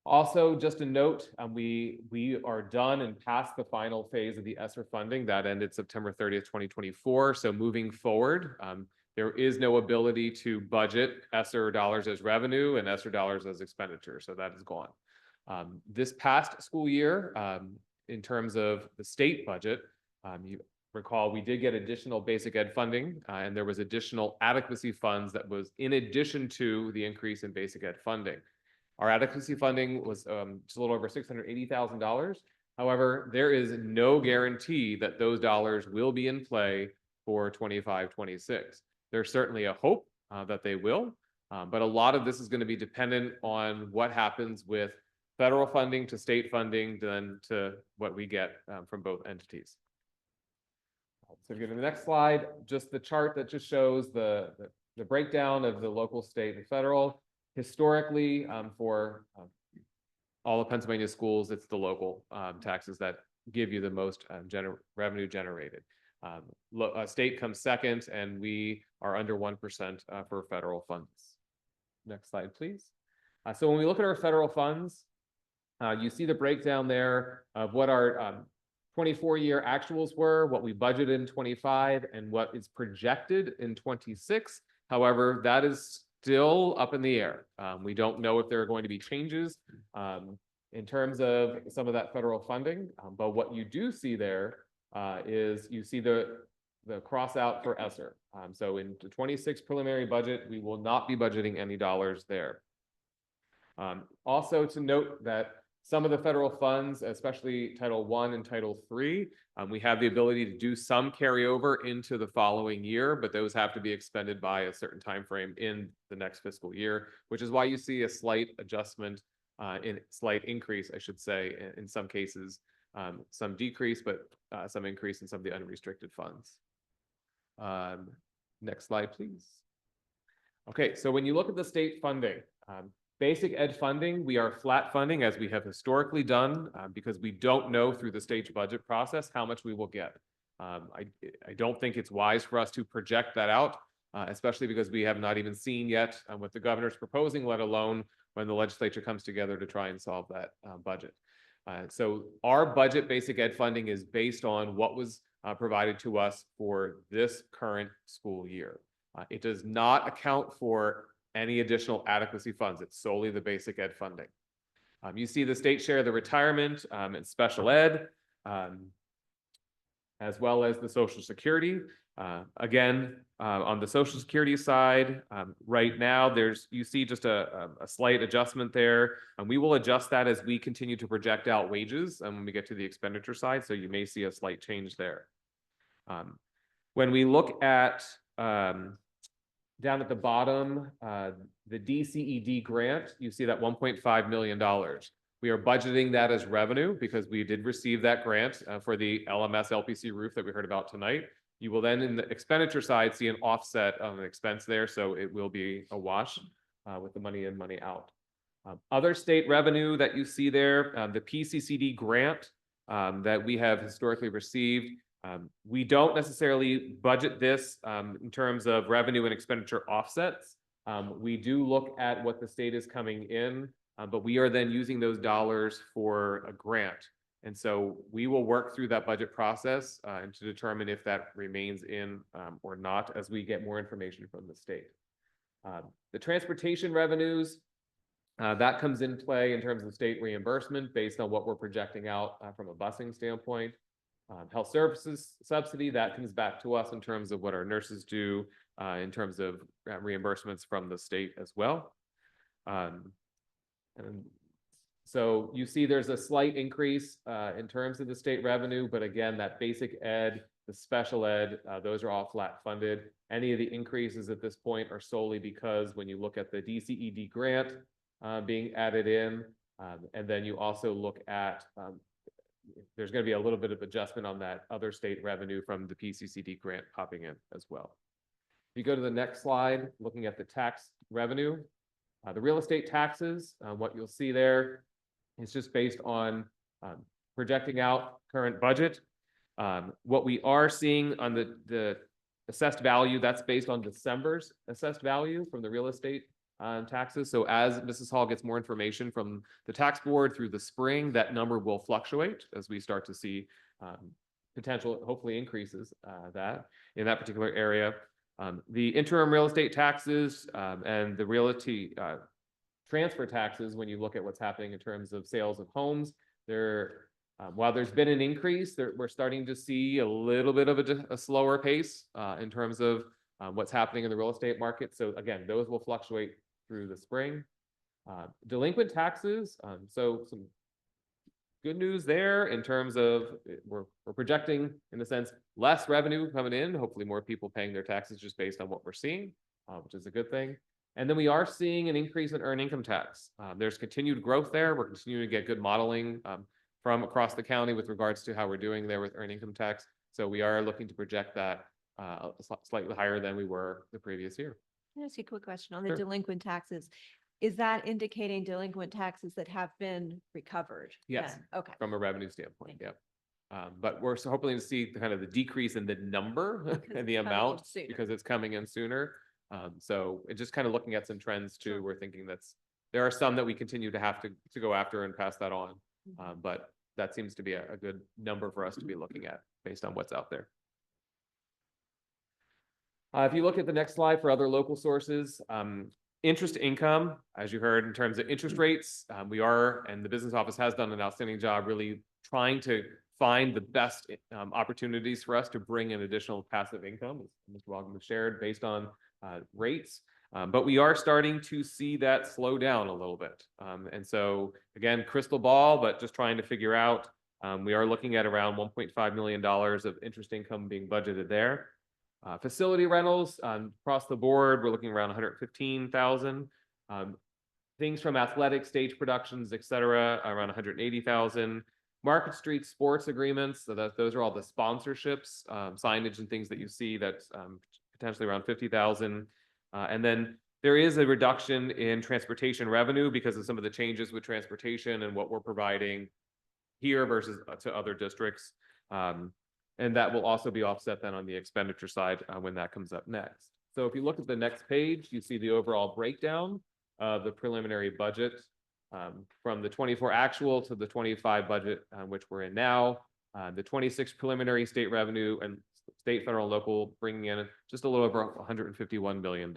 Also, just a note, we are done and past the final phase of the ESSER funding that ended September 30th, 2024. So moving forward, there is no ability to budget ESSER dollars as revenue and ESSER dollars as expenditure. So that is gone. This past school year, in terms of the state budget, you recall we did get additional basic ed funding and there was additional adequacy funds that was in addition to the increase in basic ed funding. Our adequacy funding was just a little over $680,000. However, there is no guarantee that those dollars will be in play for 25-26. There's certainly a hope that they will, but a lot of this is going to be dependent on what happens with federal funding to state funding, then to what we get from both entities. So if you go to the next slide, just the chart that just shows the breakdown of the local, state, and federal. Historically, for all of Pennsylvania schools, it's the local taxes that give you the most revenue generated. State comes second, and we are under 1% for federal funds. Next slide, please. So when we look at our federal funds, you see the breakdown there of what our 24-year actuals were, what we budgeted in 25, and what is projected in 26. However, that is still up in the air. We don't know if there are going to be changes in terms of some of that federal funding, but what you do see there is you see the cross out for ESSER. So in the 26 preliminary budget, we will not be budgeting any dollars there. Also to note that some of the federal funds, especially Title I and Title III, we have the ability to do some carryover into the following year, but those have to be expended by a certain time frame in the next fiscal year, which is why you see a slight adjustment, slight increase, I should say, in some cases, some decrease, but some increase in some of the unrestricted funds. Next slide, please. Okay, so when you look at the state funding, basic ed funding, we are flat funding as we have historically done because we don't know through the stage budget process how much we will get. I don't think it's wise for us to project that out, especially because we have not even seen yet what the governor's proposing, let alone when the legislature comes together to try and solve that budget. So our budget basic ed funding is based on what was provided to us for this current school year. It does not account for any additional adequacy funds. It's solely the basic ed funding. You see the state share of the retirement and special ed, as well as the Social Security. Again, on the Social Security side, right now you see just a slight adjustment there, and we will adjust that as we continue to project out wages and when we get to the expenditure side. So you may see a slight change there. When we look at down at the bottom, the DCED grant, you see that $1.5 million. We are budgeting that as revenue because we did receive that grant for the LMS LPC roof that we heard about tonight. You will then in the expenditure side see an offset of an expense there, so it will be a wash with the money in, money out. Other state revenue that you see there, the PCCD grant that we have historically received, we don't necessarily budget this in terms of revenue and expenditure offsets. We do look at what the state is coming in, but we are then using those dollars for a grant. And so we will work through that budget process and to determine if that remains in or not as we get more information from the state. The transportation revenues, that comes in play in terms of state reimbursement based on what we're projecting out from a busing standpoint. Health services subsidy, that comes back to us in terms of what our nurses do in terms of reimbursements from the state as well. And so you see there's a slight increase in terms of the state revenue, but again, that basic ed, the special ed, those are all flat funded. Any of the increases at this point are solely because when you look at the DCED grant being added in, and then you also look at there's going to be a little bit of adjustment on that other state revenue from the PCCD grant popping in as well. If you go to the next slide, looking at the tax revenue, the real estate taxes, what you'll see there is just based on projecting out current budget. What we are seeing on the assessed value, that's based on December's assessed value from the real estate taxes. So as Mrs. Hall gets more information from the tax board through the spring, that number will fluctuate as we start to see potential, hopefully increases in that particular area. The interim real estate taxes and the realty transfer taxes, when you look at what's happening in terms of sales of homes, while there's been an increase, we're starting to see a little bit of a slower pace in terms of what's happening in the real estate market. So again, those will fluctuate through the spring. Delinquent taxes, so some good news there in terms of we're projecting, in a sense, less revenue coming in, hopefully more people paying their taxes just based on what we're seeing, which is a good thing. And then we are seeing an increase in earned income tax. There's continued growth there. We're continuing to get good modeling from across the county with regards to how we're doing there with earned income tax. So we are looking to project that slightly higher than we were the previous year. Can I ask you a quick question on the Sure. delinquent taxes? Is that indicating delinquent taxes that have been recovered? Yes. then? Okay. From a revenue standpoint, yep. But we're hoping to see kind of the decrease in the number Because and the it's coming in amount sooner. because it's coming in sooner. So it just kind of looking at some trends too, we're thinking there are some that we continue to have to go after and pass that on. But that seems to be a good number for us to be looking at based on what's out there. If you look at the next slide for other local sources, interest income, as you heard in terms of interest rates, we are, and the business office has done an outstanding job really trying to find the best opportunities for us to bring in additional passive income, as Mr. Wolgemuth shared, based on rates. But we are starting to see that slow down a little bit. And so again, crystal ball, but just trying to figure out, we are looking at around $1.5 million of interest income being budgeted there. Facility rentals across the board, we're looking around 115,000. Things from athletic stage productions, et cetera, around 180,000. Market Street sports agreements, so those are all the sponsorships, signage and things that you see that's potentially around 50,000. And then there is a reduction in transportation revenue because of some of the changes with transportation and what we're providing here versus to other districts. And that will also be offset then on the expenditure side when that comes up next. So if you look at the next page, you see the overall breakdown of the preliminary budget from the 24 actual to the 25 budget, which we're in now. The 26 preliminary state revenue and state, federal, and local bringing in just a little over $151 million.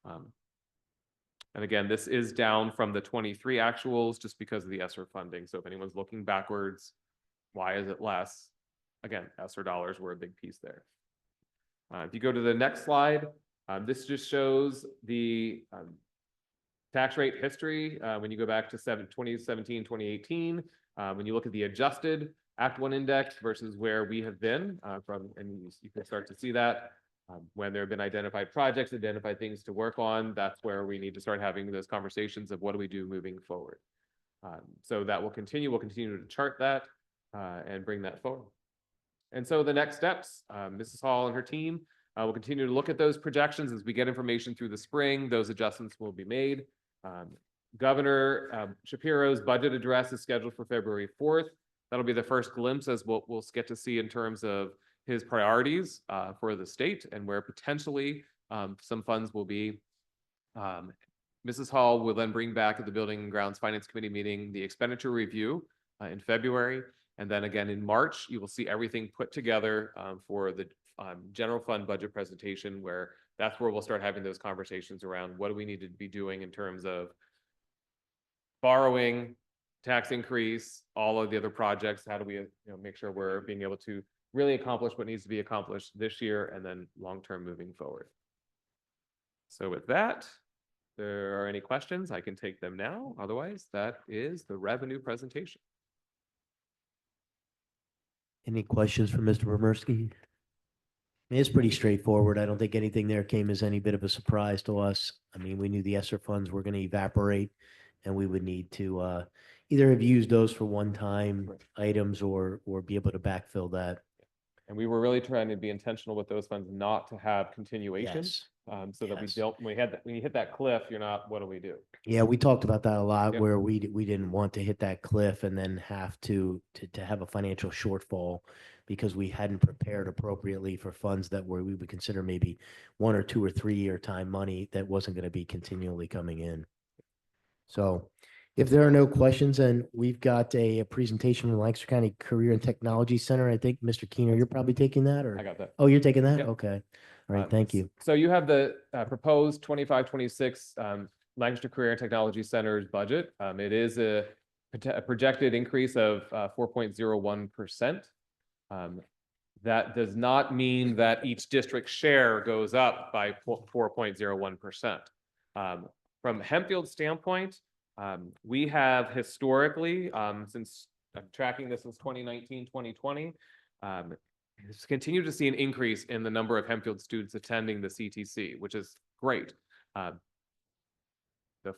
And again, this is down from the 23 actuals just because of the ESSER funding. So if anyone's looking backwards, why is it less? Again, ESSER dollars were a big piece there. If you go to the next slide, this just shows the tax rate history. When you go back to 2017, 2018, when you look at the adjusted Act 1 index versus where we have been and you can start to see that when there have been identified projects, identified things to work on, that's where we need to start having those conversations of what do we do moving forward. So that will continue. We'll continue to chart that and bring that forward. And so the next steps, Mrs. Hall and her team will continue to look at those projections as we get information through the spring. Those adjustments will be made. Governor Shapiro's budget address is scheduled for February 4th. That'll be the first glimpse as we'll get to see in terms of his priorities for the state and where potentially some funds will be Mrs. Hall will then bring back at the Building and Grounds Finance Committee meeting, the expenditure review in February. And then again in March, you will see everything put together for the general fund budget presentation, where that's where we'll start having those conversations around what do we need to be doing in terms of borrowing, tax increase, all of the other projects. How do we make sure we're being able to really accomplish what needs to be accomplished this year and then long-term moving forward. So with that, if there are any questions, I can take them now. Otherwise, that is the revenue presentation. Any questions for Mr. Romersky? It's pretty straightforward. I don't think anything there came as any bit of a surprise to us. I mean, we knew the ESSER funds were going to evaporate and we would need to either have used those for one-time items or be able to backfill that. And we were really trying to be intentional with those funds not to have continuation. Yes. So that we don't, when you hit that cliff, you're not, what do we do? Yeah, we talked about that a lot, Yep. where we didn't want to hit that cliff and then have to have a financial shortfall because we hadn't prepared appropriately for funds that we would consider maybe 1 or 2 or 3 year time money that wasn't going to be continually coming in. So if there are no questions, and we've got a presentation from Lancaster County Career and Technology Center. I think, Mr. Keener, you're probably taking that, or? I got that. Oh, you're taking that? Yep. Okay. All right, thank you. So you have the proposed 25-26 Lancaster Career and Technology Center's budget. It is a projected increase of 4.01%. That does not mean that each district share goes up by 4.01%. From Hempfield's standpoint, we have historically, since I'm tracking this since 2019, 2020, continue to see an increase in the number of Hempfield students attending the CTC, which is great. The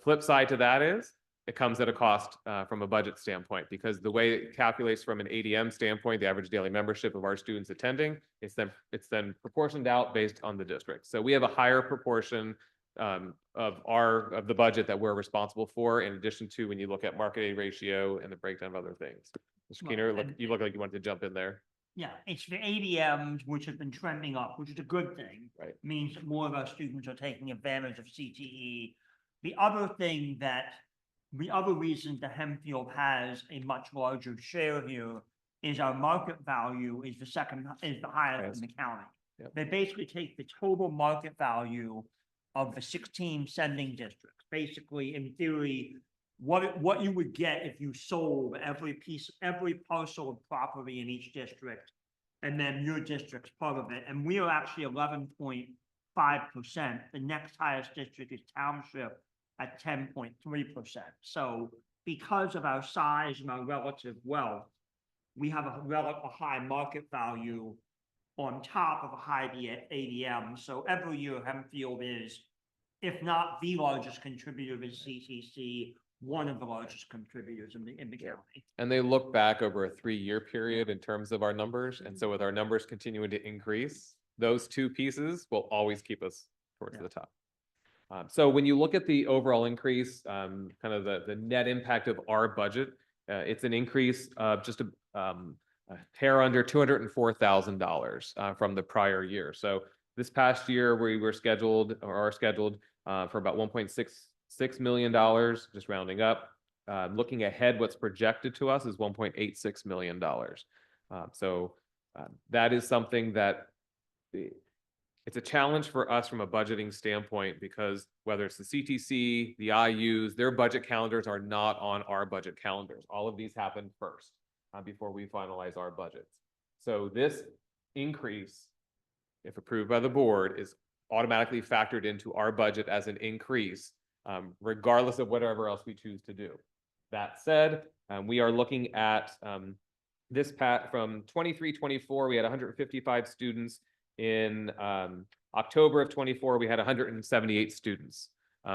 flip side to that is it comes at a cost from a budget standpoint, because the way it calculates from an ADM standpoint, the average daily membership of our students attending, it's then proportioned out based on the district. So we have a higher proportion of the budget that we're responsible for, in addition to when you look at market aid ratio and the breakdown of other things. Mr. Keener, you look like you wanted to jump in there. Yeah, it's the ADMs, which have been trending up, which is a good thing. Right. Means that more of our students are taking advantage of CTE. The other reason that Hempfield has a much larger share here is our market value is the highest in the county. Yep. They basically take the total market value of the 16 sending districts. Basically, in theory, what you would get if you sold every parcel of property in each district, and then your district's part of it. And we are actually 11.5%. The next highest district is Township at 10.3%. So because of our size and our relative wealth, we have a high market value on top of a high ADM. So every year Hempfield is, if not the largest contributor to CTC, one of the largest contributors in the county. And they look back over a 3-year period in terms of our numbers. And so with our numbers continuing to increase, those two pieces will always keep us towards the top. So when you look at the overall increase, kind of the net impact of our budget, it's an increase of just a hair under $204,000 from the prior year. So this past year we were scheduled or are scheduled for about $1.66 million, just rounding up. Looking ahead, what's projected to us is $1.86 million. So that is something that it's a challenge for us from a budgeting standpoint, because whether it's the CTC, the IUs, their budget calendars are not on our budget calendars. All of these happen first before we finalize our budgets. So this increase, if approved by the board, is automatically factored into our budget as an increase, regardless of whatever else we choose to do. That said, we are looking at this from 23-24, we had 155 students. In October of 24, we had 178 students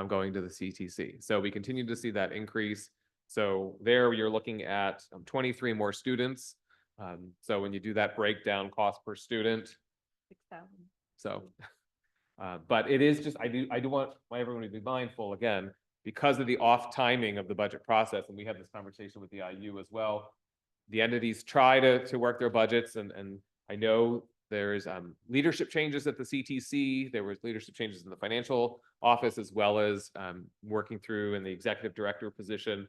going to the CTC. So we continue to see that increase. So there you're looking at 23 more students. So when you do that breakdown, cost per student. 6,000. So, but it is just, I do want everyone to be mindful, again, because of the off timing of the budget process. And we had this conversation with the IU as well. The entities try to work their budgets, and I know There's leadership changes at the CTC. There was leadership changes in the financial office, as well as working through in the executive director position.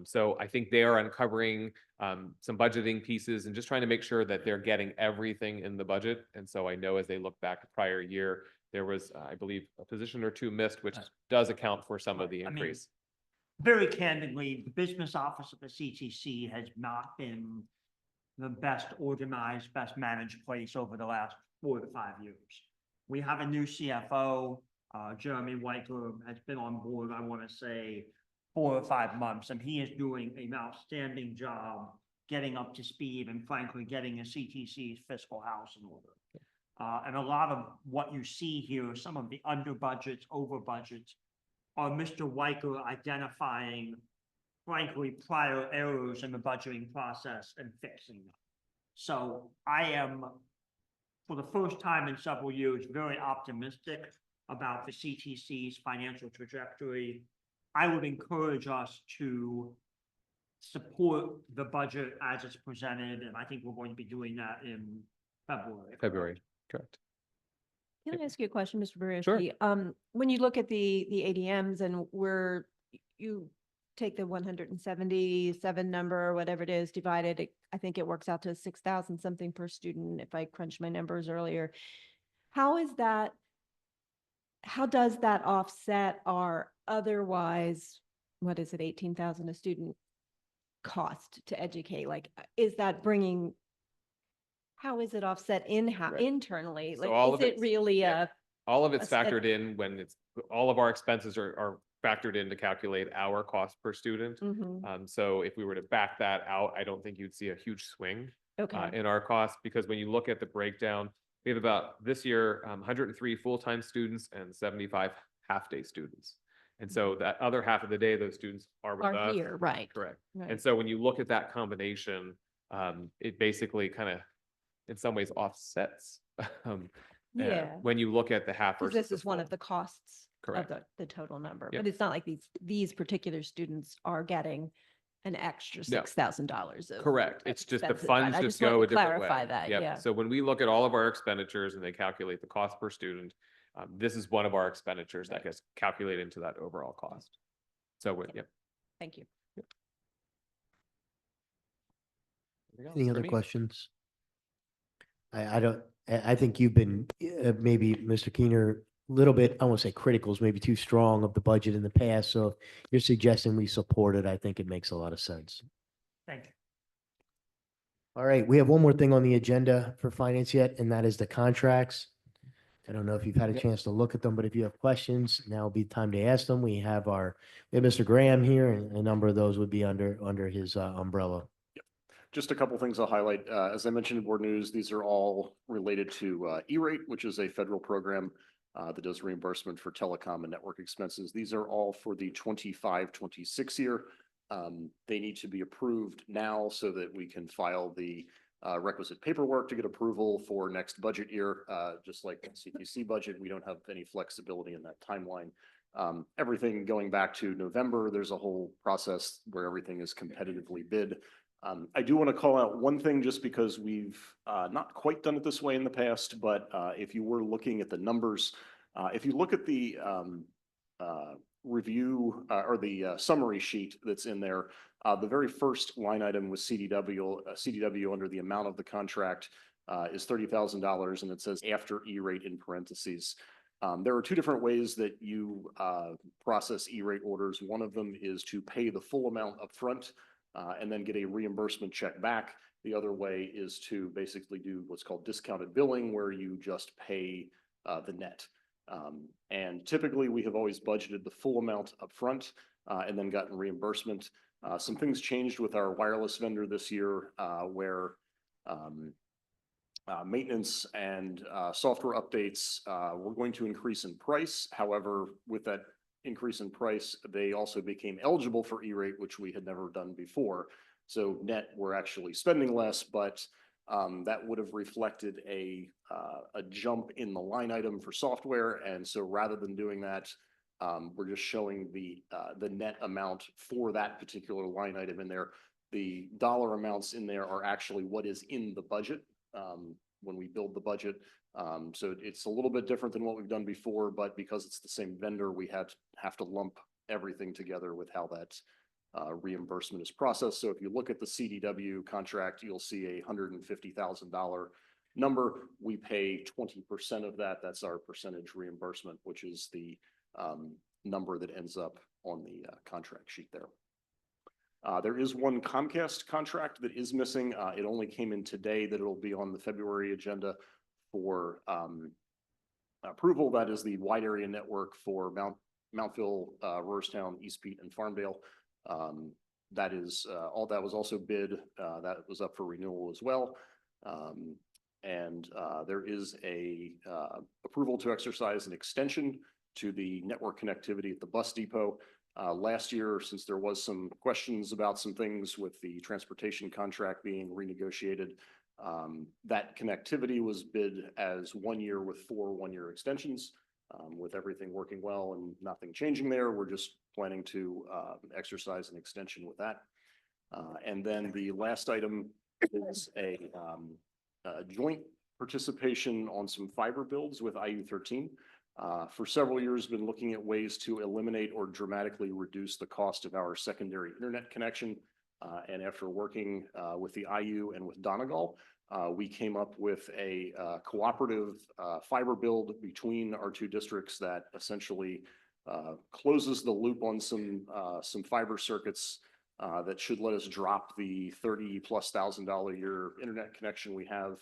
So I think they are uncovering some budgeting pieces and just trying to make sure that they're getting everything in the budget. And so I know as they look back at prior year, there was, I believe, a position or two missed, which does account for some of the increase. Very candidly, the business office of the CTC has not been the best organized, best managed place over the last 4 to 5 years. We have a new CFO, Jeremy Weichler has been on board, I want to say, 4 or 5 months, and he is doing an outstanding job getting up to speed and frankly, getting the CTC's fiscal house in order. And a lot of what you see here, some of the under budgets, over budgets, are Mr. Weichler identifying, frankly, prior errors in the budgeting process and fixing them. So I am, for the first time in several years, very optimistic about the CTC's financial trajectory. I would encourage us to support the budget as it's presented, and I think we're going to be doing that in February. February, correct. Can I ask you a question, Mr. Barishki? Sure. When you look at the ADMs and where you take the 177 number or whatever it is, divided, I think it works out to 6,000 something per student if I crunched my numbers earlier. How does that offset our otherwise, what is it, 18,000 a student cost to educate? Like, is that bringing, how is it offset internally? So Like, all is of it it's- really all of it's a- factored in when it's, all of our expenses are factored in to calculate our cost per student. Mhm. So if we were to back that out, I don't think you'd see a huge swing Okay. in our costs, because when you look at the breakdown, we have about this year, 103 full-time students and 75 half-day students. And so that other half of the day, those students are with Are us. here, right. Correct. Right. And so when you look at that combination, it basically kind of, in some ways, offsets. Yeah. When you look at the half Because versus this is one full. of the costs of Correct. the total number, Yep. but it's not like these particular students are getting an extra No. $6,000 of. Correct. It's just the expenses, right? funds I just wanted go to a different way. clarify that, Yep. yeah. So when we look at all of our expenditures and they calculate the cost per student, this is one of our expenditures that gets calculated into that overall cost. So, yep. Thank you. Anything else Any for other me? questions? I think you've been, maybe Mr. Keener, a little bit, I won't say critical is maybe too strong of the budget in the past. So if you're suggesting we support it, I think it makes a lot of sense. Thank you. All right, we have one more thing on the agenda for finance yet, and that is the contracts. I don't know if you've had a chance to look at them, but if you have questions, now would be time to ask them. We have Mr. Graham here, and a number of those would be under his umbrella. Just a couple things I'll highlight. As I mentioned in board news, these are all related to E-rate, which is a federal program that does reimbursement for telecom and network expenses. These are all for the 25-26 year. They need to be approved now so that we can file the requisite paperwork to get approval for next budget year. Just like the CTC budget, we don't have any flexibility in that timeline. Everything going back to November, there's a whole process where everything is competitively bid. I do want to call out one thing just because we've not quite done it this way in the past, but if you were looking at the numbers, if you look at the review or the summary sheet that's in there, the very first line item was CDW. CDW under the amount of the contract is $30,000, and it says after E-rate in parentheses. There are two different ways that you process E-rate orders. One of them is to pay the full amount upfront and then get a reimbursement check back. The other way is to basically do what's called discounted billing, where you just pay the net. And typically we have always budgeted the full amount upfront and then gotten reimbursement. Some things changed with our wireless vendor this year where maintenance and software updates were going to increase in price. However, with that increase in price, they also became eligible for E-rate, which we had never done before. So net, we're actually spending less, but that would have reflected a jump in the line item for software. And so rather than doing that, we're just showing the net amount for that particular line item in there. The dollar amounts in there are actually what is in the budget. when we build the budget. So it's a little bit different than what we've done before, but because it's the same vendor, we have to lump everything together with how that reimbursement is processed. So if you look at the CDW contract, you'll see $150,000 number. We pay 20% of that. That's our percentage reimbursement, which is the number that ends up on the contract sheet there. There is one Comcast contract that is missing. It only came in today that it'll be on the February agenda for approval. That is the wide area network for Mountville, Roarstown, East Pete, and Farmdale. That is all that was also bid. That was up for renewal as well. And there is a approval to exercise an extension to the network connectivity at the bus depot. Last year, since there was some questions about some things with the transportation contract being renegotiated, that connectivity was bid as 1 year with 4 one-year extensions. With everything working well and nothing changing there, we're just planning to exercise an extension with that. And then the last item is a joint participation on some fiber builds with IU13. For several years, been looking at ways to eliminate or dramatically reduce the cost of our secondary internet connection. And after working with the IU and with Donegal, we came up with a cooperative fiber build between our two districts that essentially closes the loop on some fiber circuits that should let us drop the $30,000+ a year internet connection we have.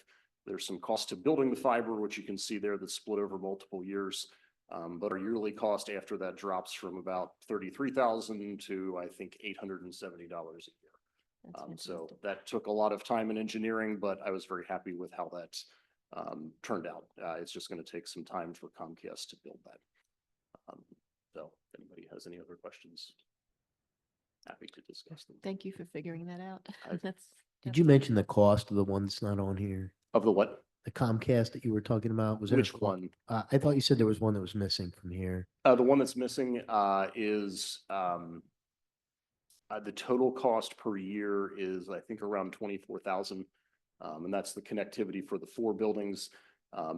There's some cost to building the fiber, which you can see there that's split over multiple years. But our yearly cost after that drops from about $33,000 to I think $870 a year. So that took a lot of time and engineering, but I was very happy with how that turned out. It's just going to take some time for Comcast to build that. So if anybody has any other questions, happy to discuss them. Thank you for figuring that out. Did you mention the cost of the one that's not on here? Of the what? The Comcast that you were talking about? Was there Which one? I thought you said there was one that was missing from here. The one that's missing is the total cost per year is I think around 24,000. And that's the connectivity for the 4 buildings.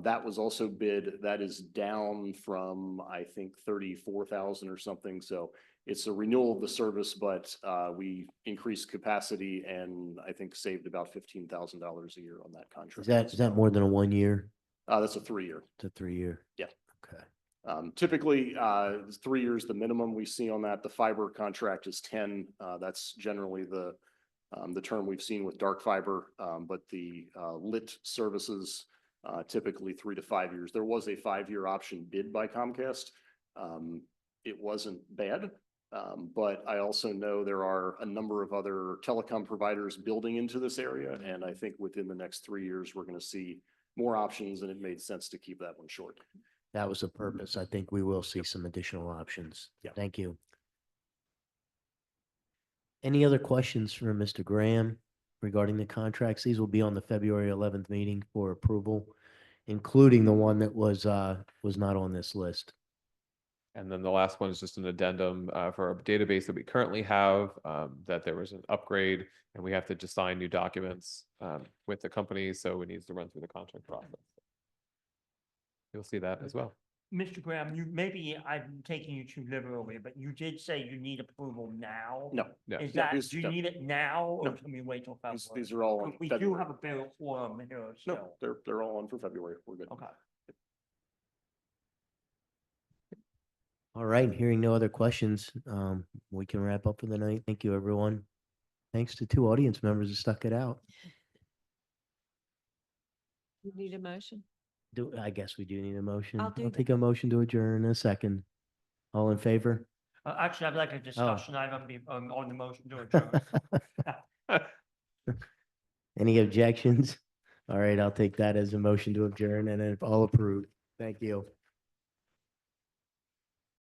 That was also bid. That is down from I think 34,000 or something. So it's a renewal of the service, but we increased capacity and I think saved about $15,000 a year on that contract. Is that more than a 1 year? That's a 3-year. It's a 3 year. Yeah. Okay. Typically, 3 years, the minimum we see on that. The fiber contract is 10. That's generally the term we've seen with dark fiber, but the lit services typically 3 to 5 years. There was a 5-year option bid by Comcast. It wasn't bad. But I also know there are a number of other telecom providers building into this area. And I think within the next 3 years, we're going to see more options and it made sense to keep that one short. That was the purpose. I think we will see some additional options. Yeah. Thank you. Any other questions for Mr. Graham regarding the contracts? These will be on the February 11th meeting for approval, including the one that was not on this list. And then the last one is just an addendum for our database that we currently have, that there was an upgrade and we have to just sign new documents with the company. So it needs to run through the contract process. You'll see that as well. Mr. Graham, maybe I'm taking you too liberally, but you did say you need approval now. No. Yeah. Is No, that, these- do you no. need it now or No. can we wait till February? These are all on We do February. have a bill for them here, No, so. they're all on for February. We're good. Okay. All right, hearing no other questions, we can wrap up for the night. Thank you, everyone. Thanks to 2 audience members who stuck it out. You need a motion? I guess we do need a motion. I'll do I'll that. take a motion to adjourn in a second. All in favor? Actually, I'd Oh. like a discussion item on the motion to adjourn. Any objections? All right, I'll take that as a motion to adjourn and then all approved. Thank you.